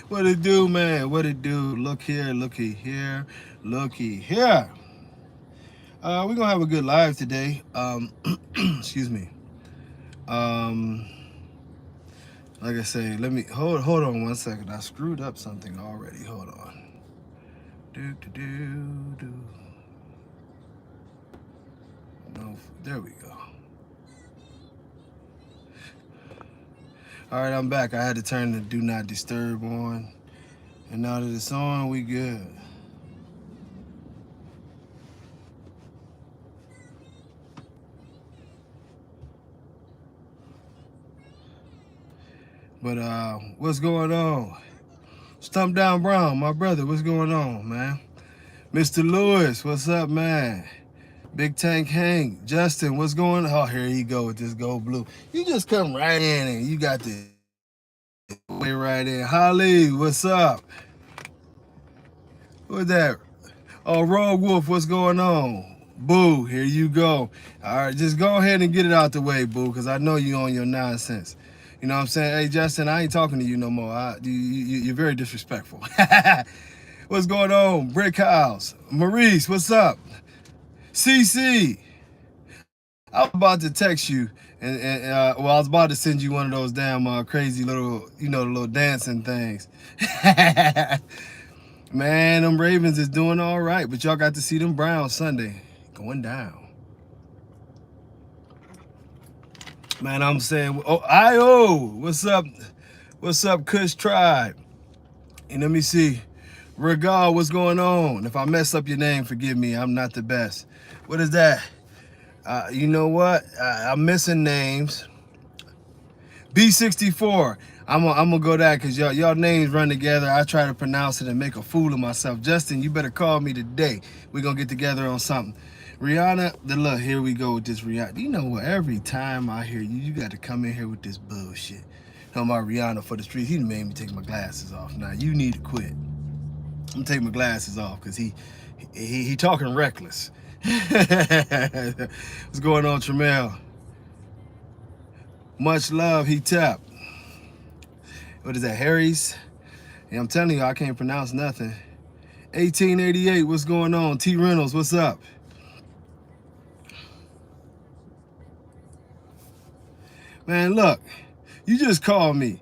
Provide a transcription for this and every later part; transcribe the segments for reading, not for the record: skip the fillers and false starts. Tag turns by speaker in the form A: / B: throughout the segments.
A: What it do, man? What it do? Look here, looky here, looky here. We're gonna have a good live today. Excuse me. Um, like I say, let me hold on 1 second. I screwed up something already. Hold on. Do do do do. No, there we go. All right, I'm back. I had to turn the do not disturb on, and now that it's on, we good. But what's going on? Stump Down Brown, my brother, what's going on, man? Mr. Lewis, what's up, man? Big Tank Hank, Justin, what's going on? Oh, here you go with this gold blue. You just come right in and you got the way right in. Holly, what's up? What's that? Oh, Rogue Wolf, what's going on? Boo, here you go. All right, just go ahead and get it out the way, Boo, because I know you on your nonsense. You know what I'm saying? Hey, Justin, I ain't talking to you no more. You're very disrespectful. What's going on? Brick House. Maurice, what's up? CC. I was about to text you, and I was about to send you one of those damn crazy little, the little dancing things. Man, them Ravens is doing all right, but y'all got to see them Browns Sunday going down. Man, I'm saying, oh, I.O., what's up? What's up, Kush Tribe? And let me see. Regal, what's going on? If I mess up your name, forgive me. I'm not the best. What is that? You know what? I'm missing names. B64. I'm gonna go that because y'all names run together. I try to pronounce it and make a fool of myself. Justin, you better call me today. We're gonna get together on something. Rihanna, look, here we go with this Rihanna. You know what? Every time I hear you, you got to come in here with this bullshit. Talking about Rihanna for the streets. He made me take my glasses off. Now you need to quit. I'm gonna take my glasses off because he talking reckless. What's going on, Tramel? Much love, he tapped. What is that, Harry's? Yeah, I'm telling you, I can't pronounce nothing. 1888, what's going on? T Reynolds, what's up? Man, look, you just called me.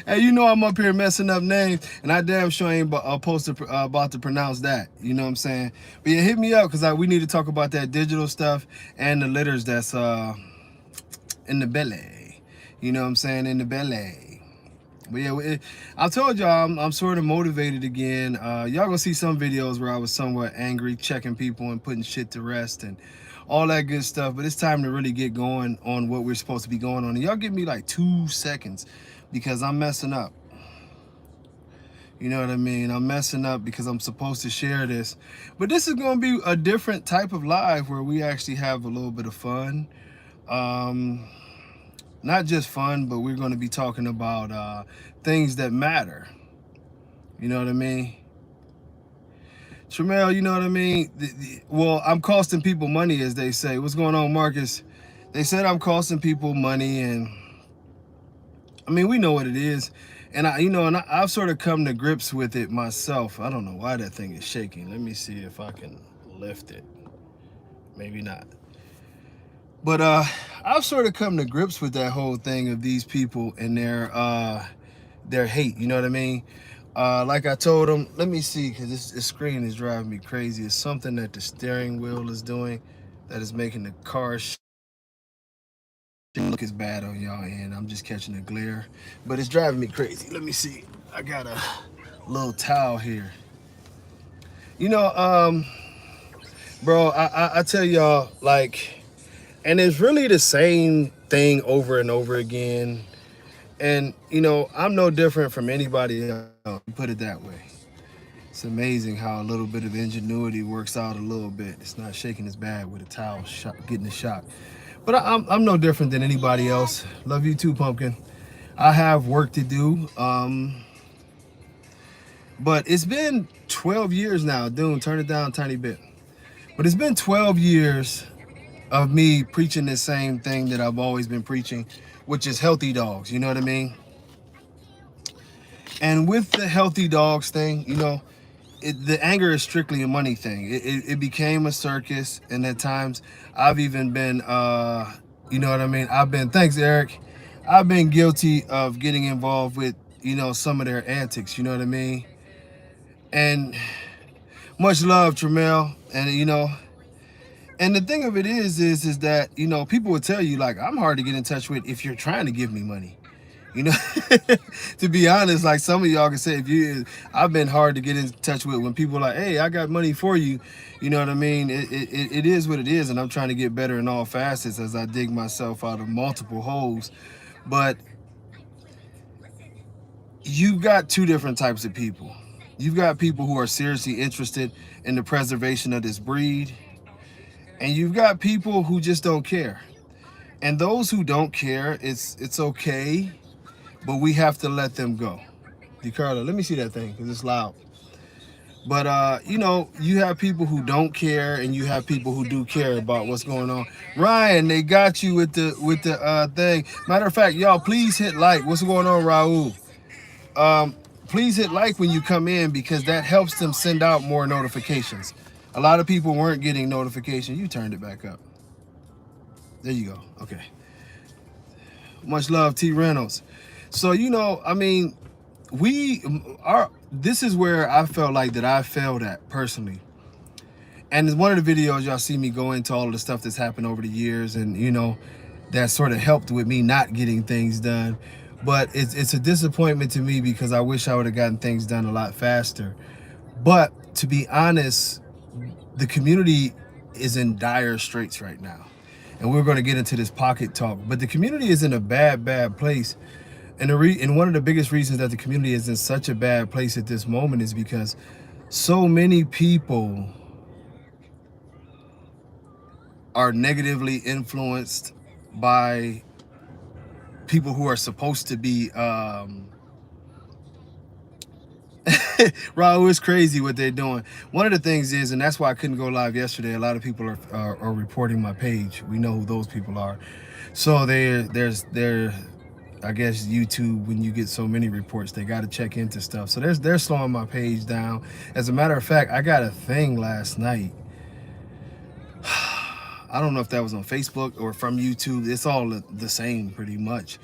A: Hey, you know I'm up here messing up names, and I damn sure ain't about to pronounce that. You know what I'm saying? But yeah, hit me up because we need to talk about that digital stuff and the litters that's in the belly. You know what I'm saying? In the belly. But yeah, I told y'all I'm sort of motivated again. Y'all gonna see some videos where I was somewhat angry, checking people and putting shit to rest and all that good stuff. But it's time to really get going on what we're supposed to be going on. And y'all give me like 2 seconds because I'm messing up. You know what I mean? I'm messing up because I'm supposed to share this. But this is gonna be a different type of live where we actually have a little bit of fun. Not just fun, but we're going to be talking about things that matter. You know what I mean? Tramel, you know what I mean? Well, I'm costing people money, as they say. What's going on, Marcus? They said I'm costing people money, and I mean, we know what it is. And I've sort of come to grips with it myself. I don't know why that thing is shaking. Let me see if I can lift it. Maybe not. But I've sort of come to grips with that whole thing of these people and their hate. You know what I mean? Like I told them, let me see, because this screen is driving me crazy. It's something that the steering wheel is doing that is making the car look as bad on y'all end. I'm just catching a glare, but it's driving me crazy. Let me see. I got a little towel here. You know, bro, I tell y'all, like, and it's really the same thing over and over again. And, I'm no different from anybody else, put it that way. It's amazing how a little bit of ingenuity works out a little bit. It's not shaking as bad with a towel getting a shock. But I'm no different than anybody else. Love you too, Pumpkin. I have work to do. But it's been 12 years now. Dune, turn it down a tiny bit. But it's been 12 years of me preaching the same thing that I've always been preaching, which is healthy dogs. You know what I mean? And with the healthy dogs thing, you know, the anger is strictly a money thing. It became a circus, and at times I've even been, you know what I mean? I've been, thanks, Eric. I've been guilty of getting involved with, you know, some of their antics, you know what I mean? And much love, Tramel. And, you know, and the thing of it is that, you know, people would tell you, like, I'm hard to get in touch with if you're trying to give me money. You know, to be honest, like some of y'all can say, if you, I've been hard to get in touch with when people are like, hey, I got money for you. You know what I mean? It is what it is. And I'm trying to get better in all facets as I dig myself out of multiple holes. But you've got two different types of people. You've got people who are seriously interested in the preservation of this breed, and you've got people who just don't care. And those who don't care, it's okay, but we have to let them go. DeCarlo, let me see that thing because it's loud. But you know, you have people who don't care, and you have people who do care about what's going on. Ryan, they got you with the thing. Matter of fact, y'all, please hit like. What's going on, Raul? Please hit like when you come in because that helps them send out more notifications. A lot of people weren't getting notifications. You turned it back up. There you go. Okay. Much love, T Reynolds. So you know, I mean, this is where I felt like that I failed at personally. And in one of the videos, y'all see me go into all of the stuff that's happened over the years, and you know, that sort of helped with me not getting things done. But it's a disappointment to me because I wish I would have gotten things done a lot faster. But to be honest, the community is in dire straits right now. And we're going to get into this pocket talk. But the community is in a bad place. And one of the biggest reasons that the community is in such a bad place at this moment is because so many people are negatively influenced by people who are supposed to be Raul, it's crazy what they're doing. One of the things is, and that's why I couldn't go live yesterday, a lot of people are reporting my page. We know who those people are. So there's I guess YouTube, when you get so many reports, they got to check into stuff. So they're slowing my page down. As a matter of fact, I got a thing last night. I don't know if that was on Facebook or from YouTube. It's all the same pretty much.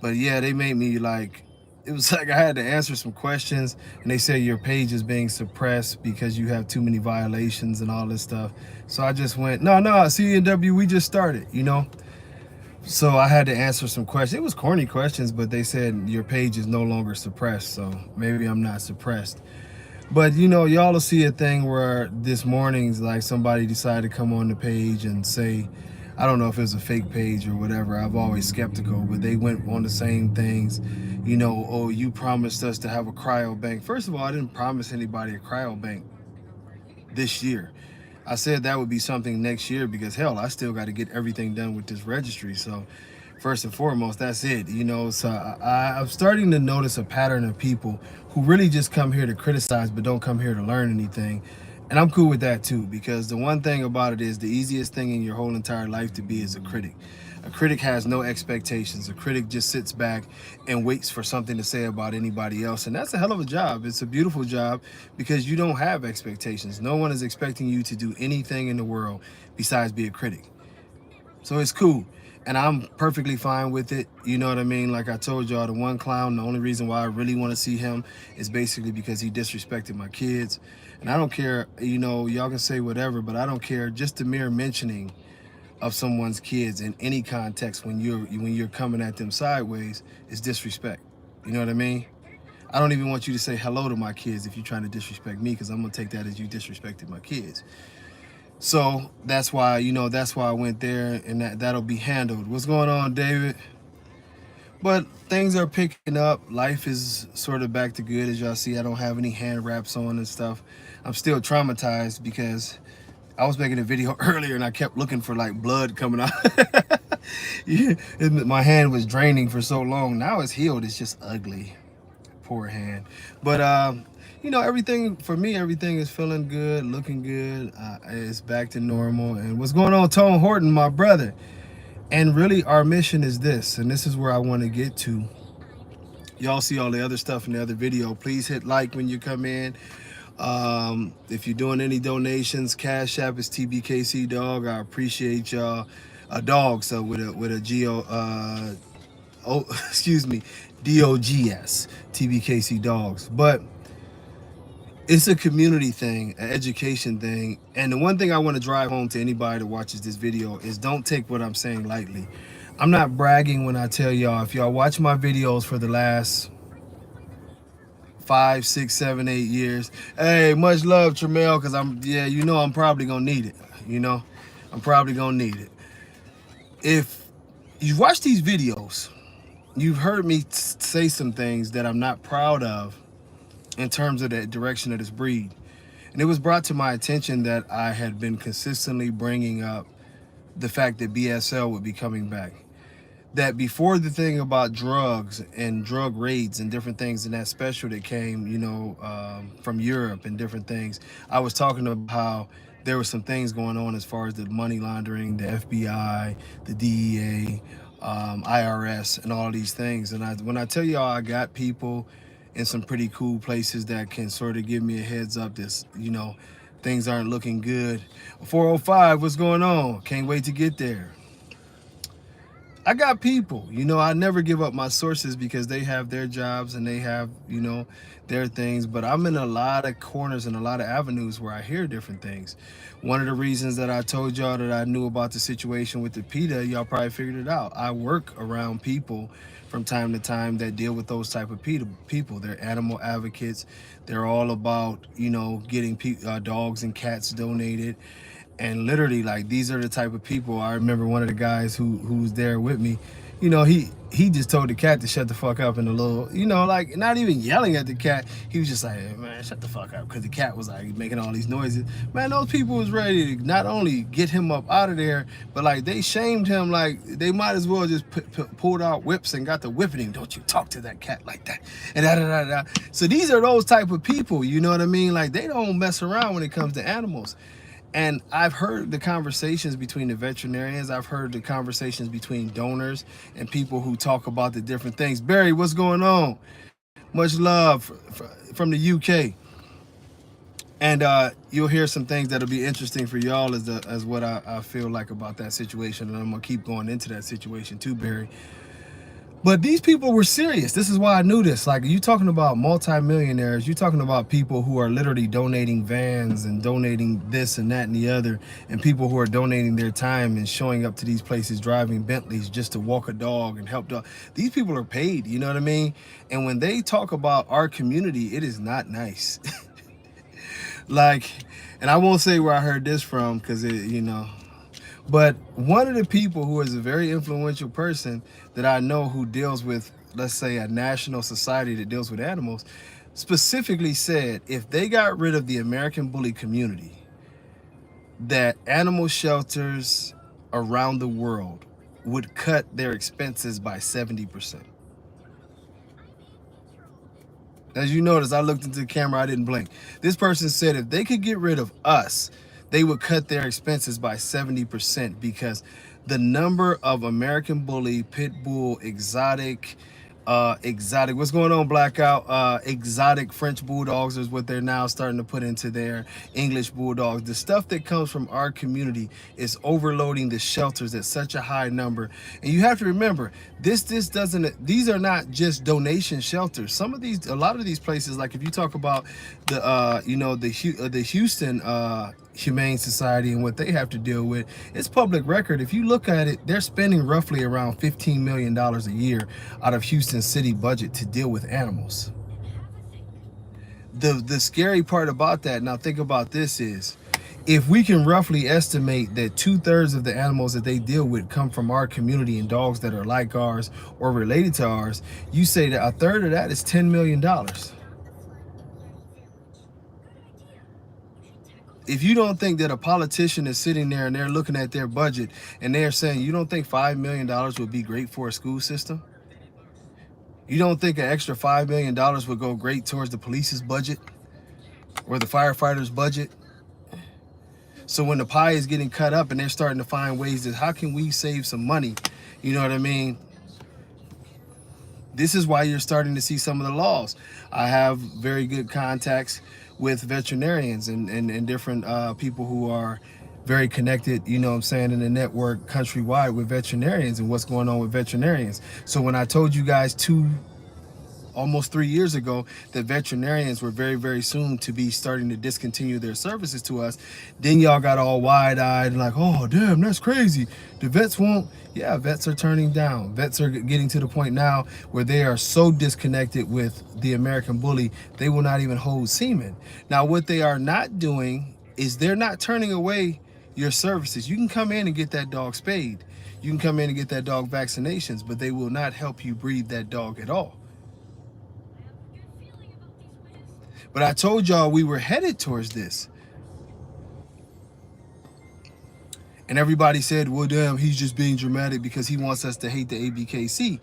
A: But yeah, they made me like, it was like I had to answer some questions, and they said your page is being suppressed because you have too many violations and all this stuff. So I just went, no, CNW, we just started, you know? So I had to answer some questions. It was corny questions, but they said your page is no longer suppressed. So maybe I'm not suppressed. But you know, y'all will see a thing where this morning's like somebody decided to come on the page and say, I don't know if it was a fake page or whatever. I've always skeptical, but they went on the same things. You know, oh, you promised us to have a cryo bank. First of all, I didn't promise anybody a cryo bank this year. I said that would be something next year because hell, I still got to get everything done with this registry. So first and foremost, that's it, you know. So I'm starting to notice a pattern of people who really just come here to criticize but don't come here to learn anything. And I'm cool with that too, because the one thing about it is the easiest thing in your whole entire life to be is a critic. A critic has no expectations. A critic just sits back and waits for something to say about anybody else. And that's a hell of a job. It's a beautiful job because you don't have expectations. No one is expecting you to do anything in the world besides be a critic. So it's cool. And I'm perfectly fine with it. You know what I mean? Like I told y'all, the one clown, the only reason why I really want to see him is basically because he disrespected my kids. And I don't care, you know, y'all can say whatever, but I don't care. Just the mere mentioning of someone's kids in any context when you're coming at them sideways is disrespect. You know what I mean? I don't even want you to say hello to my kids if you're trying to disrespect me, because I'm gonna take that as you disrespected my kids. So that's why, you know, that's why I went there, and that'll be handled. What's going on, David? But things are picking up. Life is sort of back to good. As y'all see, I don't have any hand wraps on and stuff. I'm still traumatized because I was making a video earlier and I kept looking for like blood coming out. Yeah, and my hand was draining for so long. Now it's healed. It's just ugly. Poor hand. But you know, everything for me, everything is feeling good, looking good. It's back to normal. And what's going on, Tone Horton, my brother? And really, our mission is this, and this is where I want to get to. Y'all see all the other stuff in the other video. Please hit like when you come in. If you're doing any donations, Cash App is TBKC Dog. I appreciate y'all. A dog, so with a excuse me, DOGS, TBKC Dogs. But it's a community thing, an education thing. And the one thing I want to drive home to anybody that watches this video is don't take what I'm saying lightly. I'm not bragging when I tell y'all, if y'all watch my videos for the last 5, 6, 7, 8 years, hey, much love, Tramel, because I'm probably gonna need it. I'm probably gonna need it. If you watch these videos, you've heard me say some things that I'm not proud of in terms of the direction of this breed. And it was brought to my attention that I had been consistently bringing up the fact that BSL would be coming back. That before the thing about drugs and drug raids and different things in that special that came, from Europe and different things, I was talking about how there were some things going on as far as the money laundering, the FBI, the DEA, IRS, and all these things. And when I tell y'all I got people in some pretty cool places that can sort of give me a heads up this, things aren't looking good. 405, what's going on? Can't wait to get there. I got people, I never give up my sources because they have their jobs and they have, their things, but I'm in a lot of corners and a lot of avenues where I hear different things. One of the reasons that I told y'all that I knew about the situation with the PETA, y'all probably figured it out. I work around people from time to time that deal with those type of people. They're animal advocates. They're all about, getting dogs and cats donated. And literally, like, these are the type of people. I remember one of the guys who's there with me, he just told the cat to shut the fuck up in a little, like, not even yelling at the cat. He was just like, hey, man, shut the fuck up, because the cat was like making all these noises. Man, those people was ready to not only get him up out of there, but like they shamed him. Like they might as well just pulled out whips and got to whipping him. Don't you talk to that cat like that, and da. So these are those type of people, you know what I mean? Like they don't mess around when it comes to animals. And I've heard the conversations between the veterinarians. I've heard the conversations between donors and people who talk about the different things. Barry, what's going on? Much love from the UK. And you'll hear some things that'll be interesting for y'all as what I feel like about that situation. And I'm going to keep going into that situation too, Barry. But these people were serious. This is why I knew this. Like, you talking about multimillionaires, you're talking about people who are literally donating vans and donating this and that and the other, and people who are donating their time and showing up to these places driving Bentleys just to walk a dog and help dog. These people are paid, you know what I mean? And when they talk about our community, it is not nice. Like, and I won't say where I heard this from because but one of the people who is a very influential person that I know who deals with, let's say, a national society that deals with animals, specifically said if they got rid of the American bully community, that animal shelters around the world would cut their expenses by 70%. As you notice, I looked into the camera, I didn't blink. This person said if they could get rid of us, they would cut their expenses by 70% because the number of American bully, pit bull, exotic, what's going on, Blackout? Exotic French bulldogs is what they're now starting to put into their English bulldogs. The stuff that comes from our community is overloading the shelters at such a high number. And you have to remember, these are not just donation shelters. A lot of these places, like if you talk about the Houston Humane Society and what they have to deal with, it's public record. If you look at it, they're spending roughly around $15 million a year out of Houston city budget to deal with animals. The scary part about that, now think about this, is if we can roughly estimate that 2/3 of the animals that they deal with come from our community and dogs that are like ours or related to ours, you say that 1/3 of that is $10 million. If you don't think that a politician is sitting there and they're looking at their budget and they're saying, you don't think $5 million would be great for a school system? You don't think an extra $5 million would go great towards the police's budget or the firefighters' budget? So when the pie is getting cut up and they're starting to find ways that how can we save some money, you know what I mean? This is why you're starting to see some of the laws. I have very good contacts with veterinarians and different people who are very connected, you know what I'm saying, in the network countrywide with veterinarians and what's going on with veterinarians. So when I told you guys almost 3 years ago that veterinarians were very soon to be starting to discontinue their services to us, then y'all got all wide-eyed and like, oh damn, that's crazy, the vets won't. Yeah, vets are turning down. Vets are getting to the point now where they are so disconnected with the American bully, they will not even hold semen. Now what they are not doing is they're not turning away your services. You can come in and get that dog spayed, you can come in and get that dog vaccinations, but they will not help you breed that dog at all. But I told y'all we were headed towards this. And everybody said, well, damn, he's just being dramatic because he wants us to hate the ABKC.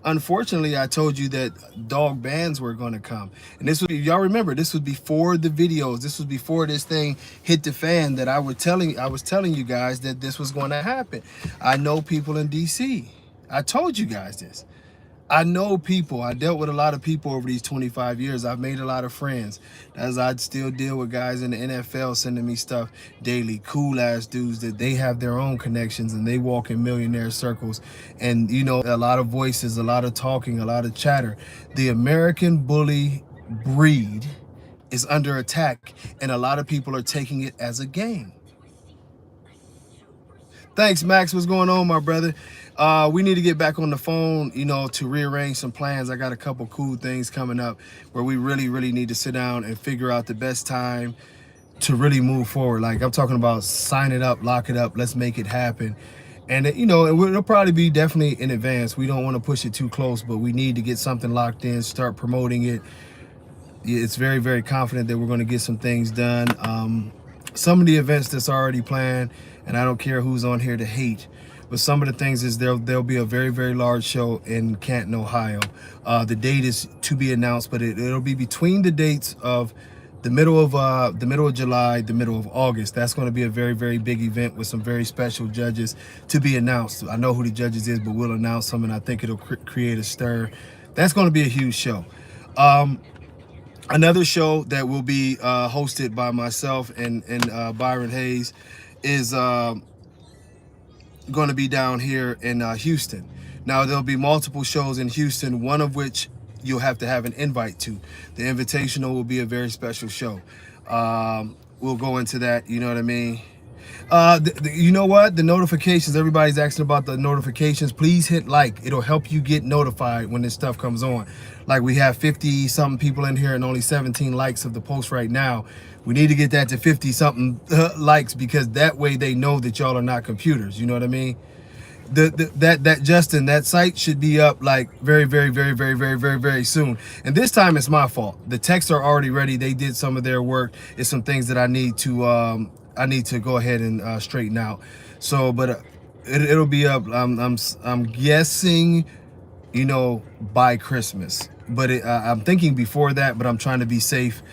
A: Unfortunately, I told you that dog bans were going to come. And this was, y'all remember, this was before the videos. This was before this thing hit the fan that I was telling you guys that this was going to happen. I know people in DC. I told you guys this. I know people. I dealt with a lot of people over these 25 years. I've made a lot of friends. As I still deal with guys in the NFL sending me stuff daily, cool ass dudes that they have their own connections and they walk in millionaire circles. And you know, a lot of voices, a lot of talking, a lot of chatter. The American bully breed is under attack and a lot of people are taking it as a game. Thanks, Max. What's going on, my brother? We need to get back on the phone, you know, to rearrange some plans. I got a couple cool things coming up where we really need to sit down and figure out the best time to really move forward. Like I'm talking about sign it up, lock it up, let's make it happen. And you know, it'll probably be definitely in advance. We don't want to push it too close, but we need to get something locked in, start promoting it. It's very confident that we're going to get some things done. Some of the events that's already planned, and I don't care who's on here to hate, but some of the things is there'll be a very large show in Canton, Ohio. The date is to be announced, but it'll be between the dates of the middle of July, the middle of August. That's going to be a very big event with some very special judges to be announced. I know who the judges is, but we'll announce them, and I think it'll create a stir. That's going to be a huge show. Another show that will be hosted by myself and Byron Hayes is going to be down here in Houston. Now, there'll be multiple shows in Houston, one of which you'll have to have an invite to. The Invitational will be a very special show. We'll go into that, you know what I mean? You know what? The notifications, everybody's asking about the notifications. Please hit like. It'll help you get notified when this stuff comes on. Like we have 50 something people in here and only 17 likes of the post right now. We need to get that to 50 something likes, because that way they know that y'all are not computers. You know what I mean? That Justin, that site should be up like very soon. And this time it's my fault. The texts are already ready. They did some of their work. It's some things that I need to go ahead and straighten out. So, but it'll be up. I'm guessing, you know, by Christmas. But I'm thinking before that. But I'm trying to be safe.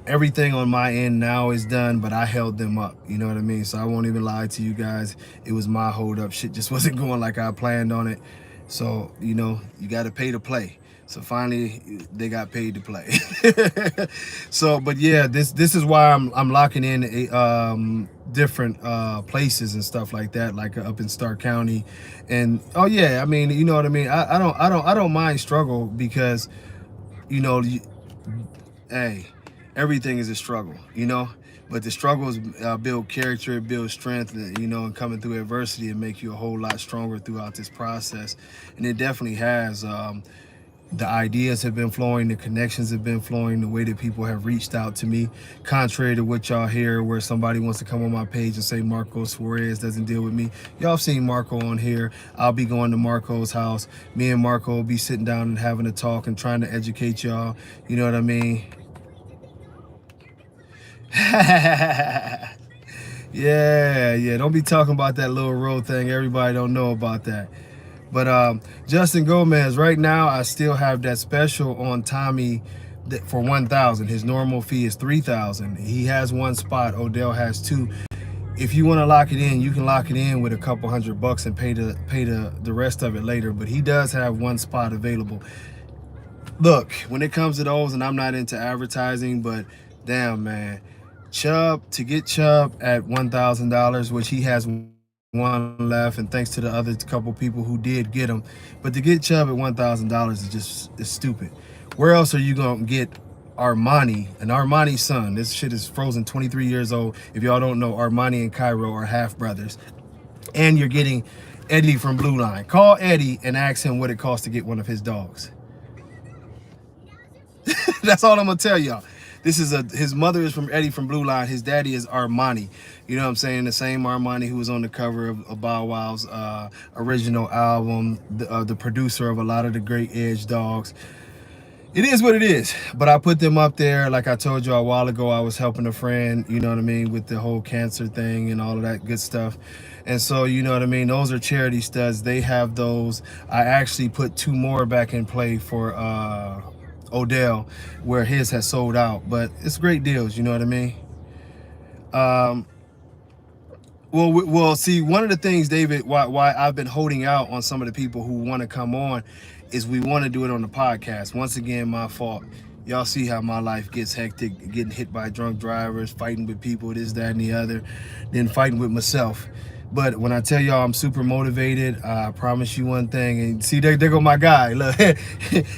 A: Everything on my end now is done, but I held them up. You know what I mean? So I won't even lie to you guys. It was my hold up. Shit just wasn't going like I planned on it. So, you know, you got to pay to play. So finally, they got paid to play. So, but yeah, this is why I'm locking in different places and stuff like that, like up in Stark County, and oh yeah, I mean, you know what I mean. I don't mind struggle, because, you know, hey, everything is a struggle, you know. But the struggles build character, it builds strength, you know, and coming through adversity and make you a whole lot stronger throughout this process. And it definitely has. The ideas have been flowing, the connections have been flowing, the way that people have reached out to me, contrary to what y'all hear, where somebody wants to come on my page and say Marco Suarez doesn't deal with me. Y'all have seen Marco on here. I'll be going to Marco's house. Me and Marco will be sitting down and having a talk and trying to educate y'all. You know what I mean? Yeah. Don't be talking about that little road thing. Everybody don't know about that. But Justin Gomez, right now I still have that special on Tommy for 1,000. His normal fee is 3,000. He has one spot. Odell has two. If you want to lock it in, you can lock it in with a couple $100 and pay the rest of it later. But he does have one spot available. Look, when it comes to those, and I'm not into advertising, but damn, man, Chubb, to get Chubb at $1,000, which he has one left, and thanks to the other couple people who did get him, but to get Chubb at $1,000 is stupid. Where else are you gonna get Armani, an Armani son? This shit is frozen, 23 years old. If y'all don't know, Armani and Cairo are half brothers, and you're getting Eddie from Blue Line. Call Eddie and ask him what it costs to get one of his dogs. That's all I'm gonna tell y'all. His mother is from Eddie from Blue Line. His daddy is Armani. You know what I'm saying? The same Armani who was on the cover of Bow Wow's original album, the producer of a lot of the great Edge dogs. It is what it is, but I put them up there. Like I told you a while ago, I was helping a friend, you know what I mean, with the whole cancer thing and all of that good stuff. And so, you know what I mean, those are charity studs. They have those. I actually put 2 more back in play for Odell, where his has sold out, but it's great deals, you know what I mean? Well, see, one of the things, David, why I've been holding out on some of the people who want to come on is we want to do it on the podcast. Once again, my fault. Y'all see how my life gets hectic, getting hit by drunk drivers, fighting with people, this, that, and the other, then fighting with myself. But when I tell y'all I'm super motivated, I promise you one thing. And see, there go my guy. Look,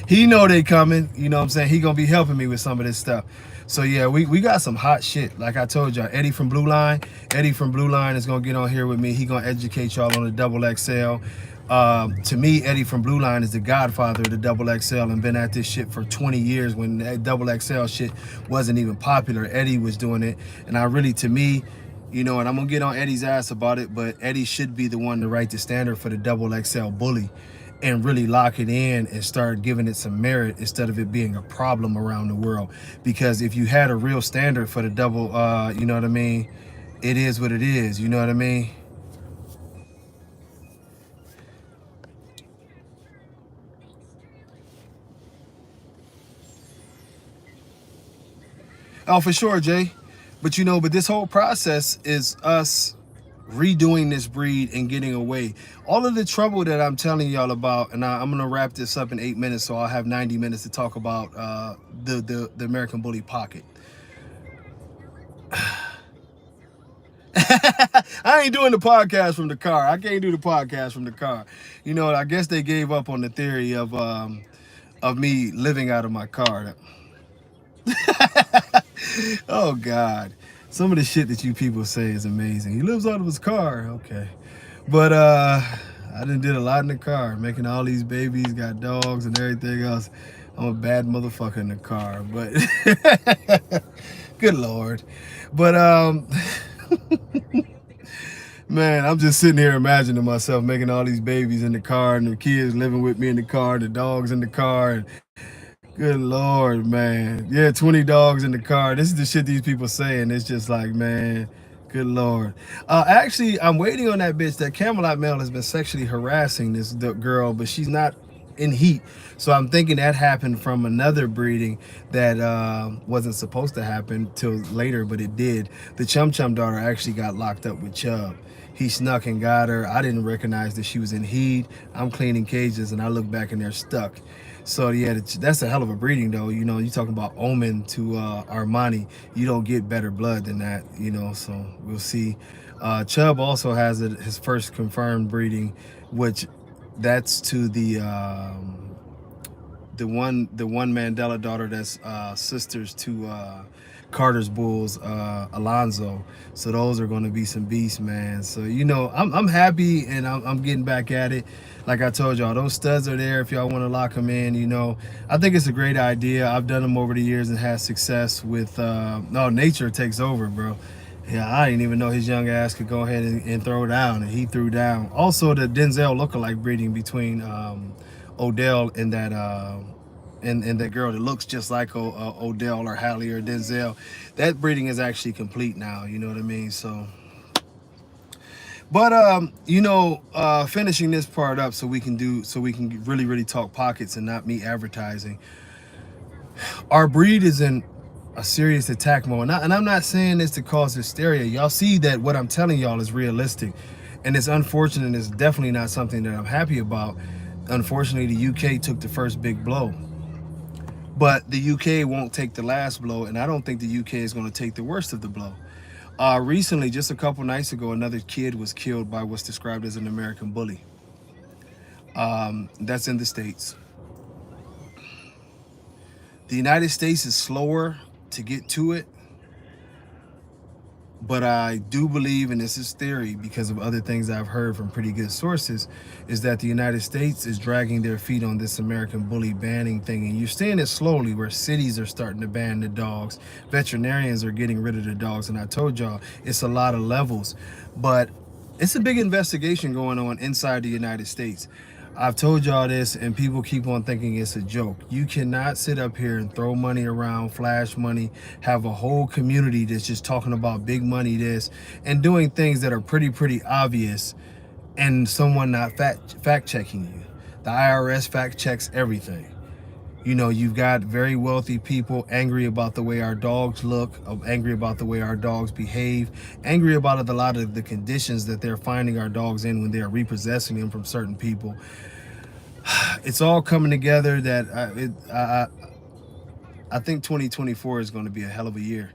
A: he know they coming. You know what I'm saying? He gonna be helping me with some of this stuff. So yeah, we got some hot shit. Like I told y'all, Eddie from Blue Line. Eddie from Blue Line is gonna get on here with me. He gonna educate y'all on the double XL. To me, Eddie from Blue Line is the godfather of the double XL and been at this shit for 20 years when that double XL shit wasn't even popular. Eddie was doing it. And I really, to me, you know, and I'm gonna get on Eddie's ass about it, but Eddie should be the one to write the standard for the double XL bully and really lock it in and start giving it some merit instead of it being a problem around the world. Because if you had a real standard for the double, you know what I mean, it is what it is, you know what I mean? Oh, for sure, Jay. But you know, but this whole process is us redoing this breed and getting away. All of the trouble that I'm telling y'all about, and I'm gonna wrap this up in 8 minutes, so I'll have 90 minutes to talk about the American Bully Pocket. I ain't doing the podcast from the car. I can't do the podcast from the car. You know, I guess they gave up on the theory of me living out of my car. Oh God, some of the shit that you people say is amazing. He lives out of his car, okay, but I done did a lot in the car, making all these babies, got dogs and everything else. I'm a bad motherfucker in the car, but good Lord. But man, I'm just sitting here imagining myself making all these babies in the car and the kids living with me in the car, the dogs in the car, and good Lord, man. Yeah, 20 dogs in the car. This is the shit these people say, and it's just like, man, good Lord. Actually, I'm waiting on that bitch. That Camelot male has been sexually harassing this girl, but she's not in heat. So I'm thinking that happened from another breeding that wasn't supposed to happen till later, but it did. The Chum Chum daughter actually got locked up with Chubb. He snuck and got her. I didn't recognize that she was in heat. I'm cleaning cages, and I look back and they're stuck. So yeah, that's a hell of a breeding though. You know, you talking about Omen to Armani. You don't get better blood than that, you know, so we'll see. Chubb also has his first confirmed breeding, which that's to the one Mandela daughter that's sisters to Carter's Bulls, Alonzo. So those are going to be some beasts, man. So you know, I'm happy, and I'm getting back at it. Like I told y'all, those studs are there if y'all want to lock them in. You know, I think it's a great idea. I've done them over the years and had success with. No, nature takes over, bro. Yeah, I didn't even know his young ass could go ahead and throw down, and he threw down. Also, the Denzel lookalike breeding between Odell and that and that girl that looks just like Odell or Halle or Denzel. That breeding is actually complete now. You know what I mean? So. But you know, finishing this part up so we can really talk pockets and not me advertising. Our breed is in a serious attack mode, and I'm not saying this to cause hysteria. Y'all see that what I'm telling y'all is realistic, and it's unfortunate. It's definitely not something that I'm happy about. Unfortunately, the UK took the first big blow. But the UK won't take the last blow, and I don't think the UK is going to take the worst of the blow. Recently, just a couple nights ago, another kid was killed by what's described as an American bully. That's in the States. The United States is slower to get to it, but I do believe, and this is theory because of other things I've heard from pretty good sources, is that the United States is dragging their feet on this American bully banning thing. And you're seeing it slowly where cities are starting to ban the dogs. Veterinarians are getting rid of the dogs. And I told y'all, it's a lot of levels. But it's a big investigation going on inside the United States. I've told y'all this, and people keep on thinking it's a joke. You cannot sit up here and throw money around, flash money, have a whole community that's just talking about big money this, and doing things that are pretty obvious, and someone not fact checking you. The IRS fact checks everything. You know, you've got very wealthy people angry about the way our dogs look, angry about the way our dogs behave, angry about a lot of the conditions that they're finding our dogs in when they're repossessing them from certain people. It's all coming together that I think 2024 is going to be a hell of a year.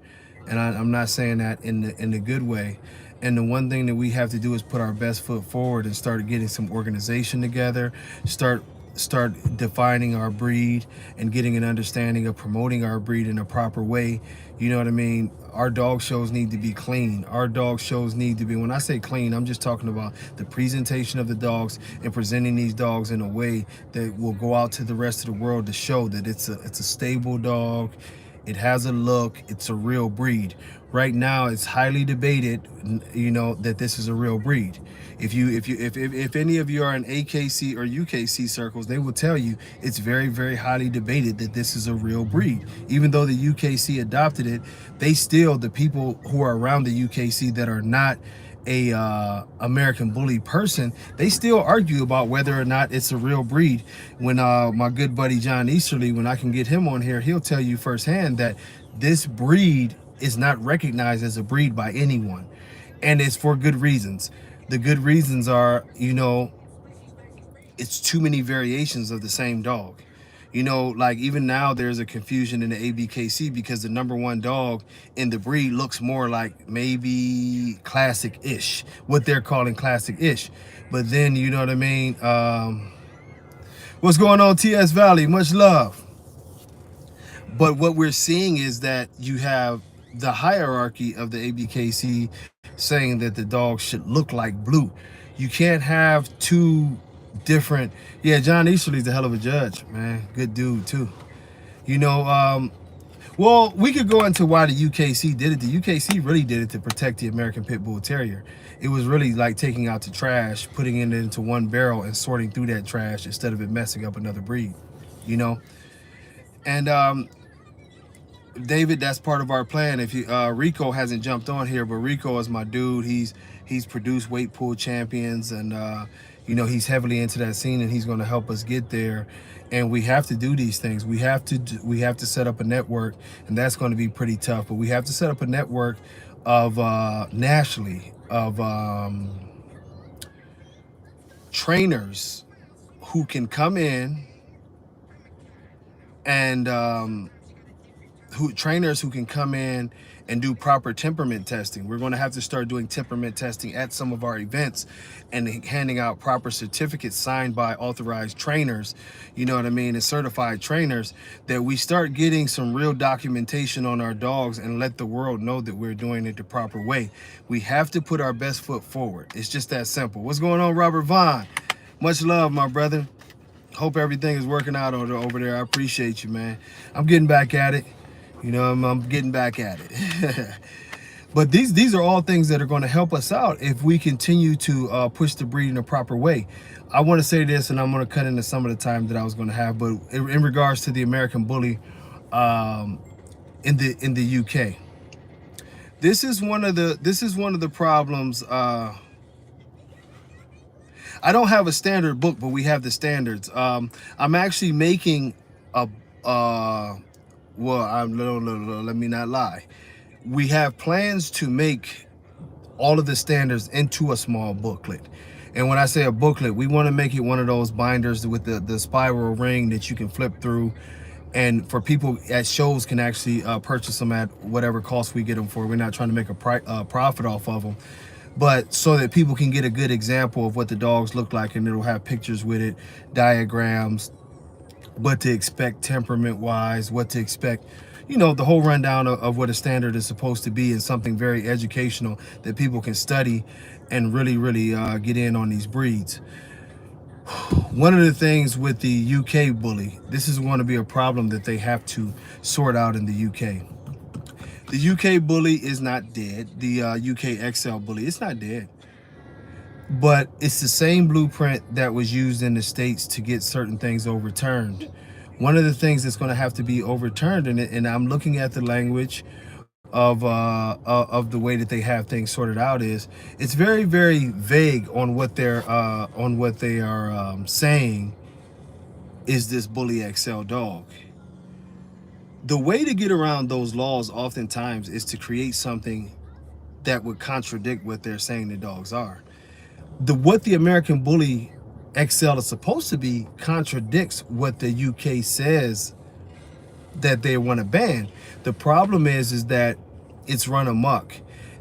A: And I'm not saying that in the good way. And the one thing that we have to do is put our best foot forward and start getting some organization together, start defining our breed and getting an understanding of promoting our breed in a proper way. You know what I mean? Our dog shows need to be clean. Our dog shows need to be, when I say clean, I'm just talking about the presentation of the dogs and presenting these dogs in a way that will go out to the rest of the world to show that it's a stable dog. It has a look, it's a real breed. Right now, it's highly debated, you know, that this is a real breed. If any of you are in AKC or UKC circles, they will tell you it's very highly debated that this is a real breed. Even though the UKC adopted it, they still, the people who are around the UKC that are not a American bully person, they still argue about whether or not it's a real breed. When my good buddy John Easterly, when I can get him on here, he'll tell you firsthand that this breed is not recognized as a breed by anyone, and it's for good reasons. The good reasons are, you know, it's too many variations of the same dog. You know, like even now there's a confusion in the ABKC because the #1 dog in the breed looks more like maybe classic-ish, what they're calling classic-ish. But then, you know what I mean? What's going on, TS Valley? Much love. But what we're seeing is that you have the hierarchy of the ABKC saying that the dog should look like Blue. You can't have two different. Yeah, John Easterly's a hell of a judge, man. Good dude too. You know, well, we could go into why the UKC did it. The UKC really did it to protect the American Pit Bull Terrier. It was really like taking out the trash, putting it into one barrel and sorting through that trash instead of it messing up another breed, you know. And David, that's part of our plan. If you Rico hasn't jumped on here, but Rico is my dude. He's produced weight pool champions, and you know, he's heavily into that scene, and he's going to help us get there. And we have to do these things. We have to set up a network, and that's going to be pretty tough. But we have to set up a network of nationally of trainers who can come in and trainers who can come in and do proper temperament testing. We're going to have to start doing temperament testing at some of our events and handing out proper certificates signed by authorized trainers, you know what I mean, and certified trainers, that we start getting some real documentation on our dogs and let the world know that we're doing it the proper way. We have to put our best foot forward. It's just that simple. What's going on, Robert Vaughn? Much love, my brother. Hope everything is working out over there. I appreciate you, man. I'm getting back at it. You know, I'm getting back at it. But these are all things that are going to help us out if we continue to push the breed in a proper way. I want to say this, and I'm going to cut into some of the time that I was going to have, but in regards to the American bully in the UK, this is one of the problems. I don't have a standard book, but we have the standards. I'm actually making a well, let me not lie. We have plans to make all of the standards into a small booklet. And when I say a booklet, we want to make it one of those binders with the spiral ring that you can flip through and for people at shows can actually purchase them at whatever cost we get them for. We're not trying to make a profit off of them, but so that people can get a good example of what the dogs look like, and it'll have pictures with it, diagrams, what to expect temperament wise, what to expect, you know, the whole rundown of what a standard is supposed to be, and something very educational that people can study and really get in on these breeds. One of the things with the UK bully, this is going to be a problem that they have to sort out in the UK. The UK bully is not dead. The UK XL bully, it's not dead. But it's the same blueprint that was used in the States to get certain things overturned. One of the things that's going to have to be overturned, and I'm looking at the language of the way that they have things sorted out, is it's very vague on what they are saying is this bully XL dog. The way to get around those laws oftentimes is to create something that would contradict what they're saying the dogs are. What the American Bully XL is supposed to be contradicts what the UK says that they want to ban. The problem is that it's run amok,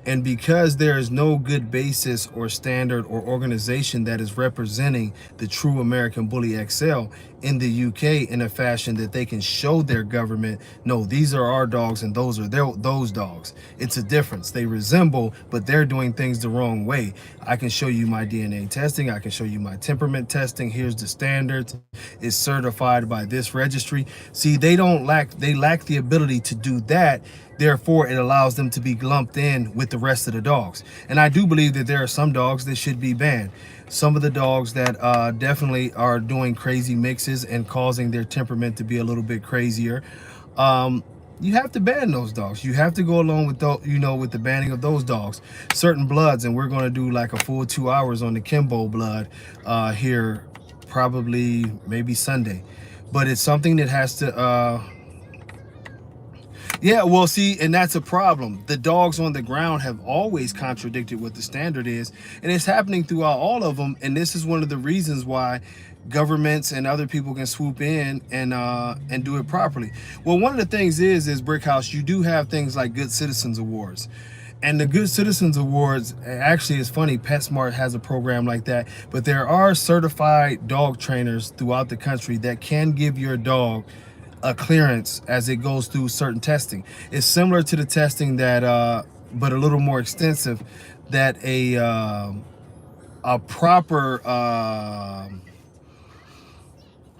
A: and because there is no good basis or standard or organization that is representing the true American Bully XL in the UK in a fashion that they can show their government, no, these are our dogs and those are those dogs. It's a difference. They resemble, but they're doing things the wrong way. I can show you my DNA testing. I can show you my temperament testing. Here's the standards. It's certified by this registry. See, they lack the ability to do that. Therefore, it allows them to be lumped in with the rest of the dogs. And I do believe that there are some dogs that should be banned. Some of the dogs that definitely are doing crazy mixes and causing their temperament to be a little bit crazier. You have to ban those dogs. You have to go along with with the banning of those dogs. Certain bloods, and we're going to do like a full 2 hours on the Kimbo blood here, probably maybe Sunday. But it's something that has to yeah, well, see, and that's a problem. The dogs on the ground have always contradicted what the standard is, and it's happening throughout all of them. And this is one of the reasons why governments and other people can swoop in and do it properly. Well, one of the things is Brickhouse, you do have things like Good Citizens Awards. And the Good Citizens Awards, actually, it's funny, PetSmart has a program like that, but there are certified dog trainers throughout the country that can give your dog a clearance as it goes through certain testing. It's similar to the testing that but a little more extensive, that a proper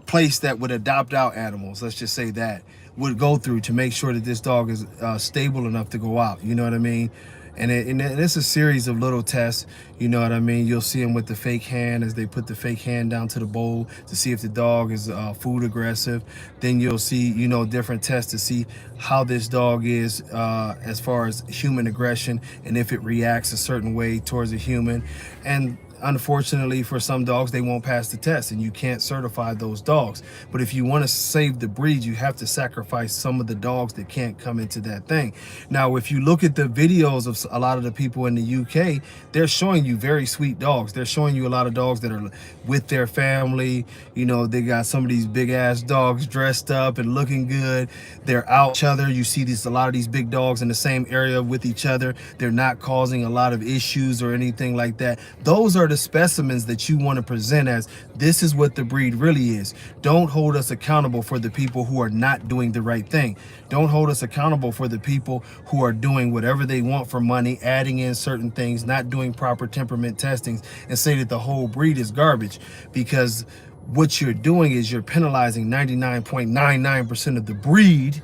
A: place that would adopt out animals, let's just say that, would go through to make sure that this dog is stable enough to go out. You know what I mean? And it's a series of little tests. You know what I mean? You'll see them with the fake hand as they put the fake hand down to the bowl to see if the dog is food aggressive. Then you'll see, different tests to see how this dog is as far as human aggression, and if it reacts a certain way towards a human. And unfortunately, for some dogs, they won't pass the test, and you can't certify those dogs. But if you want to save the breed, you have to sacrifice some of the dogs that can't come into that thing. Now, if you look at the videos of a lot of the people in the UK, they're showing you very sweet dogs. They're showing you a lot of dogs that are with their family. They got some of these big ass dogs dressed up and looking good. They're out each other. You see a lot of these big dogs in the same area with each other. They're not causing a lot of issues or anything like that. Those are the specimens that you want to present as, this is what the breed really is. Don't hold us accountable for the people who are not doing the right thing. Don't hold us accountable for the people who are doing whatever they want for money, adding in certain things, not doing proper temperament testings, and say that the whole breed is garbage. Because what you're doing is you're penalizing 99.99% of the breed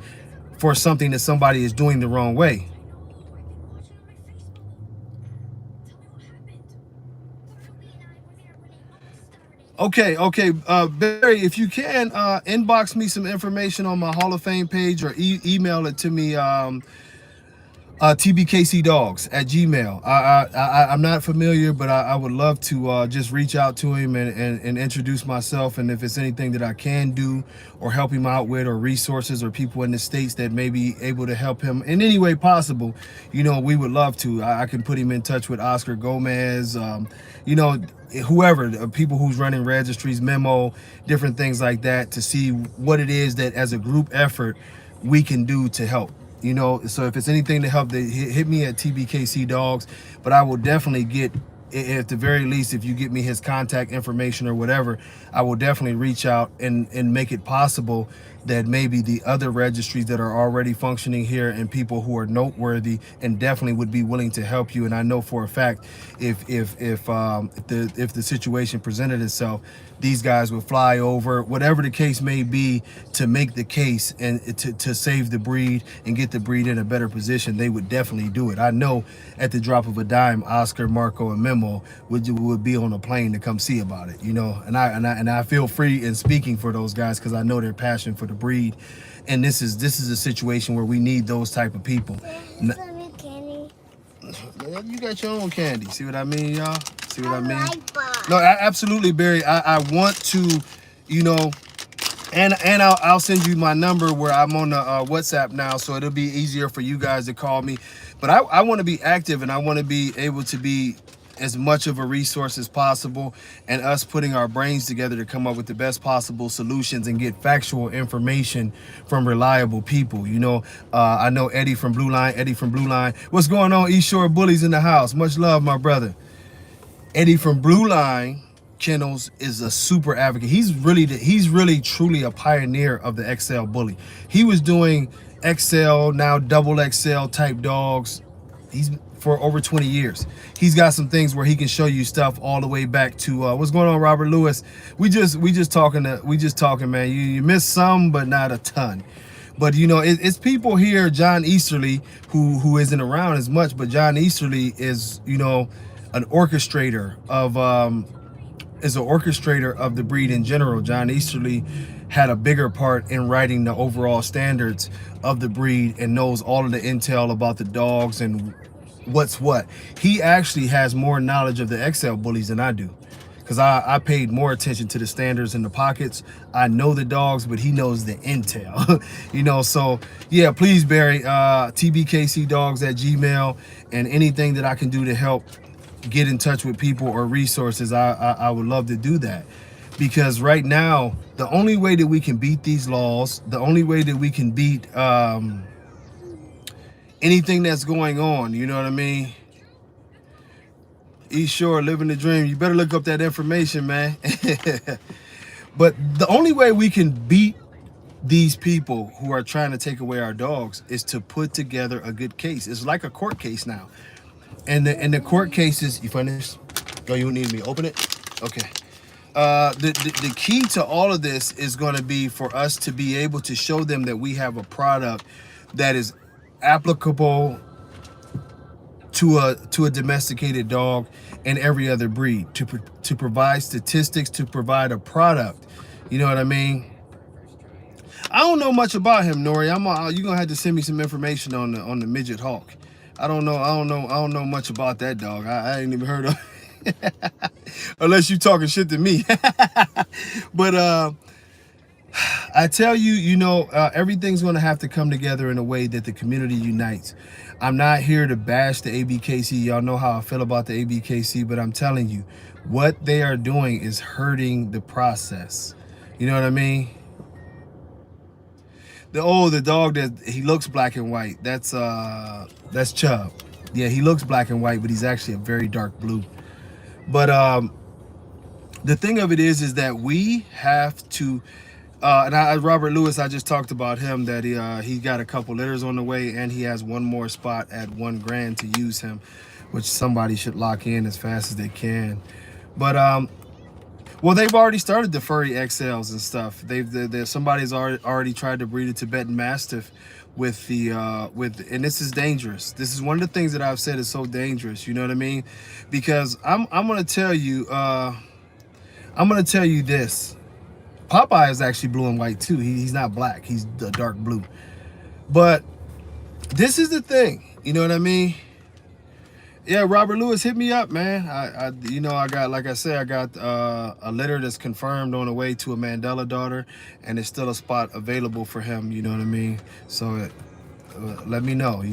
A: for something that somebody is doing the wrong way. Okay, Barry, if you can, inbox me some information on my Hall of Fame page, or email it to me tbkcdogs@gmail. I'm not familiar, but I would love to just reach out to him and introduce myself. And if it's anything that I can do or help him out with, or resources or people in the States that may be able to help him in any way possible, you know, we would love to. I can put him in touch with Oscar Gomez, you know, whoever, people who's running registries, Memo, different things like that, to see what it is that as a group effort we can do to help. You know, so if it's anything to help, they hit me at TBKC Dogs. But I will definitely get, at the very least, if you get me his contact information or whatever, I will definitely reach out and make it possible that maybe the other registries that are already functioning here and people who are noteworthy and definitely would be willing to help you. And I know for a fact, if the situation presented itself, these guys would fly over, whatever the case may be, to make the case and to save the breed and get the breed in a better position. They would definitely do it. I know at the drop of a dime, Oscar, Marco, and Memo would be on a plane to come see about it. You know, and I feel free in speaking for those guys because I know their passion for the breed. And this is a situation where we need those type of people. You got your own candy. See what I mean, y'all? See what I mean? No, absolutely, Barry. I want to, you know, and I'll send you my number where I'm on the WhatsApp now, so it'll be easier for you guys to call me. But I want to be active, and I want to be able to be as much of a resource as possible, and us putting our brains together to come up with the best possible solutions and get factual information from reliable people. You know, I know Eddie from Blue Line. What's going on, East Shore Bullies in the house? Much love, my brother. Eddie from Blue Line Kennels is a super advocate. He's really truly a pioneer of the XL bully. He was doing XL, now double XL type dogs. He's for over 20 years. He's got some things where he can show you stuff all the way back to what's going on, Robert Lewis. We just talking, man. You missed some, but not a ton. But you know, it's people here. John Easterly, who isn't around as much, but John Easterly is, you know, an orchestrator of the breed in general. John Easterly had a bigger part in writing the overall standards of the breed and knows all of the intel about the dogs and what's what. He actually has more knowledge of the XL bullies than I do, because I paid more attention to the standards in the pockets. I know the dogs, but he knows the intel. You know, so yeah, please, Barry, tbkcdogs@gmail, and anything that I can do to help get in touch with people or resources, I would love to do that. Because right now, the only way that we can beat these laws, the only way that we can beat anything that's going on, you know what I mean? East Shore, living the dream. You better look up that information, man. But the only way we can beat these people who are trying to take away our dogs is to put together a good case. It's like a court case now. And the court cases, you finished? Oh, you need me to open it? Okay. The key to all of this is going to be for us to be able to show them that we have a product that is applicable to a domesticated dog and every other breed, to provide statistics, to provide a product. You know what I mean? I don't know much about him, Nori. You're gonna have to send me some information on the midget hawk. I don't know much about that dog. I ain't even heard of unless you talking shit to me. But I tell you, you know, everything's going to have to come together in a way that the community unites. I'm not here to bash the ABKC. Y'all know how I feel about the ABKC, but I'm telling you, what they are doing is hurting the process. You know what I mean? The dog that he looks black and white, that's Chubb. Yeah, he looks black and white, but he's actually a very dark blue. But the thing of it is that we have to, Robert Lewis, I just talked about him, that he got a couple litters on the way, and he has one more spot at $1 grand to use him, which somebody should lock in as fast as they can. But well, they've already started the furry XLs and stuff. Somebody's already tried to breed a Tibetan Mastiff with and this is dangerous. This is one of the things that I've said is so dangerous. You know what I mean? Because I'm gonna tell you this. Popeye is actually blue and white too. He's not black. He's the dark blue. But this is the thing. You know what I mean? Yeah, Robert Lewis, hit me up, man. I got, like I said, I got a litter that's confirmed on the way to a Mandela daughter, and there's still a spot available for him. You know what I mean? So let me know.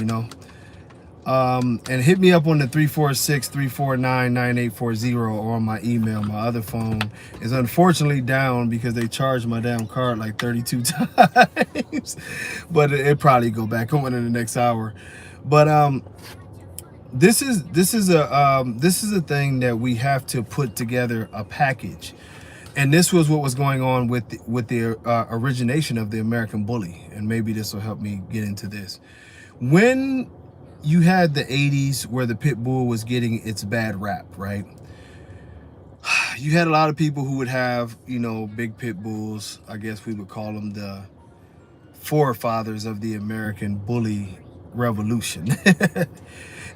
A: And hit me up on the 346-349-9840 or on my email. My other phone is unfortunately down because they charged my damn card like 32 times, but it probably go back on in the next hour. But this is a thing that we have to put together a package, and this was what was going on with the origination of the American Bully, and maybe this will help me get into this. When you had the 80s where the pit bull was getting its bad rap, right? You had a lot of people who would have, big pit bulls. I guess we would call them the forefathers of the American bully revolution.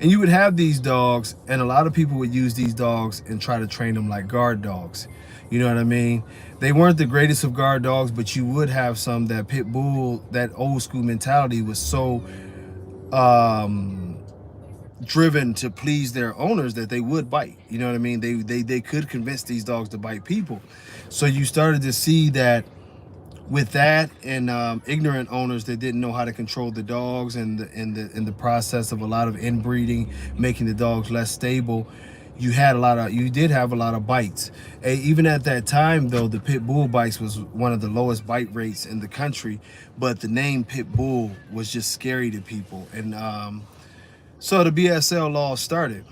A: And you would have these dogs, and a lot of people would use these dogs and try to train them like guard dogs. You know what I mean? They weren't the greatest of guard dogs, but you would have some. That pit bull, that old school mentality was so driven to please their owners that they would bite. You know what I mean? They could convince these dogs to bite people. So you started to see that with that, and ignorant owners that didn't know how to control the dogs, and in the process of a lot of inbreeding, making the dogs less stable, you did have a lot of bites. Even at that time, though, the pit bull bites was one of the lowest bite rates in the country, but the name pit bull was just scary to people, and so the BSL law started.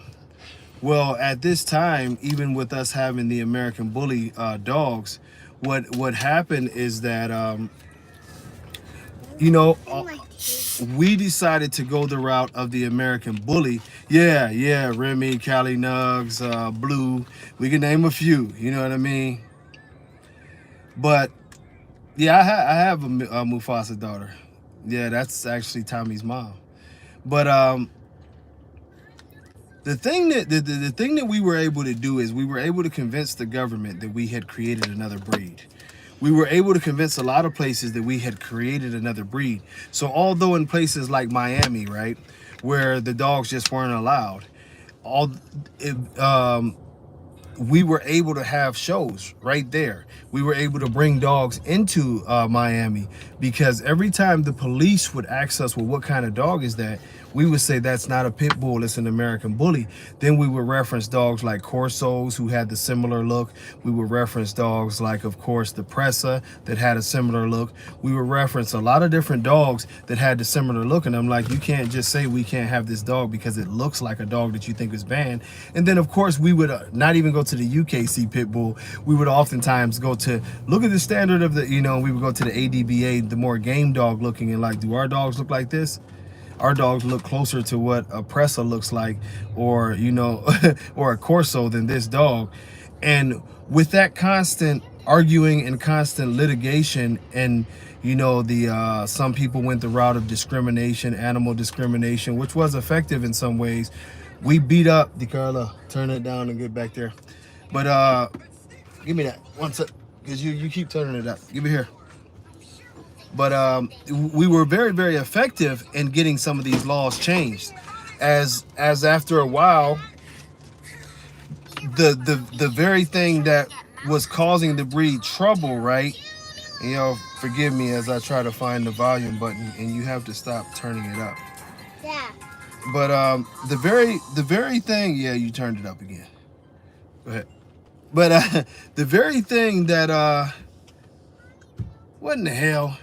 A: Well, at this time, even with us having the American Bully dogs, what happened is that we decided to go the route of the American Bully. Yeah, Remy, Cali Nugs, Blue, we can name a few. You know what I mean? But yeah, I have a Mufasa daughter. Yeah, that's actually Tommy's mom. But the thing that we were able to do is we were able to convince the government that we had created another breed. We were able to convince a lot of places that we had created another breed. So although in places like Miami, right, where the dogs just weren't allowed, we were able to have shows right there. We were able to bring dogs into Miami, because every time the police would ask us, well, what kind of dog is that? We would say, that's not a pit bull, it's an American Bully. Then we would reference dogs like Corsos, who had the similar look. We would reference dogs like, of course, the Presa, that had a similar look. We would reference a lot of different dogs that had the similar look, and I'm like, you can't just say we can't have this dog because it looks like a dog that you think is banned. And then, of course, we would not even go to the UKC pit bull. We would oftentimes go to, look at the standard of the, we would go to the ADBA, the more game dog looking, and like, do our dogs look like this? Our dogs look closer to what a Presa looks like, or or a Corso, than this dog. And with that constant arguing and constant litigation, and some people went the route of discrimination, animal discrimination, which was effective in some ways. We beat up DeCarla. Turn it down and get back there. But give me that one sec, because you keep turning it up. Give it here. But we were very, very effective in getting some of these laws changed. As after a while, the very thing that was causing the breed trouble, right? And forgive me as I try to find the volume button, and you have to stop turning it up. Yeah. But the very thing, yeah, you turned it up again. Go ahead. But the very thing that what in the hell?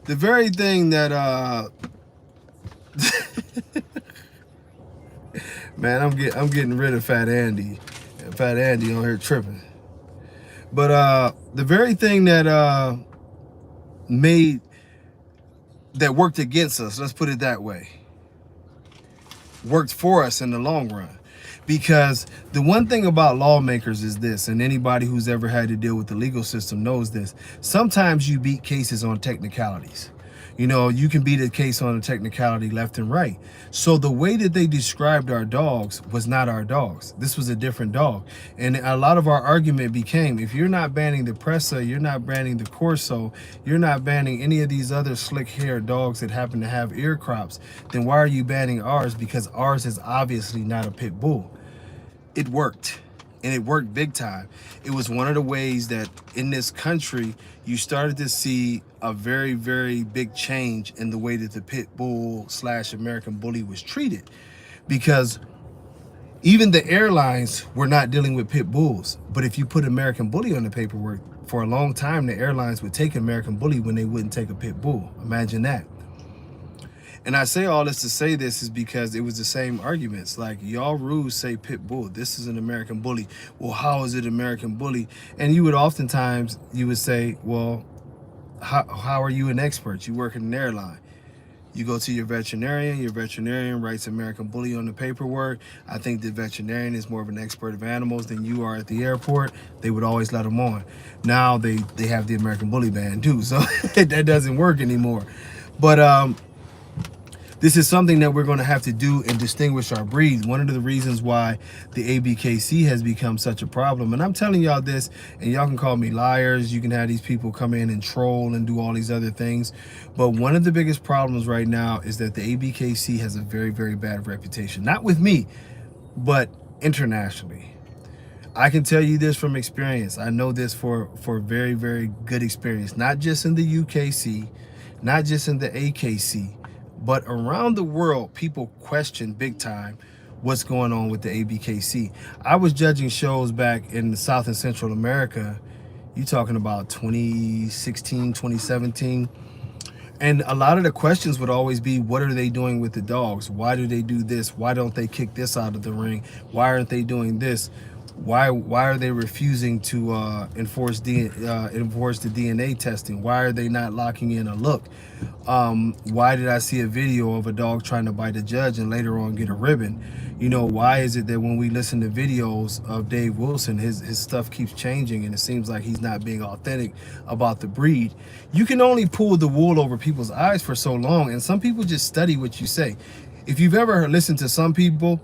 A: The very thing that man, I'm getting rid of Fat Andy. Fat Andy on here tripping. But the very thing that worked against us, let's put it that way, worked for us in the long run. Because the one thing about lawmakers is this, and anybody who's ever had to deal with the legal system knows this: sometimes you beat cases on technicalities. You know, you can beat a case on a technicality left and right. So the way that they described our dogs was not our dogs. This was a different dog. And a lot of our argument became, if you're not banning the Presa, you're not banning the Corso, you're not banning any of these other slick haired dogs that happen to have ear crops, then why are you banning ours? Because ours is obviously not a pit bull. It worked, and it worked big time. It was one of the ways that in this country you started to see a very, very big change in the way that the pit bull / American bully was treated, because even the airlines were not dealing with pit bulls. But if you put American bully on the paperwork, for a long time the airlines would take American bully when they wouldn't take a pit bull. Imagine that. And I say all this to say this is because it was the same arguments. Like, y'all rules say pit bull. This is an American bully. Well, how is it American bully? And you would oftentimes, you would say, well, how are you an expert? You work in an airline. You go to your veterinarian writes American bully on the paperwork. I think the veterinarian is more of an expert of animals than you are at the airport. They would always let them on. Now they have the American bully ban too, so that doesn't work anymore. But this is something that we're going to have to do and distinguish our breeds. One of the reasons why the ABKC has become such a problem, and I'm telling y'all this, and y'all can call me liars, you can have these people come in and troll and do all these other things, but one of the biggest problems right now is that the ABKC has a very, very bad reputation. Not with me, but internationally. I can tell you this from experience. I know this for very, very good experience, not just in the UKC, not just in the AKC, but around the world. People question big time what's going on with the ABKC. I was judging shows back in South and Central America. You talking about 2016, 2017. And a lot of the questions would always be, what are they doing with the dogs? Why do they do this? Why don't they kick this out of the ring? Why aren't they doing this? Why are they refusing to enforce the DNA testing? Why are they not locking in a look? Why did I see a video of a dog trying to bite a judge and later on get a ribbon? You know, why is it that when we listen to videos of Dave Wilson, his stuff keeps changing and it seems like he's not being authentic about the breed? You can only pull the wool over people's eyes for so long, and some people just study what you say. If you've ever listened to some people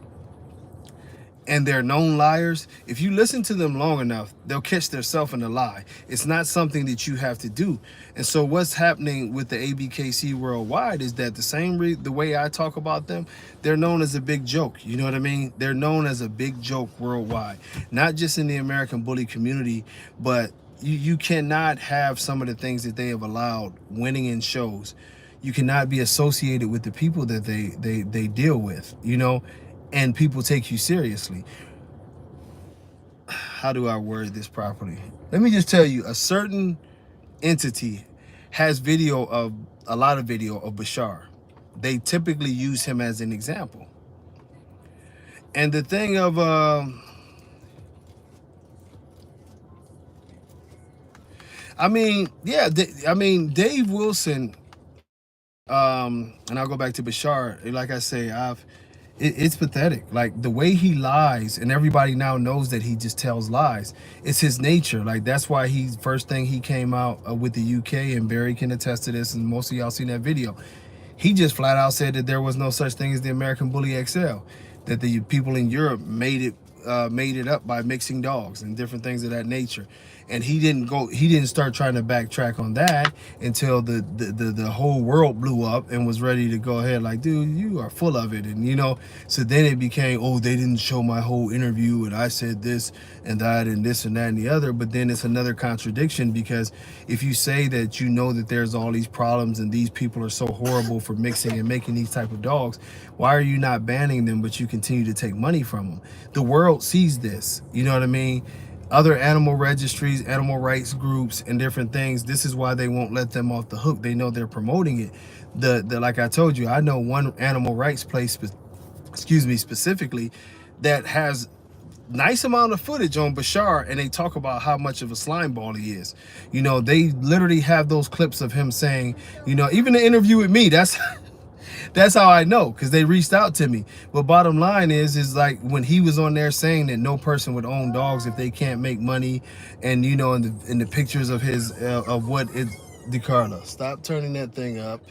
A: and they're known liars, if you listen to them long enough, they'll catch themselves in a lie. It's not something that you have to do. And so what's happening with the ABKC worldwide is that the way I talk about them, they're known as a big joke. You know what I mean? They're known as a big joke worldwide, not just in the American bully community, but you cannot have some of the things that they have allowed winning in shows. You cannot be associated with the people that they deal with, you know, and people take you seriously. How do I word this properly? Let me just tell you, a certain entity has a lot of video of Bashar. They typically use him as an example. And the thing of Dave Wilson, and I'll go back to Bashar. Like I say, it's pathetic. Like the way he lies, and everybody now knows that he just tells lies. It's his nature. Like that's why first thing he came out with the UK, and Barry can attest to this, and most of y'all seen that video. He just flat out said that there was no such thing as the American Bully XL, that the people in Europe made it up by mixing dogs and different things of that nature. And he didn't start trying to backtrack on that until the whole world blew up and was ready to go ahead like, dude, you are full of it. And you know, so then it became, oh, they didn't show my whole interview and I said this and that and this and that and the other. But then it's another contradiction, because if you say that you know that there's all these problems and these people are so horrible for mixing and making these type of dogs, why are you not banning them but you continue to take money from them? The world sees this, you know what I mean? Other animal registries, animal rights groups, and different things, this is why they won't let them off the hook. They know they're promoting it. Like I told you, I know one animal rights place, specifically, that has nice amount of footage on Bashar, and they talk about how much of a slime ball he is. You know, they literally have those clips of him saying, you know, even the interview with me, that's how I know, because they reached out to me. But bottom line is like when he was on there saying that no person would own dogs if they can't make money, and you know, in the pictures of his of what it, DeCarlo, stop turning that thing up.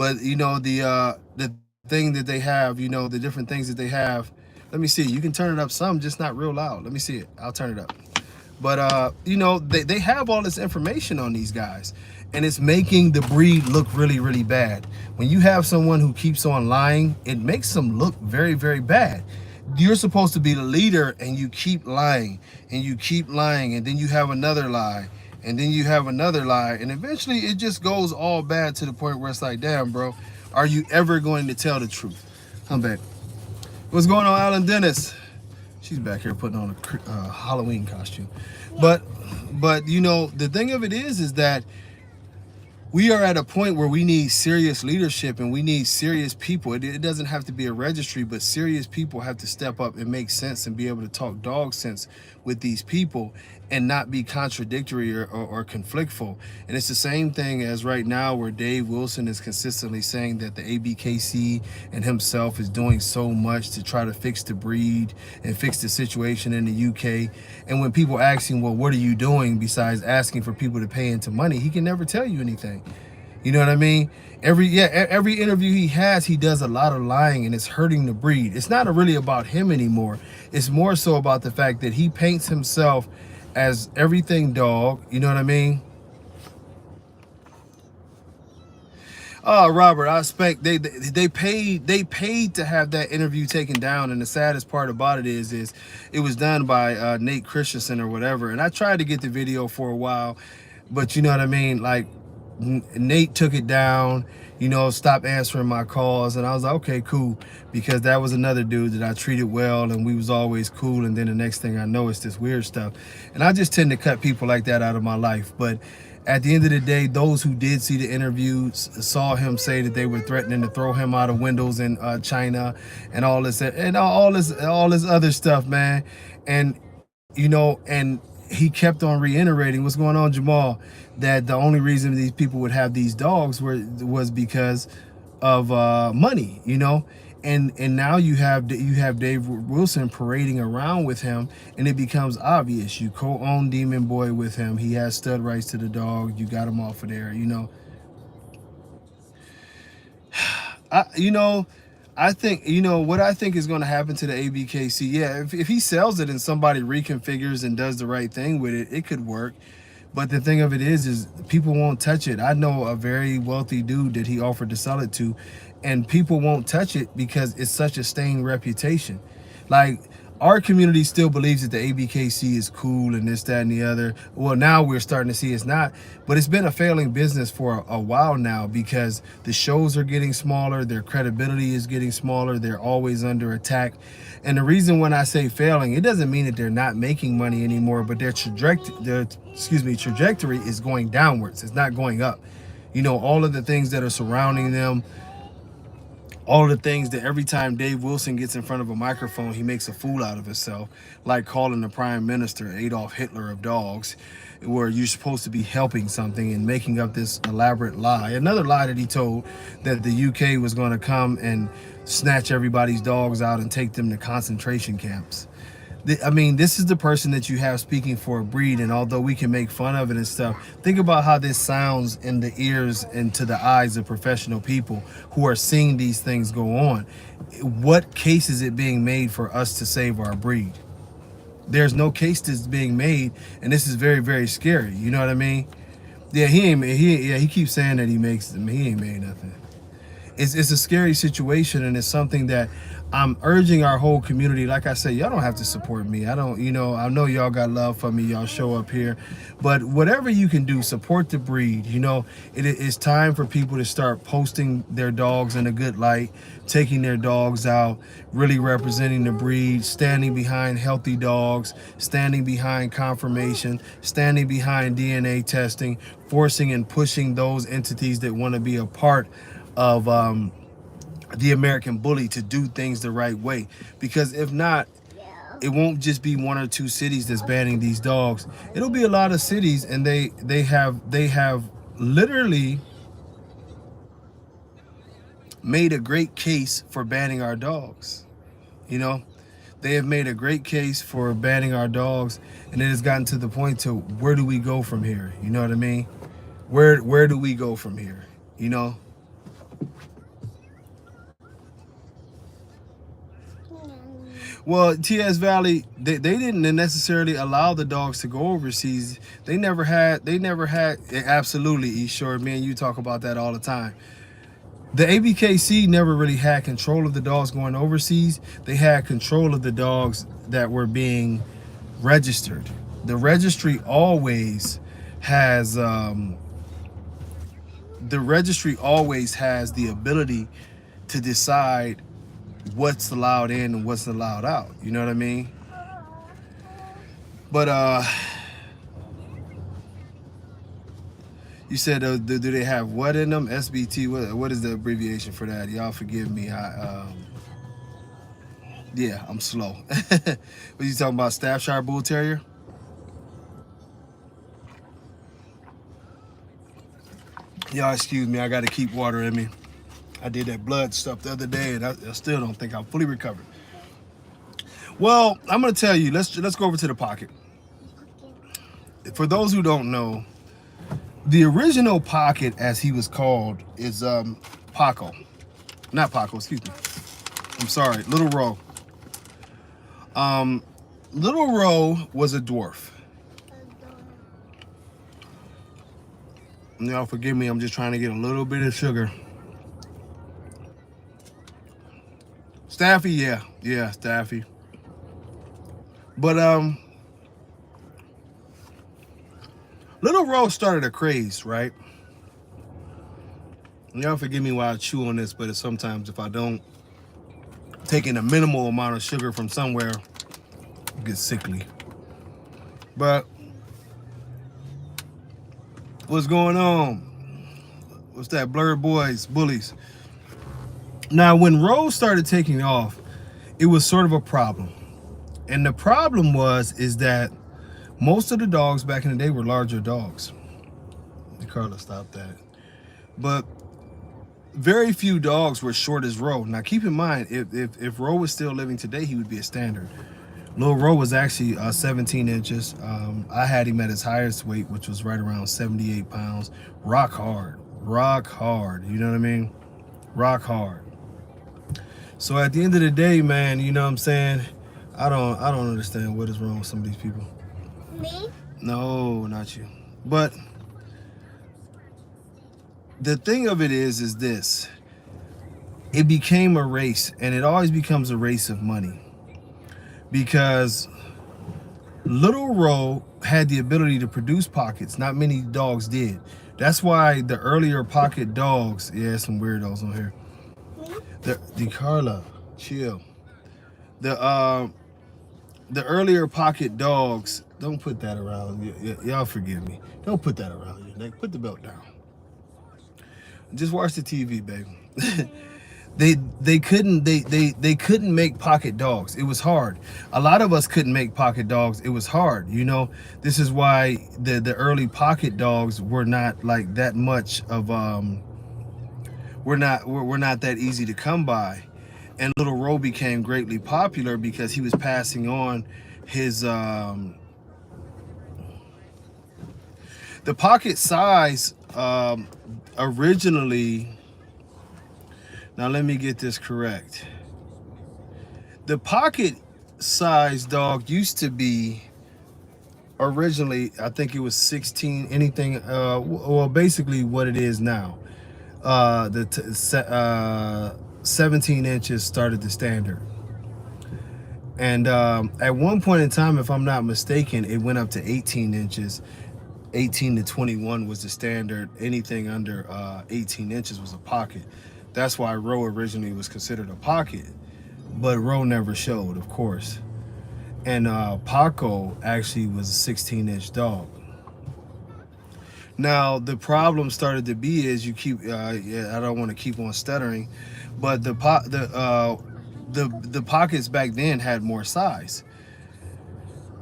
A: But you know, the thing that they have, you know, the different things that they have. Let me see. You can turn it up some, just not real loud. Let me see it. I'll turn it up. But you know, they have all this information on these guys, and it's making the breed look really, really bad. When you have someone who keeps on lying, it makes them look very, very bad. You're supposed to be the leader, and you keep lying, and you keep lying, and then you have another lie, and then you have another lie, and eventually it just goes all bad to the point where it's like, damn, bro, are you ever going to tell the truth? I'm back. What's going on, Alan Dennis? She's back here putting on a Halloween costume. But you know, the thing of it is that we are at a point where we need serious leadership, and we need serious people. It doesn't have to be a registry, but serious people have to step up and make sense and be able to talk dog sense with these people and not be contradictory or conflictful. And it's the same thing as right now, where Dave Wilson is consistently saying that the ABKC and himself is doing so much to try to fix the breed and fix the situation in the UK. And when people ask him, well, what are you doing besides asking for people to pay into money, he can never tell you anything. You know what I mean? Every interview he has, he does a lot of lying, and it's hurting the breed. It's not really about him anymore. It's more so about the fact that he paints himself as everything dog. You know what I mean? Oh, Robert, I expect they paid to have that interview taken down, and the saddest part about it is it was done by Nate Christensen or whatever. And I tried to get the video for a while, but you know what I mean, like Nate took it down, you know, stopped answering my calls, and I was like, okay, cool, because that was another dude that I treated well, and we was always cool. And then the next thing I know, it's this weird stuff, and I just tend to cut people like that out of my life. But at the end of the day, those who did see the interviews saw him say that they were threatening to throw him out of windows in China and all this other stuff, man. And you know, and he kept on reiterating, what's going on, Jamal, that the only reason these people would have these dogs was because of money, you know. And now you have Dave Wilson parading around with him, and it becomes obvious. You co-own Demon Boy with him. He has stud rights to the dog. You got him off of there, you know. I think, you know, what I think is going to happen to the ABKC, yeah, if he sells it and somebody reconfigures and does the right thing with it, it could work. But the thing of it is people won't touch it. I know a very wealthy dude that he offered to sell it to, and people won't touch it because it's such a stained reputation. Like, our community still believes that the ABKC is cool and this, that, and the other. Well, now we're starting to see it's not, but it's been a failing business for a while now, because the shows are getting smaller, their credibility is getting smaller, they're always under attack. And the reason when I say failing, it doesn't mean that they're not making money anymore, but their trajectory is going downwards. It's not going up. You know, all of the things that are surrounding them, all the things that every time Dave Wilson gets in front of a microphone, he makes a fool out of himself, like calling the Prime Minister Adolf Hitler of dogs, where you're supposed to be helping something and making up this elaborate lie. Another lie that he told, that the UK was going to come and snatch everybody's dogs out and take them to concentration camps. I mean, this is the person that you have speaking for a breed, and although we can make fun of it and stuff, think about how this sounds in the ears and to the eyes of professional people who are seeing these things go on. What case is it being made for us to save our breed? There's no case that's being made, and this is very, very scary. You know what I mean? Yeah, he keeps saying that he makes them. He ain't made nothing. It's a scary situation, and it's something that I'm urging our whole community. Like I said, y'all don't have to support me. I don't, you know, I know y'all got love for me. Y'all show up here, but whatever you can do, support the breed. You know, it's time for people to start posting their dogs in a good light, taking their dogs out, really representing the breed, standing behind healthy dogs, standing behind confirmation, standing behind DNA testing, forcing and pushing those entities that want to be a part of the American bully to do things the right way. Because if not, it won't just be 1 or 2 cities that's banning these dogs. It'll be a lot of cities, and they have literally made a great case for banning our dogs. You know, they have made a great case for banning our dogs, and it has gotten to the point to, where do we go from here? You know what I mean? Where do we go from here? You know? Well, TS Valley, they didn't necessarily allow the dogs to go overseas. They never had absolutely, Eshore, me and you talk about that all the time. The ABKC never really had control of the dogs going overseas. They had control of the dogs that were being registered. The registry always has the ability to decide what's allowed in and what's allowed out. You know what I mean? But you said do they have what in them? SBT. What is the abbreviation for that? Y'all forgive me. Yeah, I'm slow. What you talking about? Staffordshire Bull Terrier? Y'all excuse me. I got to keep water in me. I did that blood stuff the other day, and I still don't think I'm fully recovered. Well, I'm gonna tell you. Let's go over to the pocket. For those who don't know, the original pocket, as he was called, is Paco. Not Paco. Excuse me. I'm sorry, Little Row. Little Row was a dwarf. Y'all forgive me. I'm just trying to get a little bit of sugar. Staffy, yeah, Staffy. But Little Row started a craze, right? Y'all forgive me while I chew on this, but sometimes if I don't take in a minimal amount of sugar from somewhere, it gets sickly. But what's going on? What's that? Blurred Boys, Bullies. Now, when Row started taking off, it was sort of a problem. And the problem is that most of the dogs back in the day were larger dogs. Carla, stop that. But very few dogs were short as Row. Now, keep in mind, if Row was still living today, he would be a standard. Little Row was actually 17 inches. I had him at his highest weight, which was right around 78 pounds. Rock hard. You know what I mean? Rock hard. So at the end of the day, man, you know what I'm saying? I don't understand what is wrong with some of these people.
B: Me?
A: No, not you. But the thing of it is this. It became a race, and it always becomes a race of money. Because Little Row had the ability to produce pockets. Not many dogs did. That's why the earlier pocket dogs, yeah, some weirdos on here. The Carla, chill. The earlier pocket dogs, don't put that around. Y'all forgive me. Don't put that around your neck. Put the belt down. Just watch the TV, baby. They couldn't make pocket dogs. It was hard. A lot of us couldn't make pocket dogs. It was hard. You know, this is why the early pocket dogs were not like that much of we're not that easy to come by. And Little Row became greatly popular because he was passing on his the pocket size originally. Now let me get this correct. The pocket size dog used to be originally, I think it was 16 anything, well, basically what it is now. 17 inches started the standard. And at one point in time, if I'm not mistaken, it went up to 18 inches. 18 to 21 was the standard. Anything under 18 inches was a pocket. That's why Row originally was considered a pocket, but Row never showed, of course. And Paco actually was a 16-inch dog. Now the problem started to be is you keep. I don't want to keep on stuttering, but the pockets back then had more size.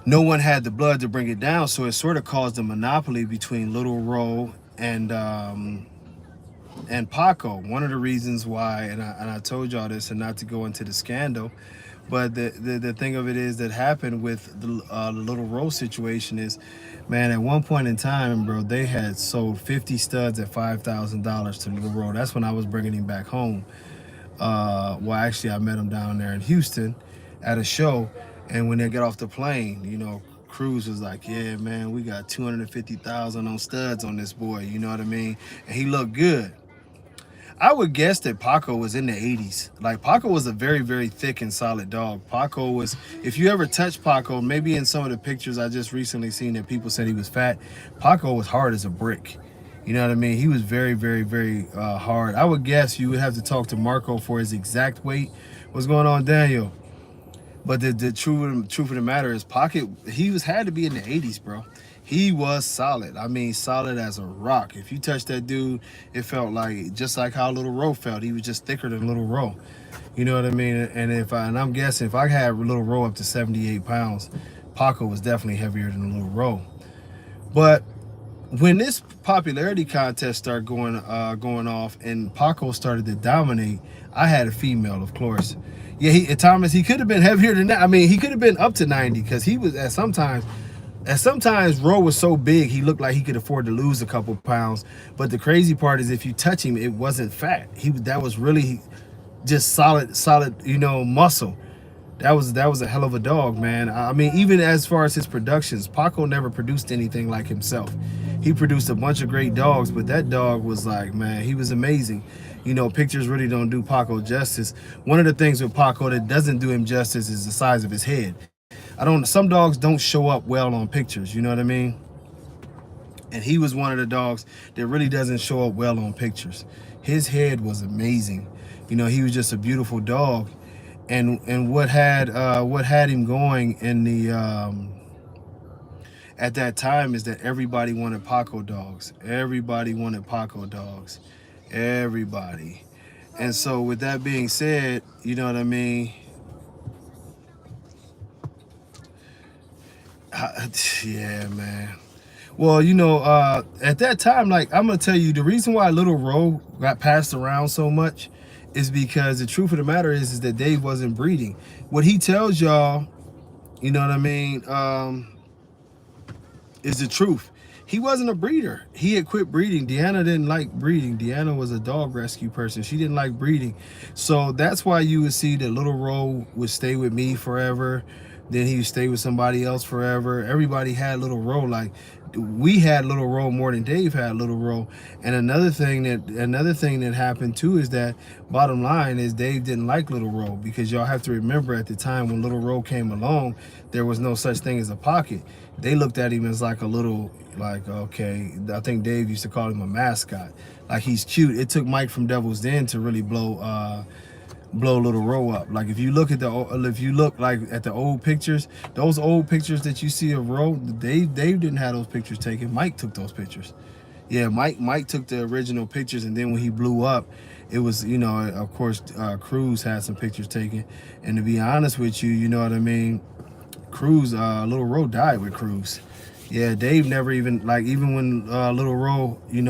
A: No one had the blood to bring it down, so it sort of caused a monopoly between Little Row and Paco. One of the reasons why, and I told y'all this, and not to go into the scandal, But the thing of it is that happened with the Little Row situation is, man, at one point in time, bro, they had sold 50 studs at $5,000 to Little Row. That's when I was bringing him back home. Well, actually, I met him down there in Houston at a show, and when they got off the plane, you know, Cruz was like, "Yeah, man, we got 250,000 on studs on this boy." You know what I mean? And he looked good. I would guess that Paco was in the 80s. Like Paco was a very, very thick and solid dog. Paco was, if you ever touched Paco, maybe in some of the pictures I just recently seen that people said he was fat, Paco was hard as a brick. You know what I mean? He was very, very, very hard. I would guess you would have to talk to Marco for his exact weight. What's going on, Daniel? But the truth of the matter is, Pocket, he was had to be in the 80s, bro. He was solid. I mean, solid as a rock. If you touched that dude, it felt like just like how Little Row felt. He was just thicker than Little Row. You know what I mean? And I'm guessing if I had Little Row up to 78 pounds, Paco was definitely heavier than Little Row. But when this popularity contest started going off and Paco started to dominate, I had a female, of course. Yeah, Thomas, he could have been heavier than that. I mean, he could have been up to 90 because he was at sometimes Roe was so big he looked like he could afford to lose a couple pounds. But the crazy part is if you touch him, it wasn't fat. That was really just solid, muscle. That was a hell of a dog, man. I mean, even as far as his productions, Paco never produced anything like himself. He produced a bunch of great dogs, but that dog was like, man, he was amazing. You know, pictures really don't do Paco justice. One of the things with Paco that doesn't do him justice is the size of his head. Some dogs don't show up well on pictures, you know what I mean? And he was one of the dogs that really doesn't show up well on pictures. His head was amazing. You know, he was just a beautiful dog. And what had him going in the at that time is that everybody wanted Paco dogs. Everybody wanted Paco dogs. Everybody. And so with that being said, you know what I mean? Yeah, man. Well, at that time, like I'm gonna tell you, the reason why Little Row got passed around so much is because the truth of the matter is that Dave wasn't breeding. What he tells y'all, you know what I mean, is the truth. He wasn't a breeder. He had quit breeding. Deanna didn't like breeding. Deanna was a dog rescue person. She didn't like breeding. So that's why you would see that Little Row would stay with me forever. Then he would stay with somebody else forever. Everybody had Little Row. Like we had Little Row more than Dave had Little Row. And another thing that happened too is that bottom line is Dave didn't like Little Row because y'all have to remember at the time when Little Row came along, there was no such thing as a pocket. They looked at him as like a little, like, okay, I think Dave used to call him a mascot. Like he's cute. It took Mike from Devil's Den to really blow Little Row up. Like if you look like at the old pictures, those old pictures that you see of Row, Dave didn't have those pictures taken. Mike took those pictures. Yeah, Mike took the original pictures, and then when he blew up, it was, of course, Cruz had some pictures taken. And to be honest with you, you know what I mean, Cruz, Little Row died with Cruz. Yeah, Dave never even, like, even when Little Row, when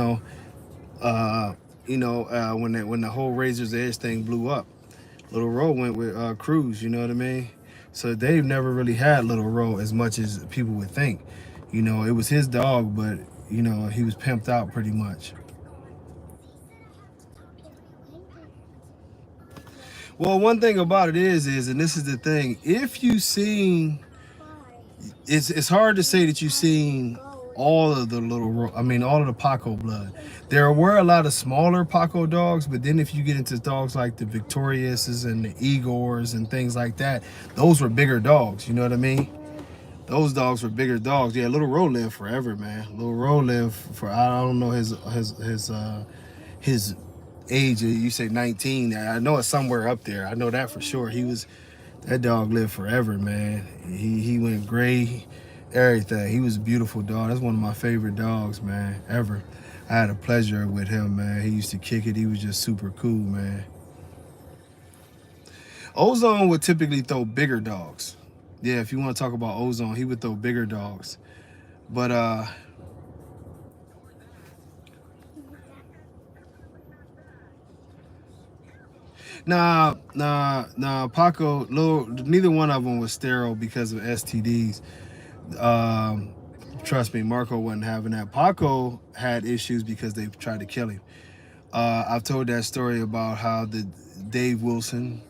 A: the whole Razor's Edge thing blew up, Little Row went with Cruz, you know what I mean? So Dave never really had Little Row as much as people would think. You know, it was his dog, but, he was pimped out pretty much. Well, one thing about it is, and this is the thing, if you seen, it's hard to say that you've seen all of the all of the Paco blood. There were a lot of smaller Paco dogs, but then if you get into dogs like the Victoriouses and the Igors and things like that, those were bigger dogs, you know what I mean? Those dogs were bigger dogs. Yeah, Little Row lived forever, man. Little Row lived for, I don't know his age. You say 19. I know it's somewhere up there. I know that for sure. That dog lived forever, man. He went gray, everything. He was a beautiful dog. That's one of my favorite dogs, man, ever. I had a pleasure with him, man. He used to kick it. He was just super cool, man. Ozone would typically throw bigger dogs. Yeah, if you want to talk about Ozone, he would throw bigger dogs. But Nah. Paco, little, neither one of them was sterile because of STDs. Um, Trust me, Marco wasn't having that. Paco had issues because they tried to kill him. I've told that story about how the Dave Wilson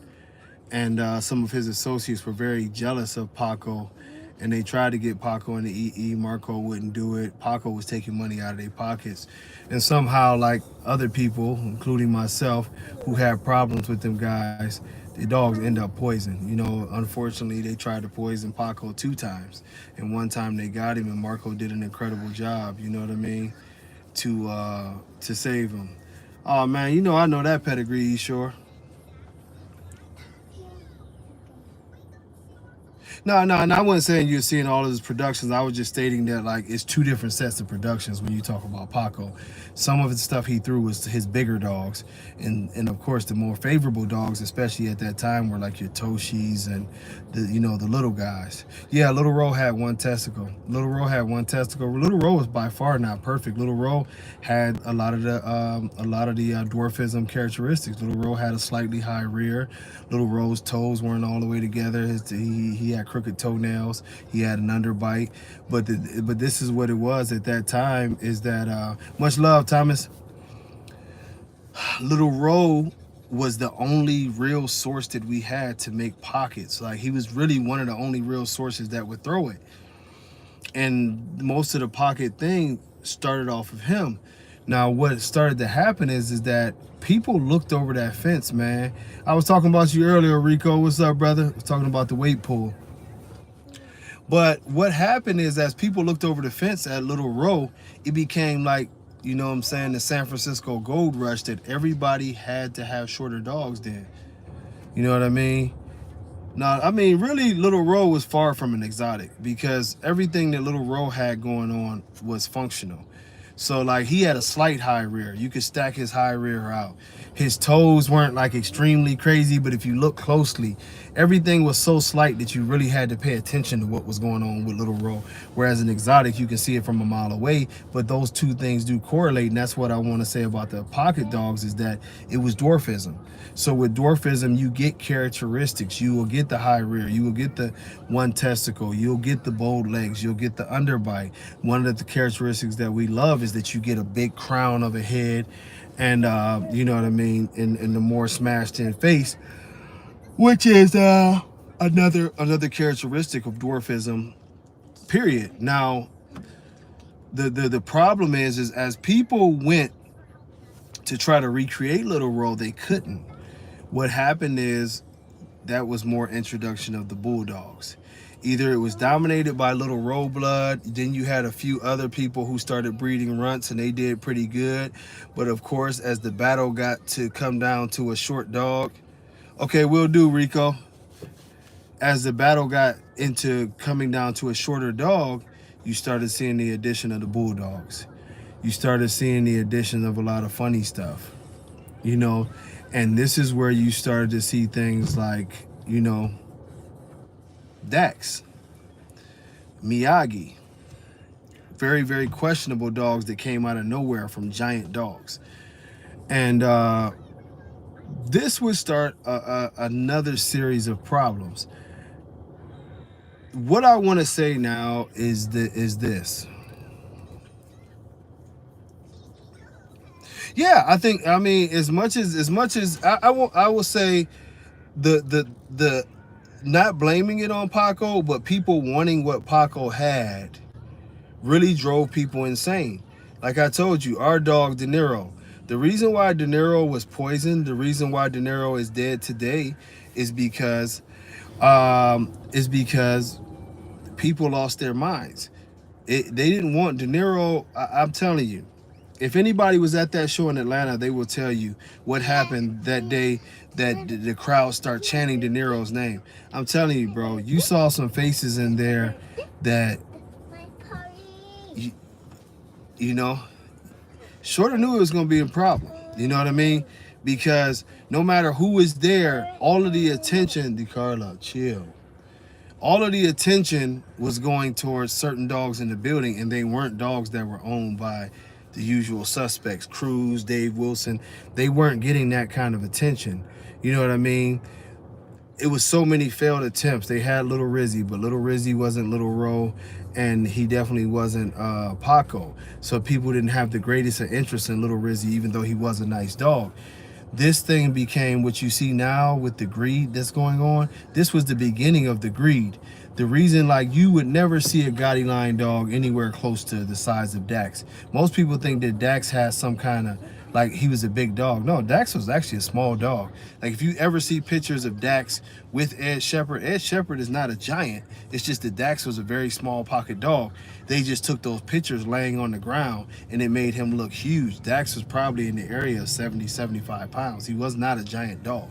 A: and some of his associates were very jealous of Paco, and they tried to get Paco in the EE. Marco wouldn't do it. Paco was taking money out of their pockets, and somehow, like other people, including myself, who had problems with them guys, the dogs end up poisoned. You know, unfortunately, they tried to poison Paco 2 times, and one time they got him, and Marco did an incredible job. You know what I mean? To save him. Oh man, you know I know that pedigree, sure. No, and I wasn't saying you're seeing all of his productions. I was just stating that like it's 2 different sets of productions when you talk about Paco. Some of the stuff he threw was his bigger dogs, and of course the more favorable dogs, especially at that time, were like your Toshis and the little guys. Yeah, Little Row had one testicle. Little Row had one testicle. Little Row was by far not perfect. Little Row had a lot of the dwarfism characteristics. Little Row had a slightly high rear. Little Row's toes weren't all the way together. He had crooked toenails. He had an underbite. But this is what it was at that time. Is that much love, Thomas? Little Row was the only real source that we had to make pockets. Like he was really one of the only real sources that would throw it, and most of the pocket thing started off of him. Now, what started to happen is that people looked over that fence, man. I was talking about you earlier, Rico. What's up, brother? I was talking about the weight pool. But what happened is, as people looked over the fence at Little Row, it became like, you know what I'm saying, the San Francisco gold rush that everybody had to have shorter dogs then. You know what I mean? Now, I mean, really, Little Row was far from an exotic because everything that Little Row had going on was functional. So, like, he had a slight high rear. You could stack his high rear out. His toes weren't like extremely crazy, but if you look closely, everything was so slight that you really had to pay attention to what was going on with Little Row. Whereas an exotic, you can see it from a mile away, but those two things do correlate. And that's what I want to say about the pocket dogs is that it was dwarfism. So with dwarfism, you get characteristics. You will get the high rear. You will get the one testicle. You'll get the bold legs. You'll get the underbite. One of the characteristics that we love is that you get a big crown of a head, and you know what I mean, in the more smashed in face, which is another characteristic of dwarfism. Period. Now, the problem is as people went to try to recreate Little Row, they couldn't. What happened is that was more introduction of the Bulldogs. Either it was dominated by Little Row blood, then you had a few other people who started breeding runts and they did pretty good. But of course, as the battle got to come down to a short dog, okay, we'll do, Rico. As the battle got into coming down to a shorter dog, you started seeing the addition of the Bulldogs. You started seeing the addition of a lot of funny stuff, you know, and this is where you started to see things like, you know, Dax, Miyagi, very, very questionable dogs that came out of nowhere from giant dogs. And this would start another series of problems. What I want to say now is this. Yeah, I mean, as much as I will say the not blaming it on Paco, but people wanting what Paco had really drove people insane. Like I told you, our dog De Niro. The reason why De Niro was poisoned, the reason why De Niro is dead today, is because people lost their minds. They didn't want De Niro. I'm telling you, if anybody was at that show in Atlanta, they will tell you what happened that day that the crowd start chanting De Niro's name. I'm telling you, bro, you saw some faces in there that you, you know, Shorter knew it was going to be a problem. You know what I mean? Because no matter who is there, all of the attention, DeCarlo, chill. All of the attention was going towards certain dogs in the building, and they weren't dogs that were owned by the usual suspects, Cruz, Dave Wilson. They weren't getting that kind of attention. You know what I mean? It was so many failed attempts. They had Little Rizzy, but Little Rizzy wasn't Little Row, and he definitely wasn't Paco. So people didn't have the greatest of interest in Little Rizzy, even though he was a nice dog. This thing became what you see now with the greed that's going on. This was the beginning of the greed. The reason, like, you would never see a Gotti line dog anywhere close to the size of Dax. Most people think that Dax has some kind of, like, he was a big dog. No, Dax was actually a small dog. Like, if you ever see pictures of Dax with Ed Shepherd is not a giant. It's just that Dax was a very small pocket dog. They just took those pictures laying on the ground and it made him look huge. Dax was probably in the area of 70, 75 pounds. He was not a giant dog.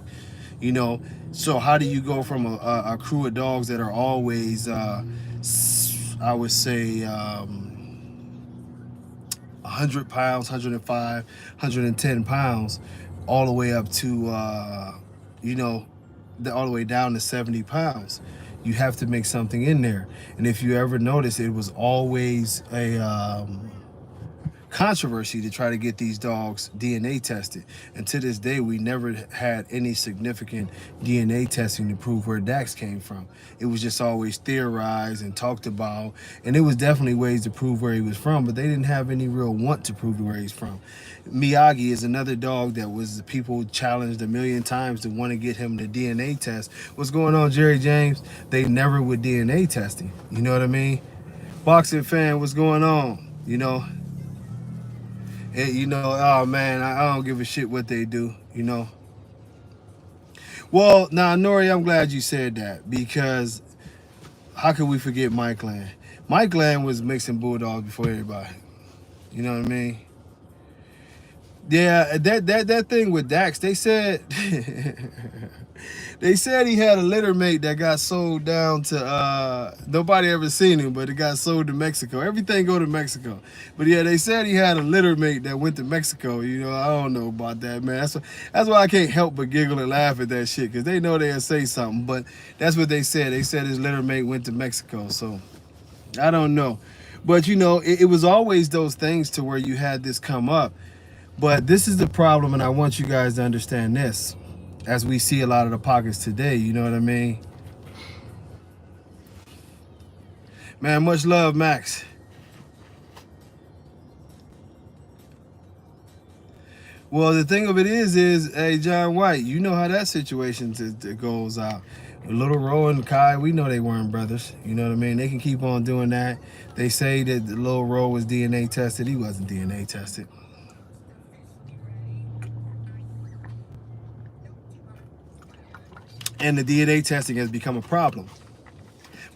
A: You know, so how do you go from a crew of dogs that are always, I would say, 100 pounds, 105, 110 pounds, all the way up to, you know, all the way down to 70 pounds? You have to make something in there. And if you ever notice, it was always a controversy to try to get these dogs DNA tested. And to this day, we never had any significant DNA testing to prove where Dax came from. It was just always theorized and talked about. And it was definitely ways to prove where he was from, but they didn't have any real want to prove where he's from. Miyagi is another dog that was people challenged a million times to want to get him the DNA test. What's going on, Jerry James? They never would DNA testing. You know what I mean? Boxing fan, what's going on? You know, you know, oh man, I don't give a shit what they do, you know. Well, now, Nori, I'm glad you said that, because how could we forget Mike Land? Mike Land was mixing bulldogs before everybody. You know what I mean? Yeah, that thing with Dax, they said they said he had a litter mate that got sold down to nobody ever seen him, but it got sold to Mexico. Everything go to Mexico. But yeah, they said he had a litter mate that went to Mexico. You know, I don't know about that, man. That's why I can't help but giggle and laugh at that shit, because they know they'll say something. But that's what they said. They said his litter mate went to Mexico. So I don't know. But you know, it was always those things to where you had this come up. But this is the problem, and I want you guys to understand this, as we see a lot of the pockets today, you know what I mean? Man, much love, Max. Well, the thing of it is, hey, John White, you know how that situation goes out. Little Row and Kai, we know they weren't brothers. You know what I mean? They can keep on doing that. They say that Little Row was DNA tested. He wasn't DNA tested. And the DNA testing has become a problem.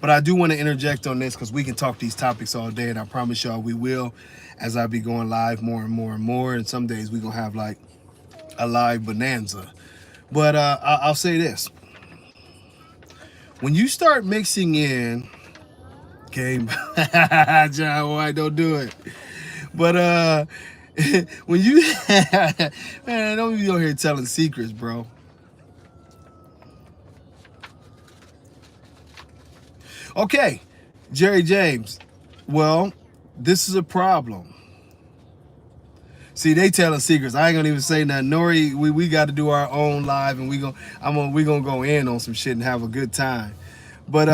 A: But I do want to interject on this, because we can talk these topics all day, and I promise y'all we will, as I be going live more and more and more. And some days we're going to have like a live bonanza. But I'll say this. When you start mixing in, okay, John White, don't do it. But when you, man, don't be over here telling secrets, bro. Okay, Jerry James. Well, this is a problem. See, they telling secrets. I ain't gonna even say nothing. Nori, we got to do our own live, and we gonna go in on some shit and have a good time. But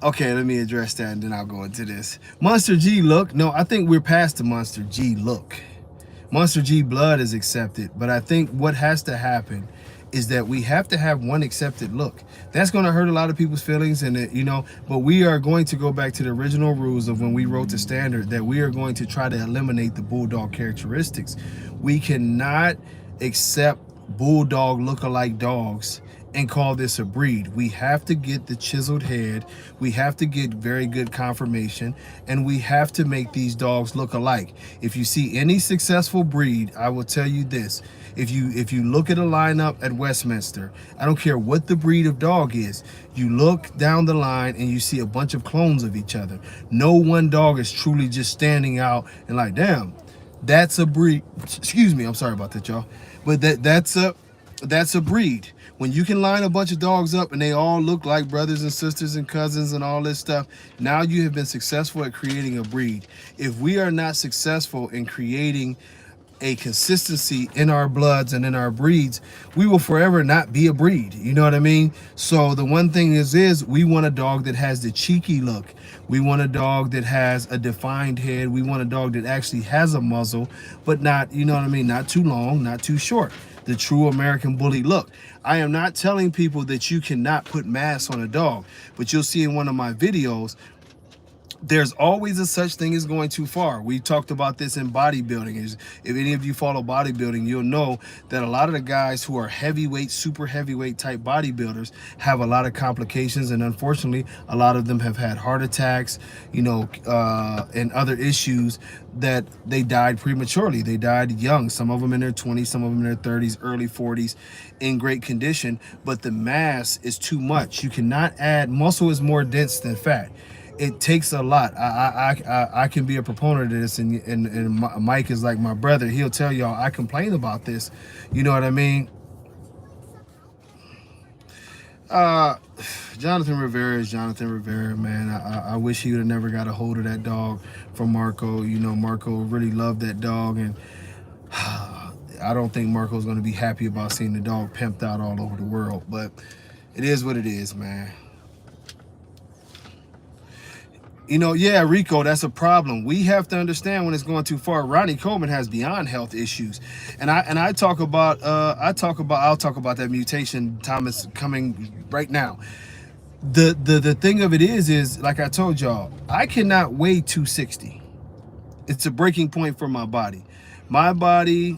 A: okay, let me address that, and then I'll go into this. Monster G look. No, I think we're past the Monster G look. Monster G blood is accepted, but I think what has to happen is that we have to have one accepted look. That's going to hurt a lot of people's feelings, and you know, but we are going to go back to the original rules of when we wrote the standard, that we are going to try to eliminate the bulldog characteristics. We cannot accept bulldog look-alike dogs and call this a breed. We have to get the chiseled head, we have to get very good conformation, and we have to make these dogs look alike. If you see any successful breed, I will tell you this: if you look at a lineup at Westminster, I don't care what the breed of dog is, you look down the line and you see a bunch of clones of each other. No one dog is truly just standing out and like, damn, that's a breed. Excuse me, I'm sorry about that, y'all. But that's a That's a breed. When you can line a bunch of dogs up and they all look like brothers and sisters and cousins and all this stuff, now you have been successful at creating a breed. If we are not successful in creating a consistency in our bloods and in our breeds, we will forever not be a breed. You know what I mean? So the one thing is we want a dog that has the cheeky look. We want a dog that has a defined head. We want a dog that actually has a muzzle, but not, you know what I mean, not too long, not too short. The true American bully look. I am not telling people that you cannot put mass on a dog, but you'll see in one of my videos, there's always a such thing as going too far. We talked about this in bodybuilding. If any of you follow bodybuilding, you'll know that a lot of the guys who are heavyweight, super heavyweight type bodybuilders have a lot of complications, and unfortunately, a lot of them have had heart attacks, you know, and other issues that they died prematurely. They died young, some of them in their 20s, some of them in their 30s, early 40s, in great condition, but the mass is too much. You cannot add, muscle is more dense than fat. It takes a lot. I can be a proponent of this, and Mike is like my brother. He'll tell y'all I complain about this. You know what I mean? Jonathan Rivera is Jonathan Rivera, man. I wish he would have never got a hold of that dog from Marco. You know, Marco really loved that dog, and I don't think Marco's going to be happy about seeing the dog pimped out all over the world. But it is what it is, man. You know, yeah, Rico, that's a problem. We have to understand when it's going too far. Ronnie Coleman has beyond health issues, and I'll talk about that mutation, Thomas, coming right now. The thing of it is like I told y'all, I cannot weigh 260. It's a breaking point for my body. My body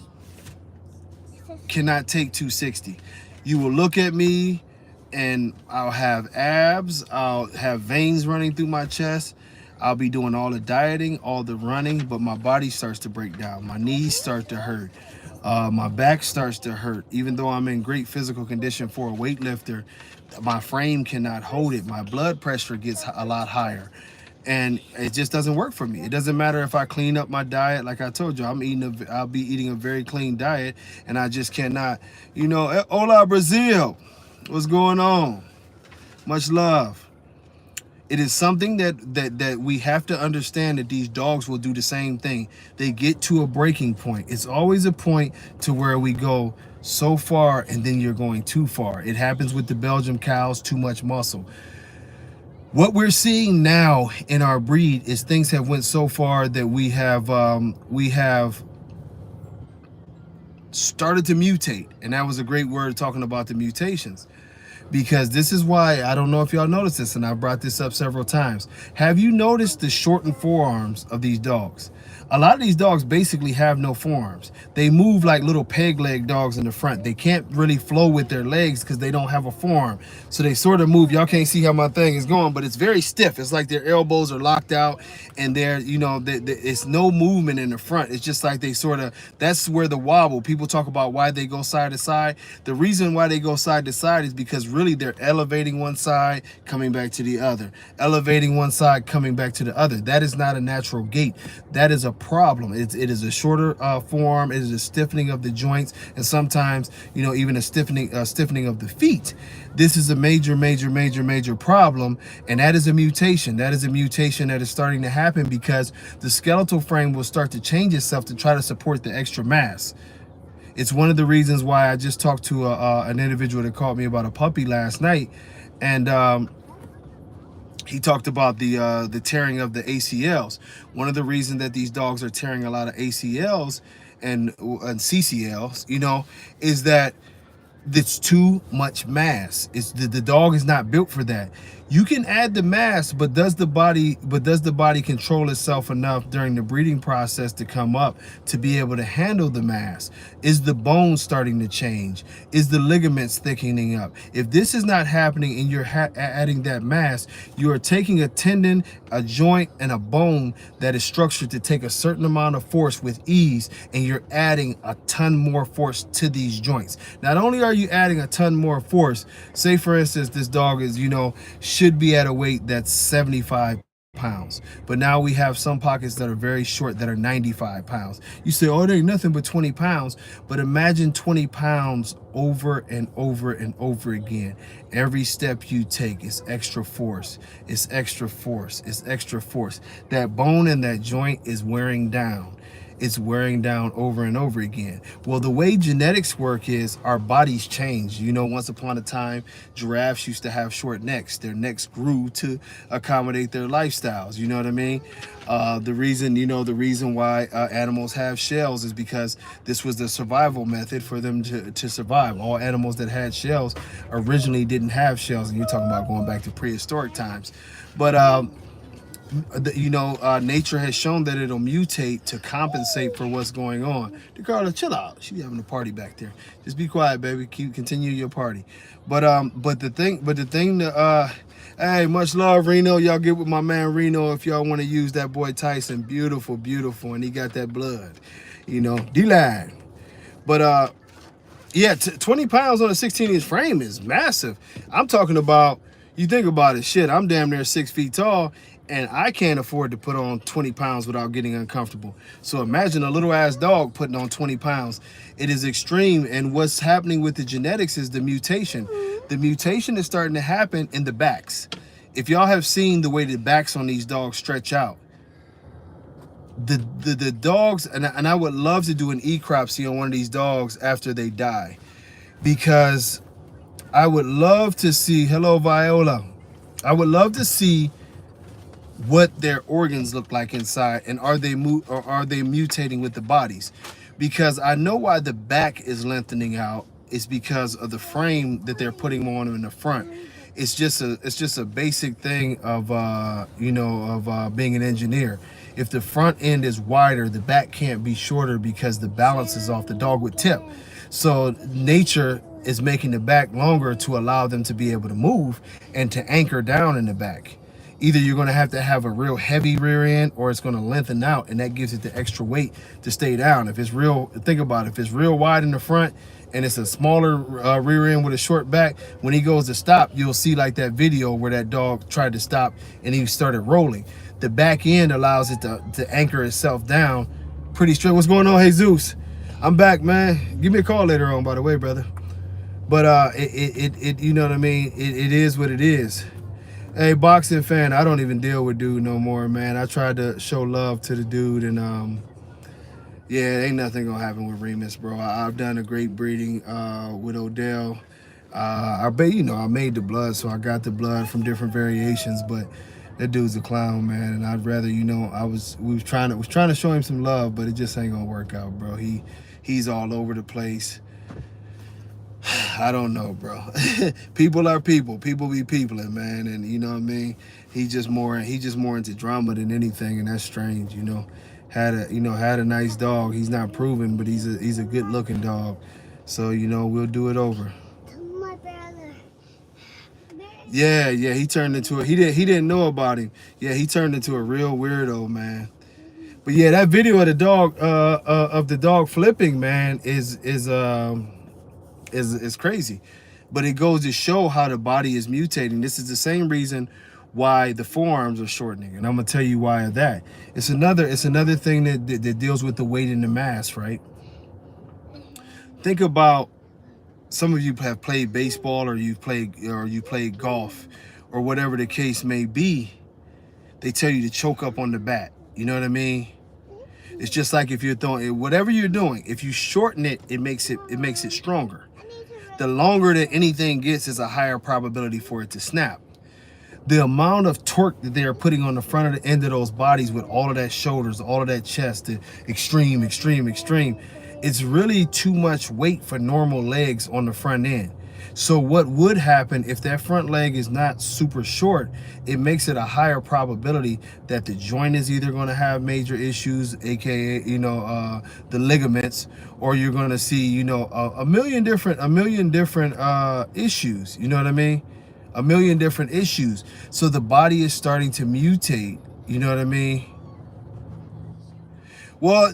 A: cannot take 260. You will look at me and I'll have abs, I'll have veins running through my chest, I'll be doing all the dieting, all the running, but my body starts to break down. My knees start to hurt. My back starts to hurt. Even though I'm in great physical condition for a weightlifter, my frame cannot hold it. My blood pressure gets a lot higher. And it just doesn't work for me. It doesn't matter if I clean up my diet. Like I told you, I'll be eating a very clean diet, and I just cannot, you know, hola Brazil, what's going on? Much love. It is something that we have to understand, that these dogs will do the same thing. They get to a breaking point. It's always a point to where we go so far and then you're going too far. It happens with the Belgian cows, too much muscle. What we're seeing now in our breed is things have went so far that we have started to mutate. And that was a great word, talking about the mutations. Because this is why, I don't know if y'all noticed this, and I've brought this up several times. Have you noticed the shortened forearms of these dogs? A lot of these dogs basically have no forearms. They move like little peg leg dogs in the front. They can't really flow with their legs because they don't have a forearm. So they sort of move. Y'all can't see how my thing is going, but it's very stiff. It's like their elbows are locked out, and they're, you know, it's no movement in the front. It's just like they sort of, that's where the wobble. People talk about why they go side to side. The reason why they go side to side is because really they're elevating one side, coming back to the other. Elevating one side, coming back to the other. That is not a natural gait. That is a problem. It is a shorter form. It is a stiffening of the joints, and sometimes, you know, even a stiffening of the feet. This is a major problem, and that is a mutation. That is a mutation that is starting to happen because the skeletal frame will start to change itself to try to support the extra mass. It's one of the reasons why I just talked to an individual that called me about a puppy last night, and he talked about the tearing of the ACLs. One of the reasons that these dogs are tearing a lot of ACLs and CCLs, you know, is that it's too much mass. It's the dog is not built for that. You can add the mass, but does the body control itself enough during the breeding process to come up to be able to handle the mass? Is the bone starting to change? Is the ligaments thickening up? If this is not happening and you're adding that mass, you are taking a tendon, a joint, and a bone that is structured to take a certain amount of force with ease, and you're adding a ton more force to these joints. Not only are you adding a ton more force, say for instance this dog is, you know, should be at a weight that's 75 pounds. But now we have some pockets that are very short that are 95 pounds. You say, oh, they ain't nothing but 20 pounds. But imagine 20 pounds over and over and over again. Every step you take is extra force. It's extra force. It's extra force. That bone in that joint is wearing down. It's wearing down over and over again. Well, the way genetics work is our bodies change. You know, once upon a time, giraffes used to have short necks. Their necks grew to accommodate their lifestyles. You know what I mean? The reason why animals have shells is because this was the survival method for them to survive. All animals that had shells originally didn't have shells. And you're talking about going back to prehistoric times. But nature has shown that it'll mutate to compensate for what's going on. DeCarla, chill out. She having a party back there. Just be quiet, baby. Continue your party. But the thing hey, much love, Reno. Y'all get with my man Reno if y'all want to use that boy Tyson. Beautiful, beautiful, and he got that blood. You know, D-line. But yeah, 20 pounds on a 16-inch frame is massive. I'm talking about, you think about it, shit, I'm damn near 6 feet tall, and I can't afford to put on 20 pounds without getting uncomfortable. So imagine a little ass dog putting on 20 pounds. It is extreme, and what's happening with the genetics is the mutation. The mutation is starting to happen in the backs. If y'all have seen the way the backs on these dogs stretch out, the dogs, and I would love to do an necropsy on one of these dogs after they die, because I would love to see, hello Viola, I would love to see what their organs look like inside, and are they mutating with the bodies? Because I know why the back is lengthening out. It's because of the frame that they're putting on in the front. It's just a basic thing of being an engineer. If the front end is wider, the back can't be shorter because the balance is off. The dog would tip. So nature is making the back longer to allow them to be able to move and to anchor down in the back. Either you're going to have a real heavy rear end, or it's going to lengthen out, and that gives it the extra weight to stay down. If it's real, think about it, if it's real wide in the front and it's a smaller rear end with a short back, when he goes to stop, you'll see like that video where that dog tried to stop and he started rolling. The back end allows it to anchor itself down pretty straight. What's going on, Jesus? I'm back, man. Give me a call later on, by the way, brother. But it you know what I mean? It is what it is. Hey, boxing fan, I don't even deal with dude no more, man. I tried to show love to the dude, and yeah, ain't nothing gonna happen with Remus, bro. I've done a great breeding with Odell. I made the blood, so I got the blood from different variations, but that dude's a clown, man. And I'd rather, we was trying to show him some love, but it just ain't gonna work out, bro. He's all over the place. I don't know, bro. People are people. People be peopling, man. And you know what I mean? He just more into drama than anything, and that's strange, you know. Had a nice dog. He's not proven, but he's a good looking dog. So, we'll do it over. My brother. Yeah, he turned into he didn't know about him. Yeah, he turned into a real weirdo, man. But yeah, that video of the dog flipping, man, is crazy. But it goes to show how the body is mutating. This is the same reason why the forearms are shortening, and I'm gonna tell you why of that. It's another thing that deals with the weight in the mass, right? Think about, some of you have played baseball, or you played golf, or whatever the case may be. They tell you to choke up on the bat. You know what I mean? It's just like if you're throwing, whatever you're doing, if you shorten it, it makes it stronger. The longer that anything gets is a higher probability for it to snap. The amount of torque that they are putting on the front of the end of those bodies, with all of that shoulders, all of that chest, the extreme, it's really too much weight for normal legs on the front end. So what would happen if that front leg is not super short, it makes it a higher probability that the joint is either going to have major issues, aka the ligaments, or you're going to see a million different issues. You know what I mean? A million different issues. So the body is starting to mutate. You know what I mean? Well,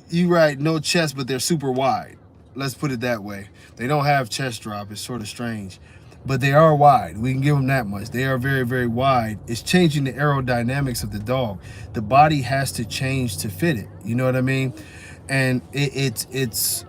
A: you're right, no chest, but they're super wide. Let's put it that way. They don't have chest drop. It's sort of strange. but they are wide. We can give them that much. They are very, very wide. It's changing the aerodynamics of the dog. The body has to change to fit it. You know what I mean? And it's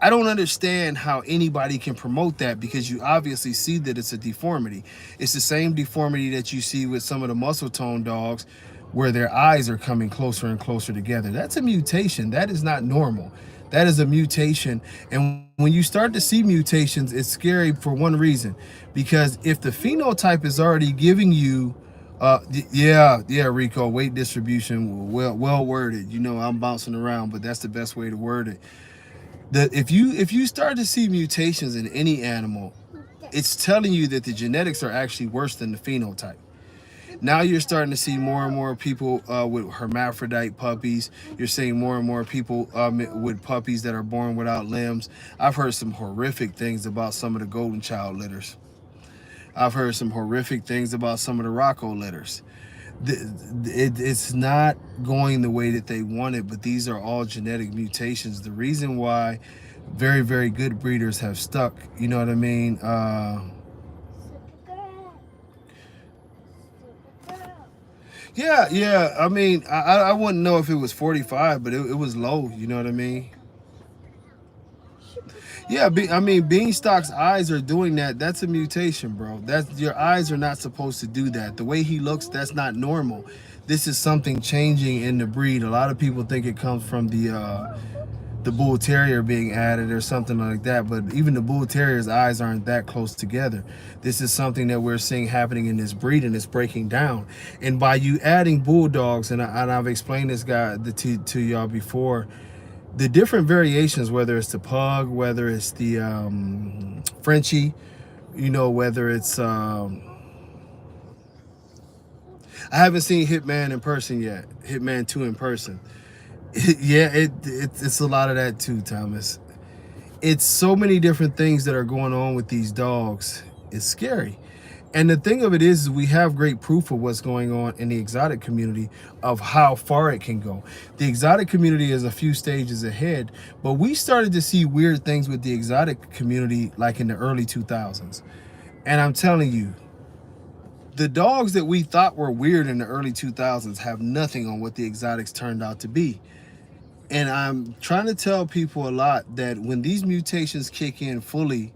A: I don't understand how anybody can promote that, because you obviously see that it's a deformity. It's the same deformity that you see with some of the muscle tone dogs, where their eyes are coming closer and closer together. That's a mutation. That is not normal. That is a mutation. And when you start to see mutations, it's scary for one reason. Because if the phenotype is already giving you yeah, Rico, weight distribution, well worded. You know, I'm bouncing around, but that's the best way to word it. That if you start to see mutations in any animal, it's telling you that the genetics are actually worse than the phenotype. Now you're starting to see more and more people with hermaphrodite puppies. You're seeing more and more people with puppies that are born without limbs. I've heard some horrific things about some of the golden child litters. I've heard some horrific things about some of the Rocco litters. It's not going the way that they want it, but these are all genetic mutations. The reason why very, very good breeders have stuck, you know what I mean? Yeah. I mean, I wouldn't know if it was 45, but it was low, you know what I mean? Yeah, I mean, Beanstalk's eyes are doing that. That's a mutation, bro. That's your eyes are not supposed to do that. The way he looks, that's not normal. This is something changing in the breed. A lot of people think it comes from the bull terrier being added or something like that, but even the bull terrier's eyes aren't that close together. This is something that we're seeing happening in this breed, and it's breaking down. And by you adding bulldogs, and I've explained this guy to y'all before, the different variations, whether it's the pug, whether it's the Frenchie, you know, whether it's I haven't seen Hitman in person yet. Hitman 2 in person. Yeah, it's a lot of that too, Thomas. It's so many different things that are going on with these dogs. It's scary. And the thing of it is we have great proof of what's going on in the exotic community, of how far it can go. The exotic community is a few stages ahead, but we started to see weird things with the exotic community like in the early 2000s. And I'm telling you, the dogs that we thought were weird in the early 2000s have nothing on what the exotics turned out to be. And I'm trying to tell people a lot that when these mutations kick in fully,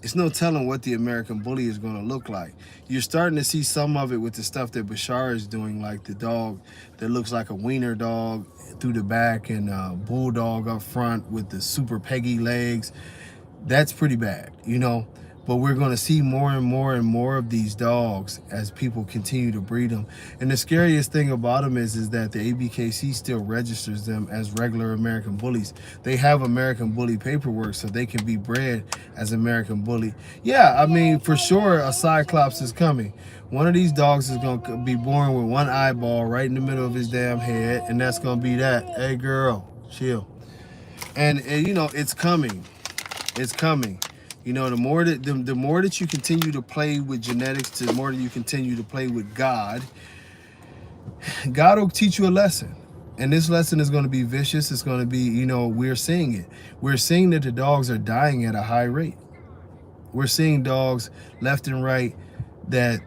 A: it's no telling what the American bully is going to look like. You're starting to see some of it with the stuff that Bashar is doing, like the dog that looks like a wiener dog through the back and a bulldog up front with the super peggy legs. That's pretty bad, you know. But we're going to see more and more and more of these dogs as people continue to breed them. And the scariest thing about them is that the ABKC still registers them as regular American bullies. They have American bully paperwork, so they can be bred as American bully. Yeah, I mean, for sure, a Cyclops is coming. One of these dogs is going to be born with one eyeball right in the middle of his damn head, and that's going to be that. Hey, girl, chill. And you know, it's coming. It's coming. You know, the more that you continue to play with genetics, the more that you continue to play with God, God will teach you a lesson. And this lesson is going to be vicious. It's going to be, you know, we're seeing it. We're seeing that the dogs are dying at a high rate. We're seeing dogs left and right that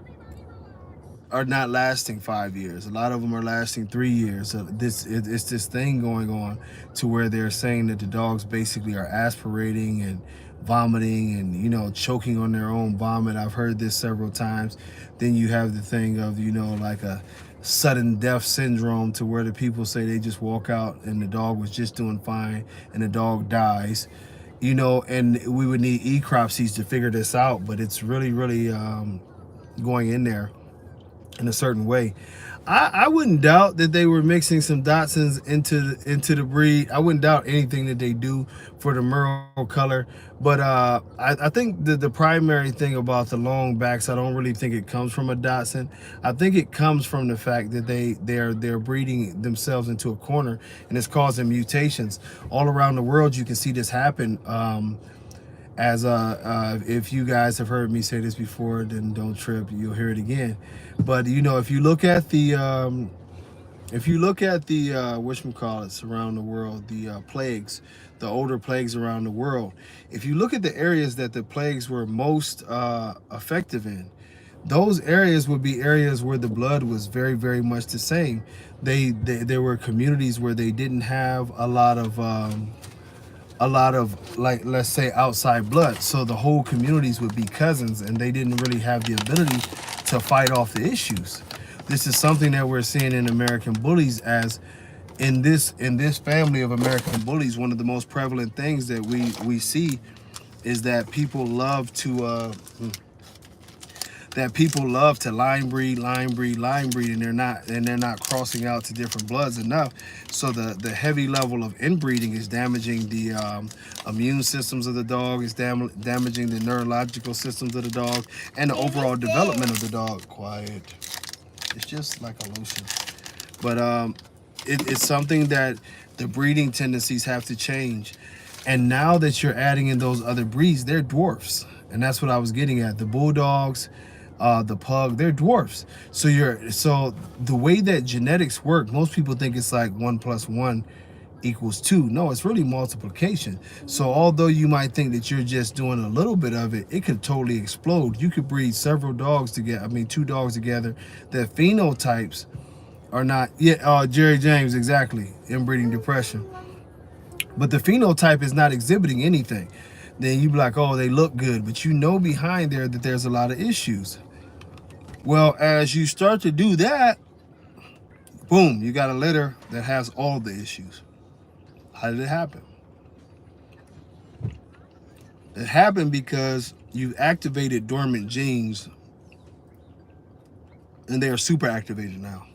A: are not lasting 5 years. A lot of them are lasting 3 years. It's this thing going on to where they're saying that the dogs basically are aspirating and vomiting and, you know, choking on their own vomit. I've heard this several times. Then you have the thing of, you know, like a sudden death syndrome, to where the people say they just walk out and the dog was just doing fine and the dog dies. You know, and we would need ecropsies to figure this out, but it's really going in there in a certain way. I wouldn't doubt that they were mixing some Dachshunds into the breed. I wouldn't doubt anything that they do for the Merle color. But I think the primary thing about the long backs, I don't really think it comes from a Dachshund. I think it comes from the fact that they're breeding themselves into a corner, and it's causing mutations all around the world. You can see this happen. As if you guys have heard me say this before, then don't trip, you'll hear it again. But you know, if you look at the if you look at the whatchamacallits around the world, the plagues, the older plagues around the world, if you look at the areas that the plagues were most effective in, those areas would be areas where the blood was very, very much the same. There were communities where they didn't have a lot of, like, let's say, outside blood, so the whole communities would be cousins, and they didn't really have the ability to fight off the issues. This is something that we're seeing in American bullies, as in this family of American bullies, one of the most prevalent things that we see is that people love to line breed, and they're not crossing out to different bloods enough. So the heavy level of inbreeding is damaging the immune systems of the dog, is damaging the neurological systems of the dog, and the overall development of the dog. Quiet. It's just like a lotion. But it's something that the breeding tendencies have to change. And now that you're adding in those other breeds, they're dwarfs. And that's what I was getting at. The bulldogs, the pug, they're dwarfs. So the way that genetics work, most people think it's like 1 + 1 = 2. No, it's really multiplication. So although you might think that you're just doing a little bit of it, it could totally explode. You could breed several dogs together, 2 dogs together, that phenotypes are not, Jerry James, exactly, inbreeding depression. But the phenotype is not exhibiting anything. Then you be like, oh, they look good, but you know behind there that there's a lot of issues. Well, as you start to do that, boom, you got a litter that has all the issues. How did it happen? It happened because you've activated dormant genes, and they are super activated now.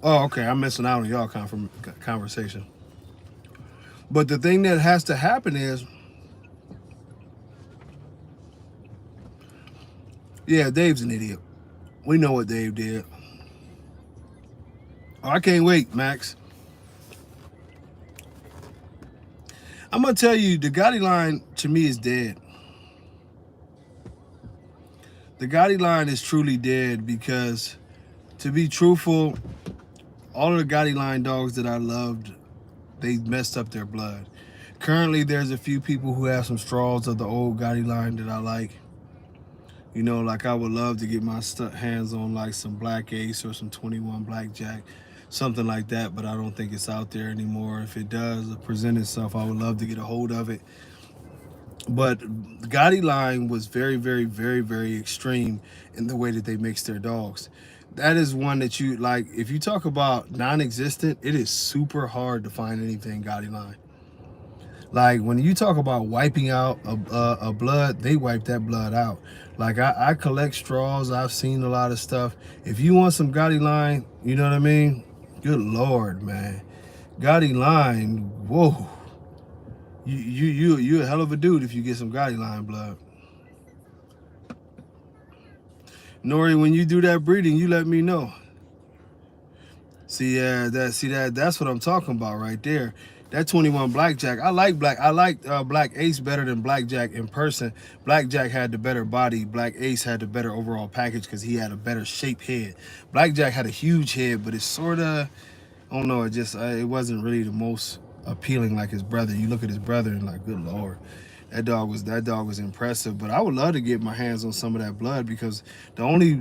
A: Oh, okay, I'm missing out on y'all conversation. But the thing that has to happen is, yeah, Dave's an idiot. We know what Dave did. Oh, I can't wait, Max. I'm going to tell you, the Gotti line, to me, is dead. The Gotti line is truly dead because, to be truthful, all of the Gotti line dogs that I loved, they messed up their blood. Currently, there's a few people who have some straws of the old Gotti line that I like. You know, like, I would love to get my hands on like some Black Ace or some 21 Blackjack, something like that, but I don't think it's out there anymore. If it does present itself, I would love to get a hold of it. But the Gotti line was very, very, very, very extreme in the way that they mix their dogs. That is one that you, like, if you talk about non-existent, it is super hard to find anything Gotti line. Like, when you talk about wiping out a blood, they wipe that blood out. Like, I collect straws. I've seen a lot of stuff. If you want some Gotti line, you know what I mean? Good Lord, man. Gotti line, whoa. You a hell of a dude if you get some Gotti line blood. Nori, when you do that breeding, you let me know. That's what I'm talking about right there. That 21 Blackjack, I like Black Ace better than Blackjack in person. Blackjack had the better body. Black Ace had the better overall package because he had a better shaped head. Blackjack had a huge head, but it's sort of, I don't know, it wasn't really the most appealing like his brother. You look at his brother and like, good Lord. That dog was impressive. But I would love to get my hands on some of that blood, because the only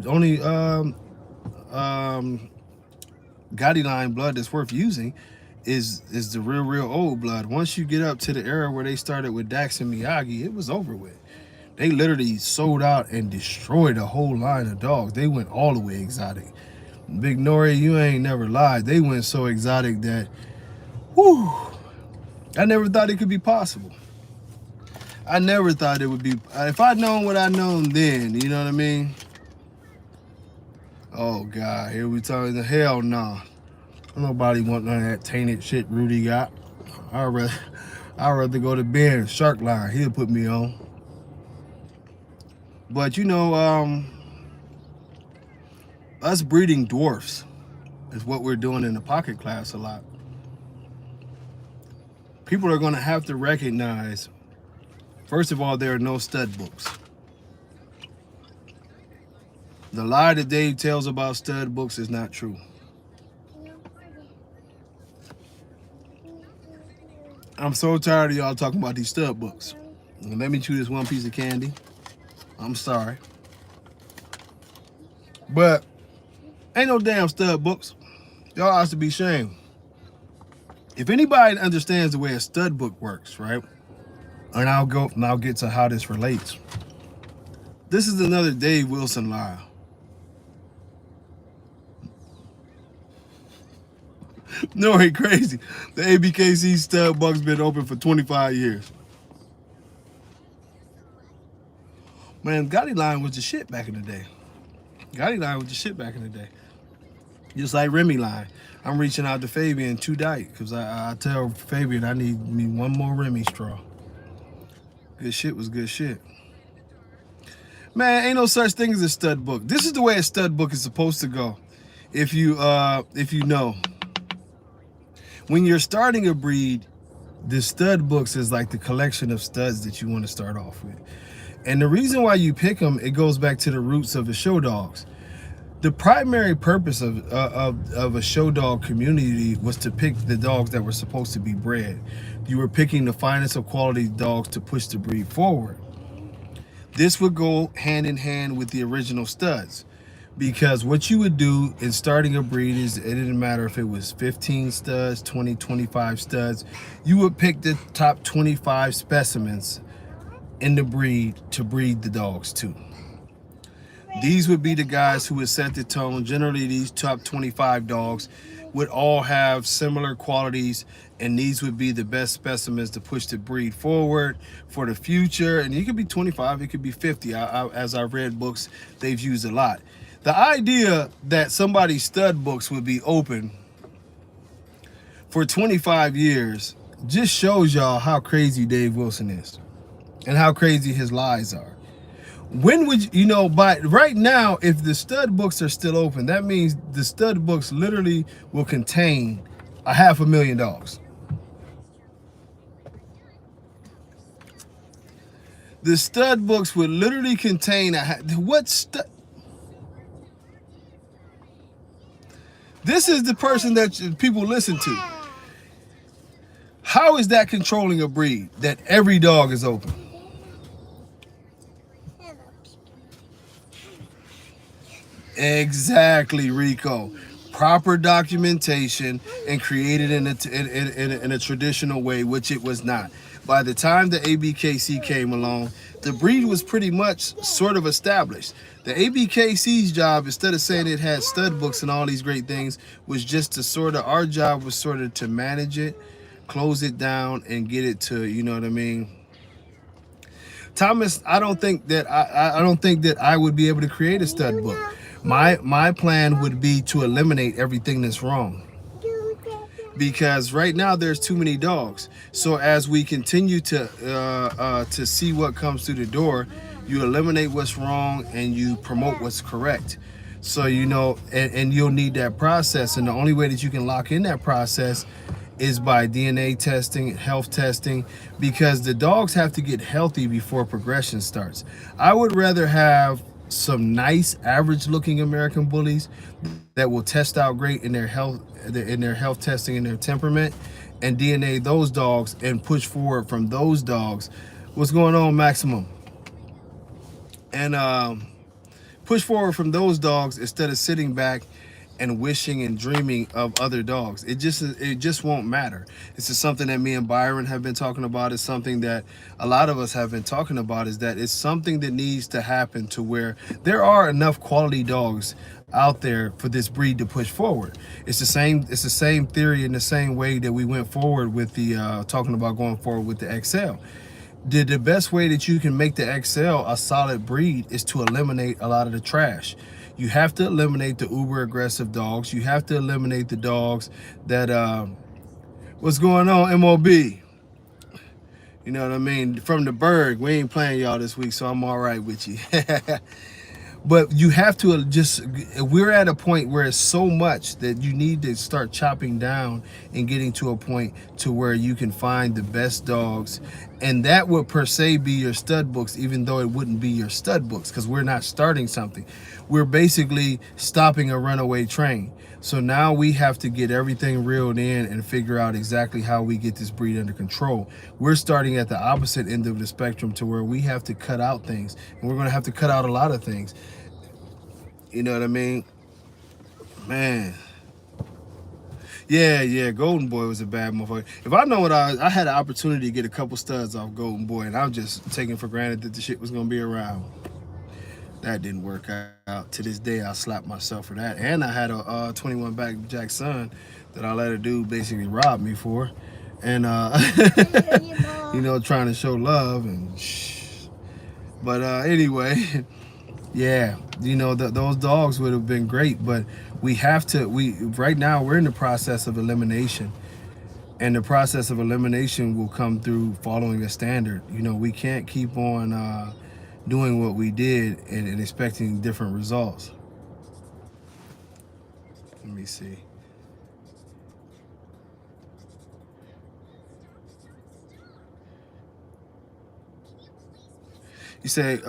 A: Gotti line blood that's worth using is the real old blood. Once you get up to the era where they started with Dax and Miyagi, it was over with. They literally sold out and destroyed a whole line of dogs. They went all the way exotic. Big Nori, you ain't never lied. They went so exotic that, whew, I never thought it could be possible. I never thought it would be. If I'd known what I'd known then, you know what I mean? Oh, God, here we talking the hell nah. Nobody want none of that tainted shit Rudy got. I'd rather go to Ben, Shark Line. He'll put me on. But, you know, us breeding dwarfs is what we're doing in the pocket class a lot. People are going to have to recognize, first of all, there are no stud books. The lie that Dave tells about stud books is not true. I'm so tired of y'all talking about these stud books. Let me chew this one piece of candy. I'm sorry. But ain't no damn stud books. Y'all ought to be ashamed. If anybody understands the way a stud book works, right? And I'll get to how this relates. This is another Dave Wilson lie. No, ain't crazy. The ABKC stud book's been open for 25 years. Man, Gotti line was the shit back in the day. Gotti line was the shit back in the day. Just like Remy line. I'm reaching out to Fabian too tight because I tell Fabian I need me one more Remy straw. Good shit was good shit. Man, ain't no such thing as a stud book. This is the way a stud book is supposed to go. If you know. When you're starting a breed, the stud books is like the collection of studs that you want to start off with. And the reason why you pick them, it goes back to the roots of the show dogs. The primary purpose of a show dog community was to pick the dogs that were supposed to be bred. You were picking the finest of quality dogs to push the breed forward. This would go hand in hand with the original studs, because what you would do in starting a breed is, it didn't matter if it was 15 studs, 20, 25 studs, you would pick the top 25 specimens in the breed to breed the dogs to. These would be the guys who would set the tone. Generally, these top 25 dogs would all have similar qualities, and these would be the best specimens to push the breed forward for the future. And it could be 25, it could be 50. As I read books, they've used a lot. The idea that somebody's stud books would be open for 25 years just shows y'all how crazy Dave Wilson is and how crazy his lies are. When would you know, by right now, if the stud books are still open, that means the stud books literally will contain 500,000 dogs. The stud books would literally contain what stud? This is the person that people listen to. How is that controlling a breed that every dog is open? Exactly, Rico. Proper documentation and created in a traditional way, which it was not. By the time the ABKC came along, the breed was pretty much sort of established. The ABKC's job, instead of saying it had stud books and all these great things, was just to our job was sort of to manage it, close it down, and get it to, you know what I mean? Thomas, I don't think that I would be able to create a stud book. My plan would be to eliminate everything that's wrong, because right now there's too many dogs. So as we continue to see what comes through the door, you eliminate what's wrong and you promote what's correct. So, you know, and you'll need that process, and the only way that you can lock in that process is by DNA testing, health testing, because the dogs have to get healthy before progression starts. I would rather have some nice average looking American bullies that will test out great in their health testing and their temperament, and DNA those dogs and push forward from those dogs. What's going on, Maximum? And push forward from those dogs instead of sitting back and wishing and dreaming of other dogs. It just won't matter. This is something that me and Byron have been talking about. It's something that a lot of us have been talking about, is that it's something that needs to happen to where there are enough quality dogs out there for this breed to push forward. It's the same theory in the same way that we went forward with the talking about going forward with the XL. The best way that you can make the XL a solid breed is to eliminate a lot of the trash. You have to eliminate the uber aggressive dogs. You have to eliminate the dogs that what's going on, MOB? You know what I mean? From the Berg, we ain't playing y'all this week, so I'm all right with you. But you have to we're at a point where it's so much that you need to start chopping down and getting to a point to where you can find the best dogs And that would per se be your stud books, even though it wouldn't be your stud books, because we're not starting something. We're basically stopping a runaway train. So now we have to get everything reeled in and figure out exactly how we get this breed under control. We're starting at the opposite end of the spectrum, to where we have to cut out things, and we're going to have to cut out a lot of things. You know what I mean? Man. Yeah, Golden Boy was a bad motherfucker. If I know what I had an opportunity to get a couple studs off Golden Boy, and I was just taking for granted that the shit was gonna be around. That didn't work out. To this day, I slapped myself for that. And I had a 21 back Jack Son that I let a dude basically rob me for, and you know, trying to show love and shh. But anyway. Yeah, you know, those dogs would have been great, but we have to, right now we're in the process of elimination, and the process of elimination will come through following a standard. You know, we can't keep on doing what we did and expecting different results. Let me see. You say,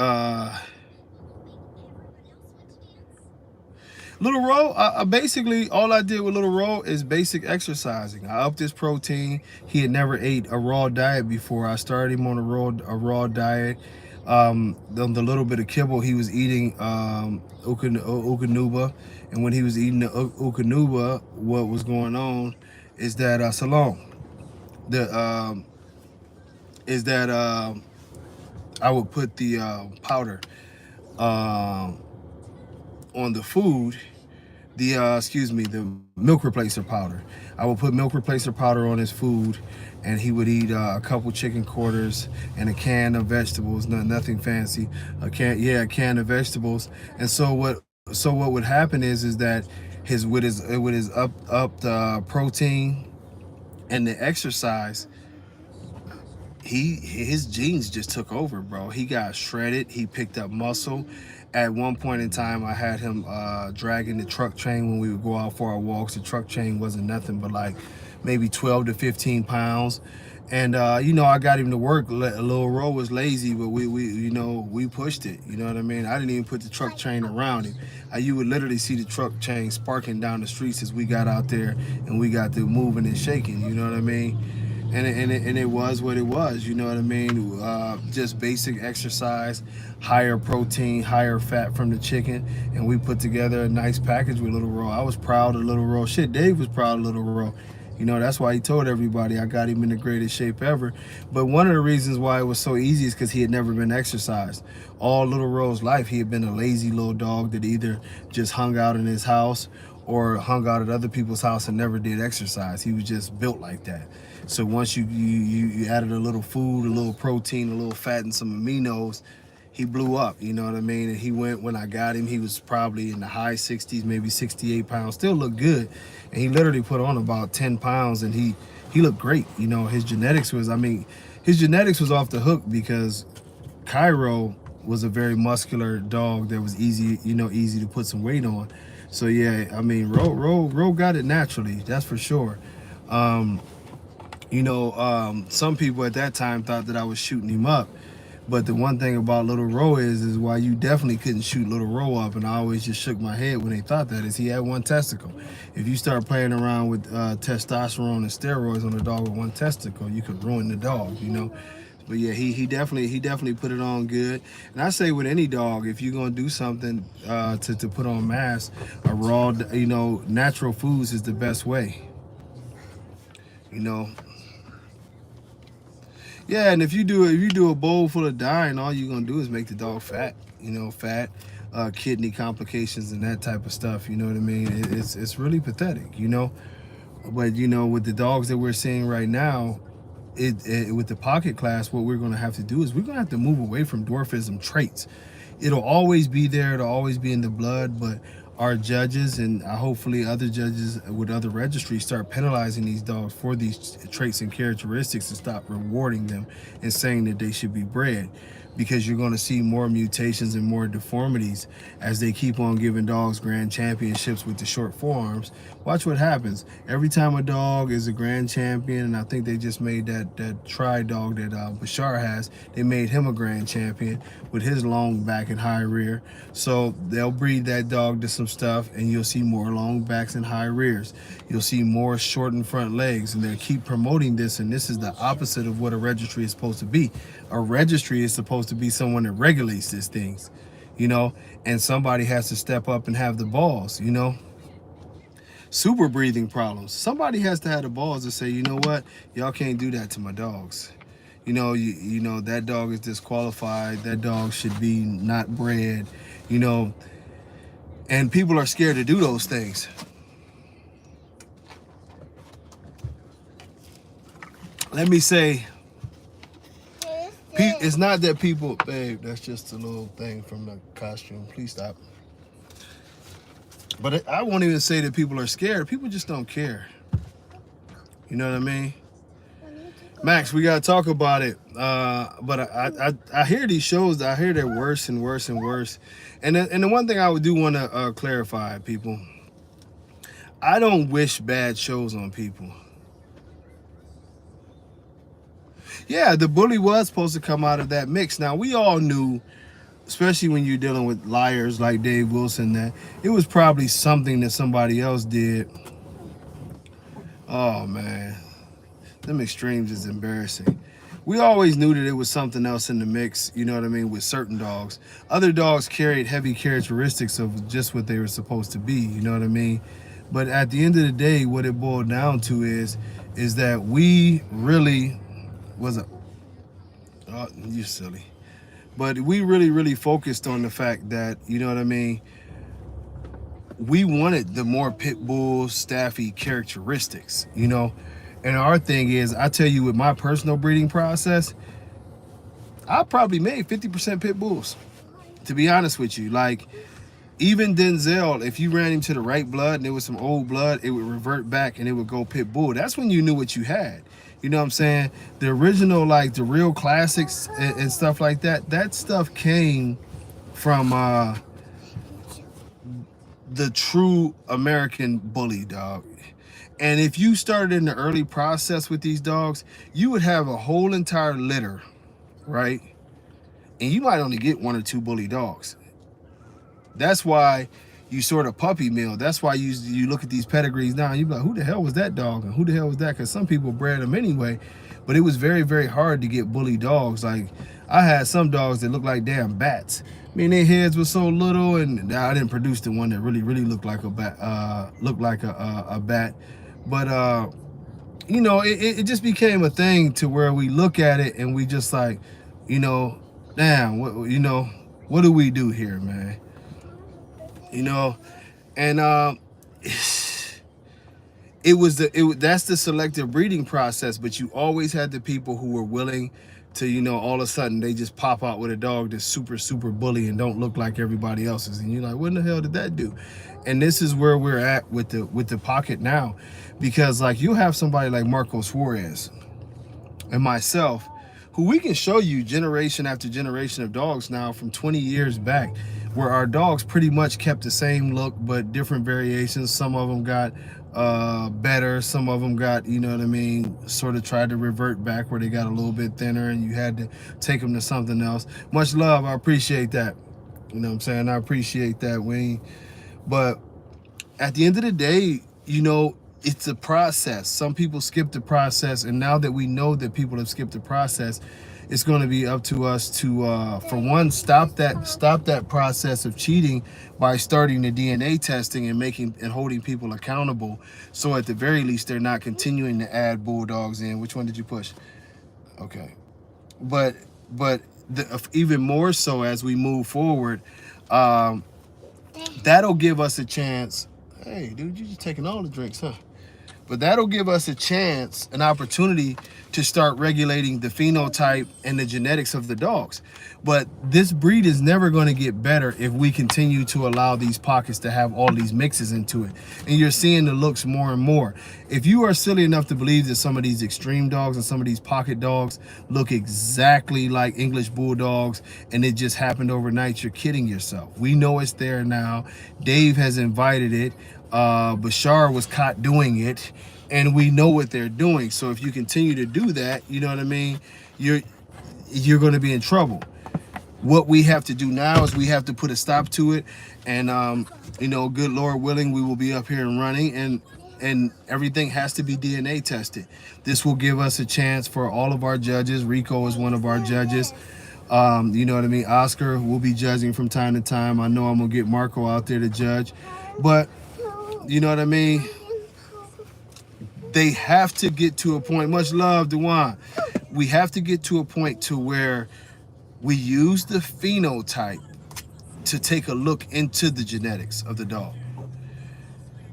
A: Little Ro, I basically, all I did with Little Ro is basic exercising. I upped his protein. He had never ate a raw diet before. I started him on a raw diet. The little bit of kibble he was eating, Ukanuba, and when he was eating the Ukanuba, what was going on is that Salome, I would put the powder on the food, the milk replacer powder. I would put milk replacer powder on his food, and he would eat a couple chicken quarters and a can of vegetables, nothing fancy. A can of vegetables. And so what would happen is that with his up protein and the exercise, his genes just took over, bro. He got shredded. He picked up muscle. At one point in time, I had him dragging the truck chain when we would go out for our walks. The truck chain wasn't nothing but like maybe 12 to 15 pounds. And you know, I got him to work. Little Ro was lazy, but we pushed it. You know what I mean? I didn't even put the truck chain around him. You would literally see the truck chain sparking down the streets as we got out there and we got to moving and shaking. You know what I mean? And it was what it was, you know what I mean? Just basic exercise, higher protein, higher fat from the chicken, and we put together a nice package with Little Ro. I was proud of Little Ro. Shit, Dave was proud of Little Ro. You know, that's why he told everybody I got him in the greatest shape ever. But one of the reasons why it was so easy is because he had never been exercised. All Little Ro's life, he had been a lazy little dog that either just hung out in his house or hung out at other people's house and never did exercise. He was just built like that. So once you added a little food, a little protein, a little fat, and some aminos, he blew up, you know what I mean? And he went, when I got him, he was probably in the high 60s, maybe 68 pounds, still looked good. And he literally put on about 10 pounds, and he looked great. You know, his genetics was off the hook, because Cairo was a very muscular dog that was easy to put some weight on. So yeah, I mean, Ro got it naturally, that's for sure. Some people at that time thought that I was shooting him up, but the one thing about Little Ro is why you definitely couldn't shoot Little Ro up, and I always just shook my head when they thought that, is he had one testicle. If you start playing around with testosterone and steroids on a dog with one testicle, you could ruin the dog, you know. But yeah, he definitely put it on good. And I say with any dog, if you're gonna do something to put on mass, a raw, natural foods is the best way. You know. Yeah, and if you do a bowl full of dye, all you're gonna do is make the dog fat. Kidney complications and that type of stuff. You know what I mean? It's really pathetic. You know, but with the dogs that we're seeing right now, with the pocket class, what we're gonna have to do is we're gonna have to move away from dwarfism traits. It'll always be there. It'll always be in the blood, but our judges and hopefully other judges with other registries start penalizing these dogs for these traits and characteristics and stop rewarding them and saying that they should be bred. because you're going to see more mutations and more deformities as they keep on giving dogs grand championships with the short forearms. Watch what happens every time a dog is a grand champion. And I think they just made that tri dog that Bashar has. They made him a grand champion with his long back and high rear. So they'll breed that dog to some stuff, and you'll see more long backs and high rears. You'll see more shortened front legs, and they'll keep promoting this. And this is the opposite of what a registry is supposed to be. A registry is supposed to be someone that regulates these things, you know, and somebody has to step up and have the balls, you know. Super breathing problems. Somebody has to have the balls to say, you know what, y'all can't do that to my dogs. You know, that dog is disqualified. That dog should be not bred, you know, and people are scared to do those things. Let me say, it's not that people, babe, that's just a little thing from the costume. Please stop. But I won't even say that people are scared. People just don't care. You know what I mean? Max, we got to talk about it. But I hear these shows, I hear they're worse and worse and worse. And the one thing I do want to clarify, people, I don't wish bad shows on people. Yeah, the bully was supposed to come out of that mix. Now, we all knew, especially when you're dealing with liars like Dave Wilson, that it was probably something that somebody else did. Oh, man. Them extremes is embarrassing. We always knew that it was something else in the mix, you know what I mean, with certain dogs. Other dogs carried heavy characteristics of just what they were supposed to be, you know what I mean? But at the end of the day, what it boiled down to is that we really was a... Oh, you're silly. But we really focused on the fact that, you know what I mean, we wanted the more pit bull, staffy characteristics, you know. And our thing is, I tell you, with my personal breeding process, I probably made 50% pit bulls, to be honest with you. Like, even Denzel, if you ran him to the right blood and there was some old blood, it would revert back and it would go pit bull. That's when you knew what you had. You know what I'm saying? The original, like the real classics and stuff like that, that stuff came from the true American bully dog. And if you started in the early process with these dogs, you would have a whole entire litter, right? And you might only get 1 or 2 bully dogs. That's why you sort of puppy mill. That's why you look at these pedigrees now and you be like, who the hell was that dog? And who the hell was that? Because some people bred them anyway. But it was very hard to get bully dogs. Like, I had some dogs that looked like damn bats. I mean, their heads were so little, and I didn't produce the one that really looked like a bat. A bat. But you know, it just became a thing to where we look at it and we just like, you know, damn, what do we do here, man? You know, and that's the selective breeding process. But you always had the people who were willing to, you know, all of a sudden they just pop out with a dog that's super bully and don't look like everybody else's, and you're like, what in the hell did that do? And this is where we're at with the pocket now, because like you have somebody like Marco Suarez and myself, who we can show you generation after generation of dogs now from 20 years back, where our dogs pretty much kept the same look but different variations. Some of them got better, some of them got, you know what I mean, sort of tried to revert back where they got a little bit thinner and you had to take them to something else. Much love, I appreciate that. You know what I'm saying? I appreciate that, Wayne. But at the end of the day, you know, it's a process. Some people skip the process, and now that we know that people have skipped the process, it's going to be up to us to, for one, stop that process of cheating by starting the DNA testing and holding people accountable. So at the very least, they're not continuing to add bulldogs in. Which one did you push? Okay, but even more so as we move forward, that'll give us a chance. Hey, dude, you just taking all the drinks, huh? But that'll give us a chance, an opportunity to start regulating the phenotype and the genetics of the dogs. But this breed is never going to get better if we continue to allow these pockets to have all these mixes into it. And you're seeing the looks more and more. If you are silly enough to believe that some of these extreme dogs and some of these pocket dogs look exactly like English bulldogs and it just happened overnight, you're kidding yourself. We know it's there now. Dave has invited it. Bashar was caught doing it, and we know what they're doing. So if you continue to do that, you know what I mean, you're going to be in trouble. What we have to do now is we have to put a stop to it, and you know, good Lord willing, we will be up here and running, and everything has to be DNA tested. This will give us a chance for all of our judges. Rico is one of our judges. You know what I mean? Oscar will be judging from time to time. I know I'm gonna get Marco out there to judge, but you know what I mean? They have to get to a point, much love, Dewan. We have to get to a point to where we use the phenotype to take a look into the genetics of the dog.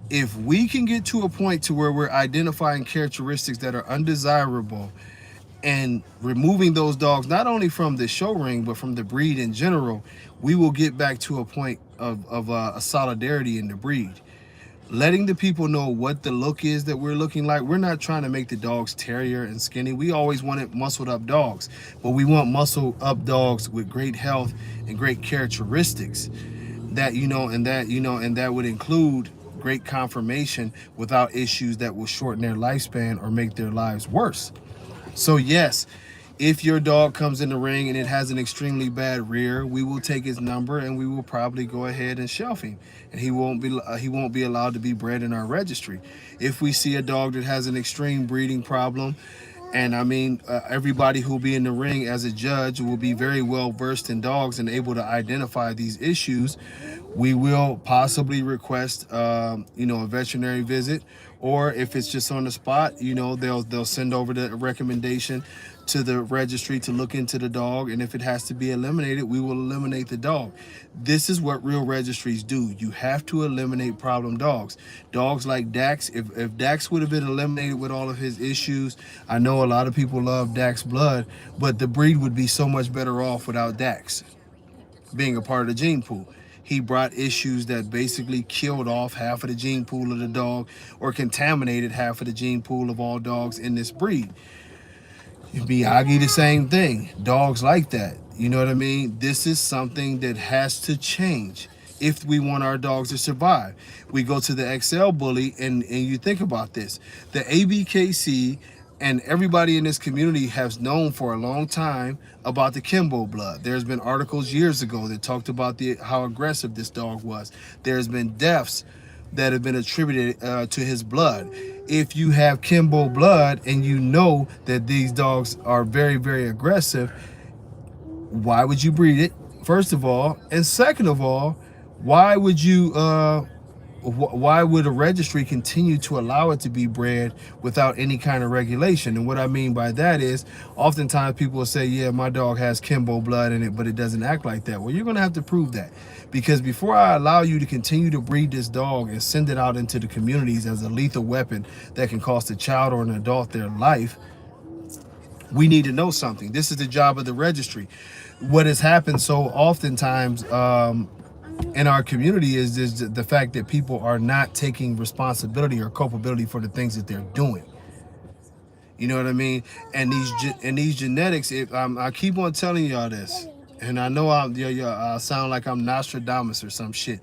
A: If we can get to a point to where we're identifying characteristics that are undesirable and removing those dogs, not only from the show ring, but from the breed in general, we will get back to a point of a solidarity in the breed. Letting the people know what the look is that we're looking like. We're not trying to make the dogs terrier and skinny. We always wanted muscled up dogs, but we want muscled up dogs with great health and great characteristics that, you know, and that would include great conformation without issues that will shorten their lifespan or make their lives worse. So yes, if your dog comes in the ring and it has an extremely bad rear, we will take his number and we will probably go ahead and shelf him, and he won't be allowed to be bred in our registry. If we see a dog that has an extreme breeding problem, and I mean, everybody who will be in the ring as a judge will be very well versed in dogs and able to identify these issues, we will possibly request, you know, a veterinary visit, or if it's just on the spot, you know, they'll send over the recommendation to the registry to look into the dog, and if it has to be eliminated, we will eliminate the dog. This is what real registries do. You have to eliminate problem dogs. Dogs like Dax, if Dax would have been eliminated with all of his issues, I know a lot of people love Dax blood, but the breed would be so much better off without Dax being a part of the gene pool. He brought issues that basically killed off half of the gene pool of the dog, or contaminated half of the gene pool of all dogs in this breed. Miyagi, the same thing. Dogs like that. You know what I mean? This is something that has to change if we want our dogs to survive. We go to the XL bully, and you think about this. The ABKC and everybody in this community has known for a long time about the Kimbo blood. There's been articles years ago that talked about how aggressive this dog was. There's been deaths that have been attributed to his blood. If you have Kimbo blood and you know that these dogs are very, very aggressive, why would you breed it, first of all? And second of all, why would a registry continue to allow it to be bred without any kind of regulation? And what I mean by that is, oftentimes people will say, yeah, my dog has Kimbo blood in it, but it doesn't act like that. Well, you're going to have to prove that, because before I allow you to continue to breed this dog and send it out into the communities as a lethal weapon that can cost a child or an adult their life, we need to know something. This is the job of the registry. What has happened so oftentimes in our community is the fact that people are not taking responsibility or culpability for the things that they're doing. You know what I mean? And these genetics, I keep on telling y'all this, and I know I sound like I'm Nostradamus or some shit,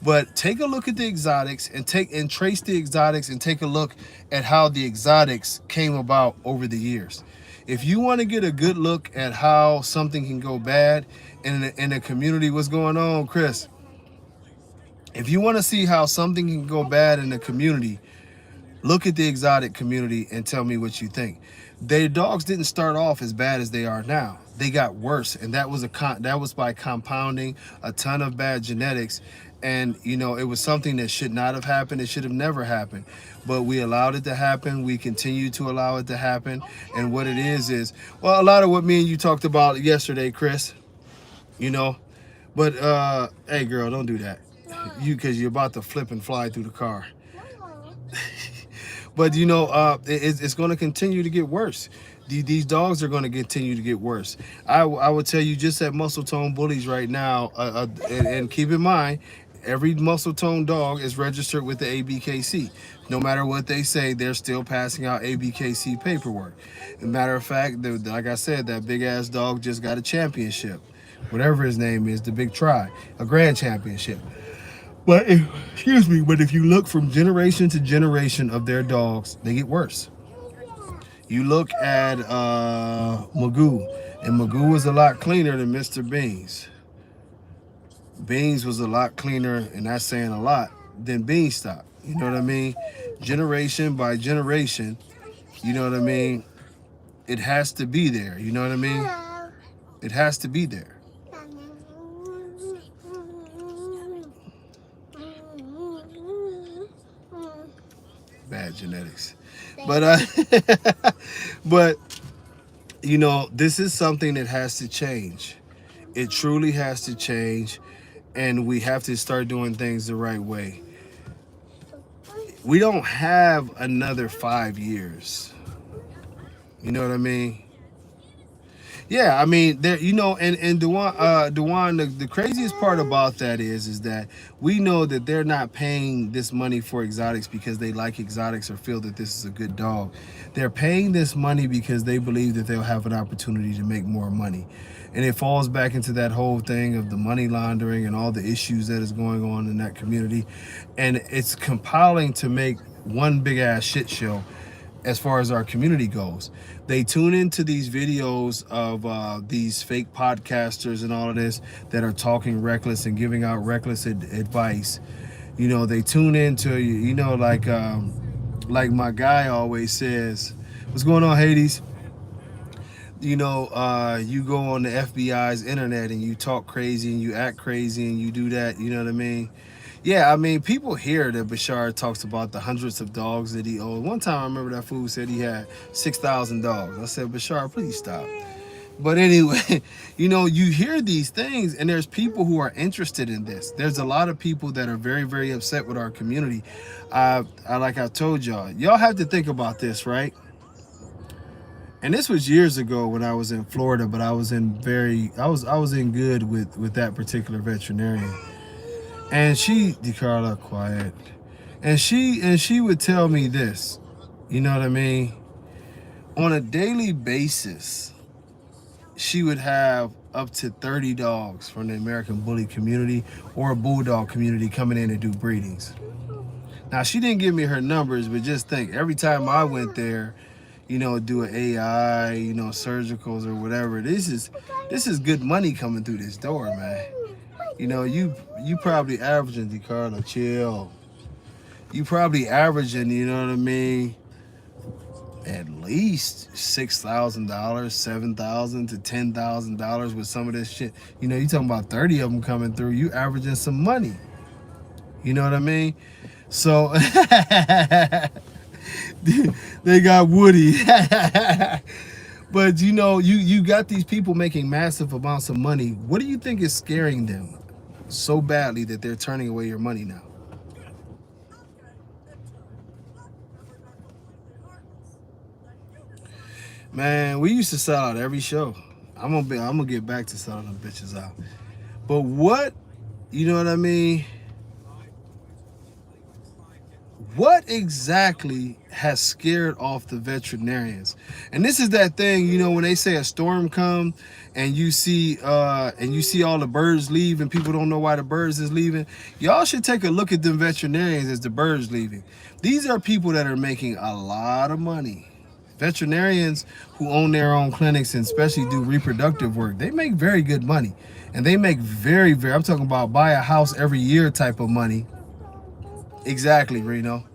A: but take a look at the exotics and trace the exotics and take a look at how the exotics came about over the years. If you want to get a good look at how something can go bad in a community, what's going on, Chris? If you want to see how something can go bad in a community, look at the exotic community and tell me what you think. Their dogs didn't start off as bad as they are now. They got worse, and that was by compounding a ton of bad genetics. And you know, it was something that should not have happened. It should have never happened, but we allowed it to happen. We continue to allow it to happen. And what it is, well, a lot of what me and you talked about yesterday, Chris, you know. But hey girl, don't do that. Because you're about to flip and fly through the car. But it's going to continue to get worse. These dogs are going to continue to get worse. I would tell you, just at Muscle Tone Bullies right now, and keep in mind, every Muscle Tone dog is registered with the ABKC. No matter what they say, they're still passing out ABKC paperwork. As a matter of fact, like I said, that big ass dog just got a championship, whatever his name is, the Big Try, a grand championship. Excuse me, but if you look from generation to generation of their dogs, they get worse. You look at Magoo, and Magoo was a lot cleaner than Mr. Beans. Beans was a lot cleaner, and that's saying a lot, than Beanstalk. You know what I mean? Generation by generation, you know what I mean? It has to be there. You know what I mean? It has to be there. Bad genetics. But but this is something that has to change. It truly has to change, and we have to start doing things the right way. We don't have another 5 years. You know what I mean? Yeah, I mean, there, and Dewan, the craziest part about that is that we know that they're not paying this money for exotics because they like exotics or feel that this is a good dog. They're paying this money because they believe that they'll have an opportunity to make more money. And it falls back into that whole thing of the money laundering and all the issues that is going on in that community. And it's compiling to make one big ass shit show as far as our community goes. They tune into these videos of these fake podcasters and all of this that are talking reckless and giving out reckless advice. They tune into, like my guy always says, what's going on, Hades? You go on the FBI's internet and you talk crazy and you act crazy and you do that, you know what I mean? Yeah, I mean, people hear that Bashar talks about the hundreds of dogs that he owns. One time I remember that fool said he had 6,000 dogs. I said, Bashar, please stop. But anyway, you hear these things, and there's people who are interested in this. There's a lot of people that are very, very upset with our community. Like I told y'all have to think about this, right? And this was years ago when I was in Florida, but I was in good with that particular veterinarian. And DeCarla, quiet. And she would tell me this, you know what I mean? On a daily basis, she would have up to 30 dogs from the American Bully community or a Bulldog community coming in to do breedings. Now, she didn't give me her numbers, but just think, every time I went there, do an AI, surgicals or whatever, this is good money coming through this door, man. You probably averaging, DeCarlo, chill. You probably averaging, you know what I mean, at least $6,000, $7,000 to $10,000 with some of this shit. You talking about 30 of them coming through. You averaging some money. You know what I mean? So they got Woody. But you got these people making massive amounts of money. What do you think is scaring them so badly that they're turning away your money now? Man, we used to sell out every show. I'm gonna get back to selling them bitches out. But what, you know what I mean? What exactly has scared off the veterinarians? And this is that thing, when they say a storm come and you see all the birds leave and people don't know why the birds is leaving. Y'all should take a look at them veterinarians as the birds leaving. These are people that are making a lot of money. Veterinarians who own their own clinics and especially do reproductive work, they make very good money. And they make very, very, I'm talking about buy a house every year type of money. Exactly, Reno.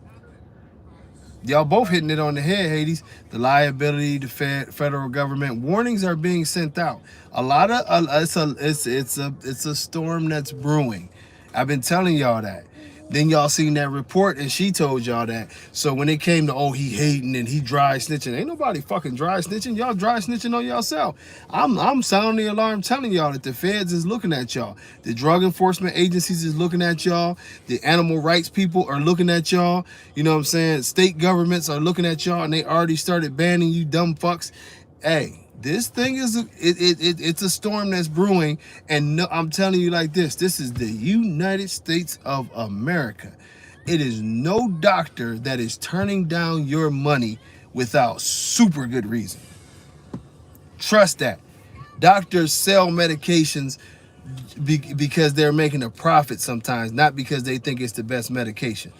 A: Y'all both hitting it on the head, Hades. The liability, the federal government warnings are being sent out. A lot of it's a storm that's brewing. I've been telling y'all that. Then y'all seen that report and she told y'all that. So when it came to, oh, he hating and he dry snitching, ain't nobody fucking dry snitching. Y'all dry snitching on yourself. I'm sounding the alarm telling y'all that the feds is looking at y'all. The drug enforcement agencies is looking at y'all. The animal rights people are looking at y'all. You know what I'm saying? State governments are looking at y'all and they already started banning you dumb fucks. Hey, this thing is it's a storm that's brewing, and no, I'm telling you like this is the United States of America. It is no doctor that is turning down your money without super good reason. Trust that. Doctors sell medications because they're making a profit sometimes, not because they think it's the best medication.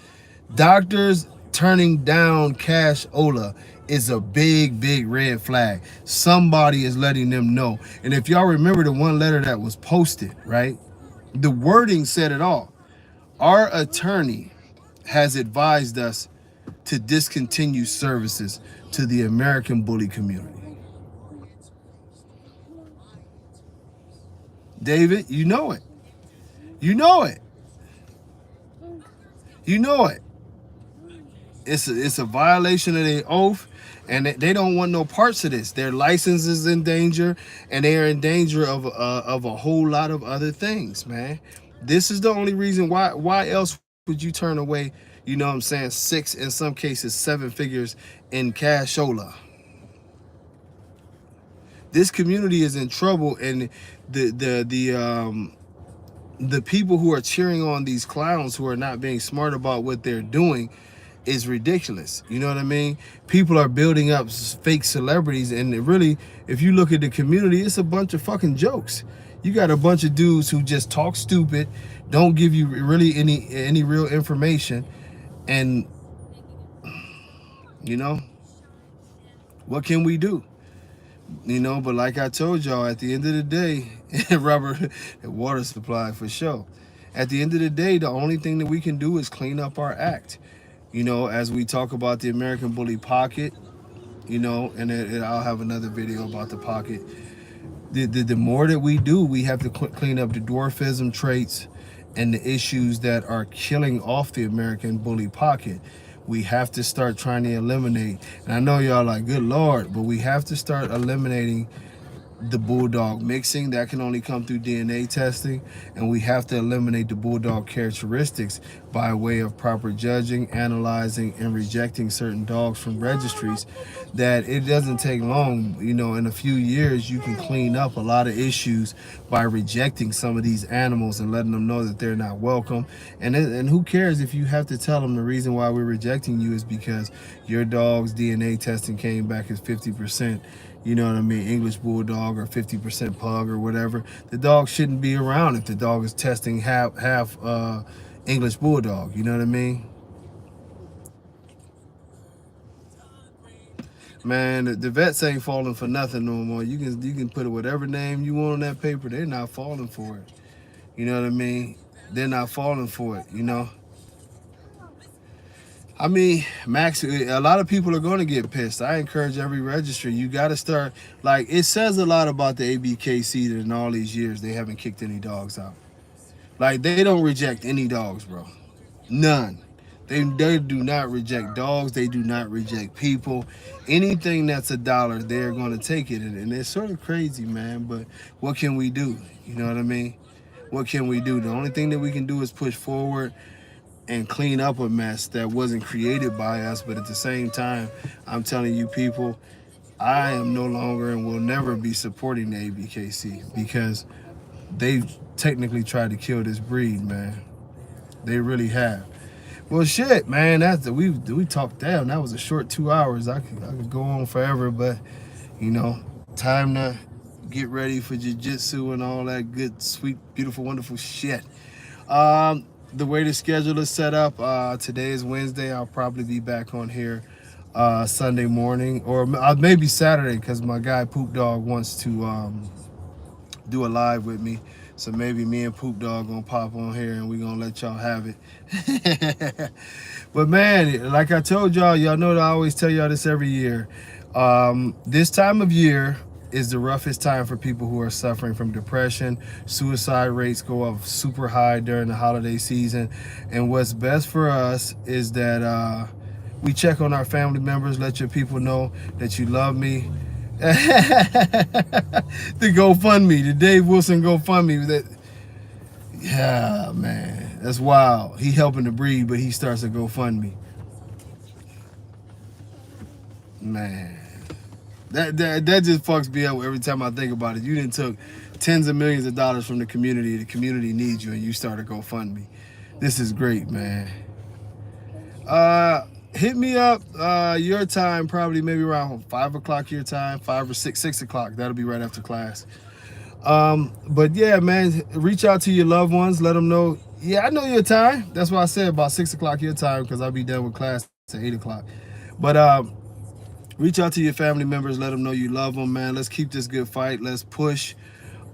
A: Doctors turning down cash Ola is a big red flag. Somebody is letting them know. And if y'all remember the one letter that was posted, right? The wording said it all. Our attorney has advised us to discontinue services to the American bully community. David, you know it. You know it. You know it. It's a violation of their oath, and they don't want no parts of this. Their license is in danger, and they are in danger of a whole lot of other things, man. This is the only reason why else would you turn away, you know what I'm saying, 6, in some cases 7 figures in cashola. This community is in trouble, and the people who are cheering on these clowns who are not being smart about what they're doing is ridiculous. You know what I mean? People are building up fake celebrities, and really, if you look at the community, it's a bunch of fucking jokes. You got a bunch of dudes who just talk stupid, don't give you really any real information, and you know, what can we do? You know, but like I told y'all, at the end of the day, Robert, water supply for sure. At the end of the day, the only thing that we can do is clean up our act. You know, as we talk about the American Bully Pocket, you know, and I'll have another video about the pocket. The more that we do, we have to clean up the dwarfism traits and the issues that are killing off the American Bully Pocket. We have to start trying to eliminate, and I know y'all like, good Lord, but we have to start eliminating the bulldog mixing. That can only come through DNA testing, and we have to eliminate the bulldog characteristics by way of proper judging, analyzing, and rejecting certain dogs from registries. That it doesn't take long, you know, in a few years you can clean up a lot of issues by rejecting some of these animals and letting them know that they're not welcome. And who cares if you have to tell them the reason why we're rejecting you is because your dog's DNA testing came back as 50%, you know what I mean, English Bulldog, or 50% Pug or whatever. The dog shouldn't be around if the dog is testing half English Bulldog, you know what I mean? Man, the vets ain't falling for nothing no more. You can put whatever name you want on that paper. They're not falling for it. You know what I mean? They're not falling for it, you know? I mean, Max, a lot of people are going to get pissed. I encourage every registry. You got to start, like, it says a lot about the ABKC that in all these years they haven't kicked any dogs out. Like, they don't reject any dogs, bro. None. They do not reject dogs. They do not reject people. Anything that's $1, they're going to take it. And it's sort of crazy, man. But what can we do? You know what I mean? What can we do? The only thing that we can do is push forward and clean up a mess that wasn't created by us. But at the same time, I'm telling you people, I am no longer and will never be supporting the ABKC because they've technically tried to kill this breed, man. They really have. Well, shit, man. We talked down. That was a short 2 hours. I could go on forever, but you know, time to get ready for jiu-jitsu and all that good, sweet, beautiful, wonderful shit. The way the schedule is set up, today is Wednesday. I'll probably be back on here Sunday morning, or maybe Saturday, because my guy Poop Dog wants to do a live with me. So maybe me and Poop Dog gonna pop on here and we gonna let y'all have it. But man, like I told y'all, y'all know that I always tell y'all this every year. This time of year, is the roughest time for people who are suffering from depression. Suicide rates go up super high during the holiday season. And what's best for us is that we check on our family members, let your people know that you love me. The GoFundMe, the Dave Wilson GoFundMe. That, yeah, man, that's wild. He helping to breed, but he starts a GoFundMe. Man. That just fucks me up every time I think about it. You done took tens of millions of dollars from the community. The community needs you, and you start a GoFundMe. This is great, man. Hit me up your time, probably maybe around 5 o'clock your time, 5 or 6 o'clock. That'll be right after class. But yeah, man, reach out to your loved ones. Let them know, yeah, I know your time. That's why I said about 6 o'clock your time, because I'll be done with class at 8 o'clock. But reach out to your family members. Let them know you love them, man. Let's keep this good fight. Let's push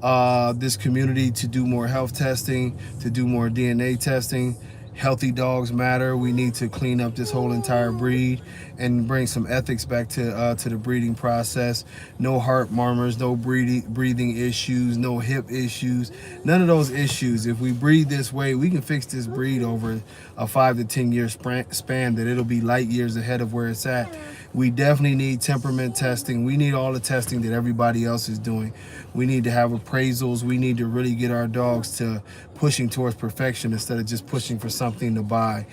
A: this community to do more health testing, to do more DNA testing. Healthy dogs matter. We need to clean up this whole entire breed and bring some ethics back to the breeding process. No heart murmurs, no breathing issues, no hip issues, none of those issues. If we breed this way, we can fix this breed over a 5 to 10 year span, that it'll be light years ahead of where it's at. We definitely need temperament testing. We need all the testing that everybody else is doing. We need to have appraisals. We need to really get our dogs to pushing towards perfection instead of just pushing for something to buy.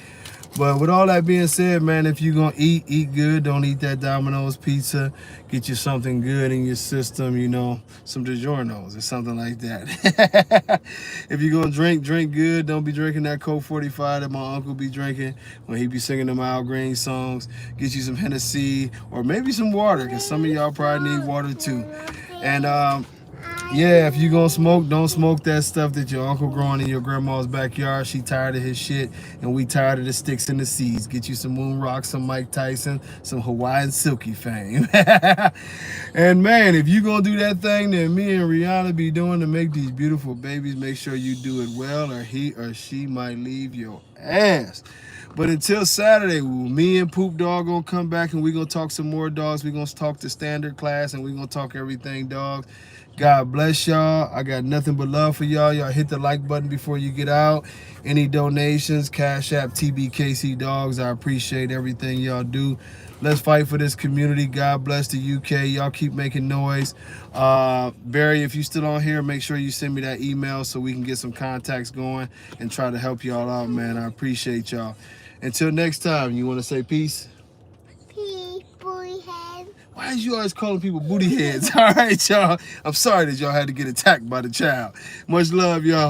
A: But with all that being said, man, if you're going to eat good. Don't eat that Domino's pizza. Get you something good in your system, you know, some DiGiorno's or something like that. If you're going to drink good. Don't be drinking that Coke 45 that my uncle be drinking when he be singing them Al Green songs. Get you some Hennessy or maybe some water, because some of y'all probably need water too. And yeah, if you gonna smoke, don't smoke that stuff that your uncle growing in your grandma's backyard. She tired of his shit, and we tired of the sticks and the seeds. Get you some Moon Rock, some Mike Tyson, some Hawaiian Silky fame. And man, if you gonna do that thing that me and Rihanna be doing to make these beautiful babies, make sure you do it well, or he or she might leave your ass. But until Saturday, me and Poop Dog gonna come back, and we gonna talk some more dogs. We gonna talk the standard class, and we gonna talk everything dogs. God bless y'all. I got nothing but love for y'all. Y'all hit the like button before you get out. Any donations, Cash App, TBKC Dogs. I appreciate everything y'all do. Let's fight for this community. God bless the UK. Y'all keep making noise. Barry, if you still on here, make sure you send me that email so we can get some contacts going and try to help y'all out, man. I appreciate y'all. Until next time, you want to say peace?
B: Peace, booty head.
A: Why is you always calling people booty heads? All right, y'all. I'm sorry that y'all had to get attacked by the child. Much love, y'all.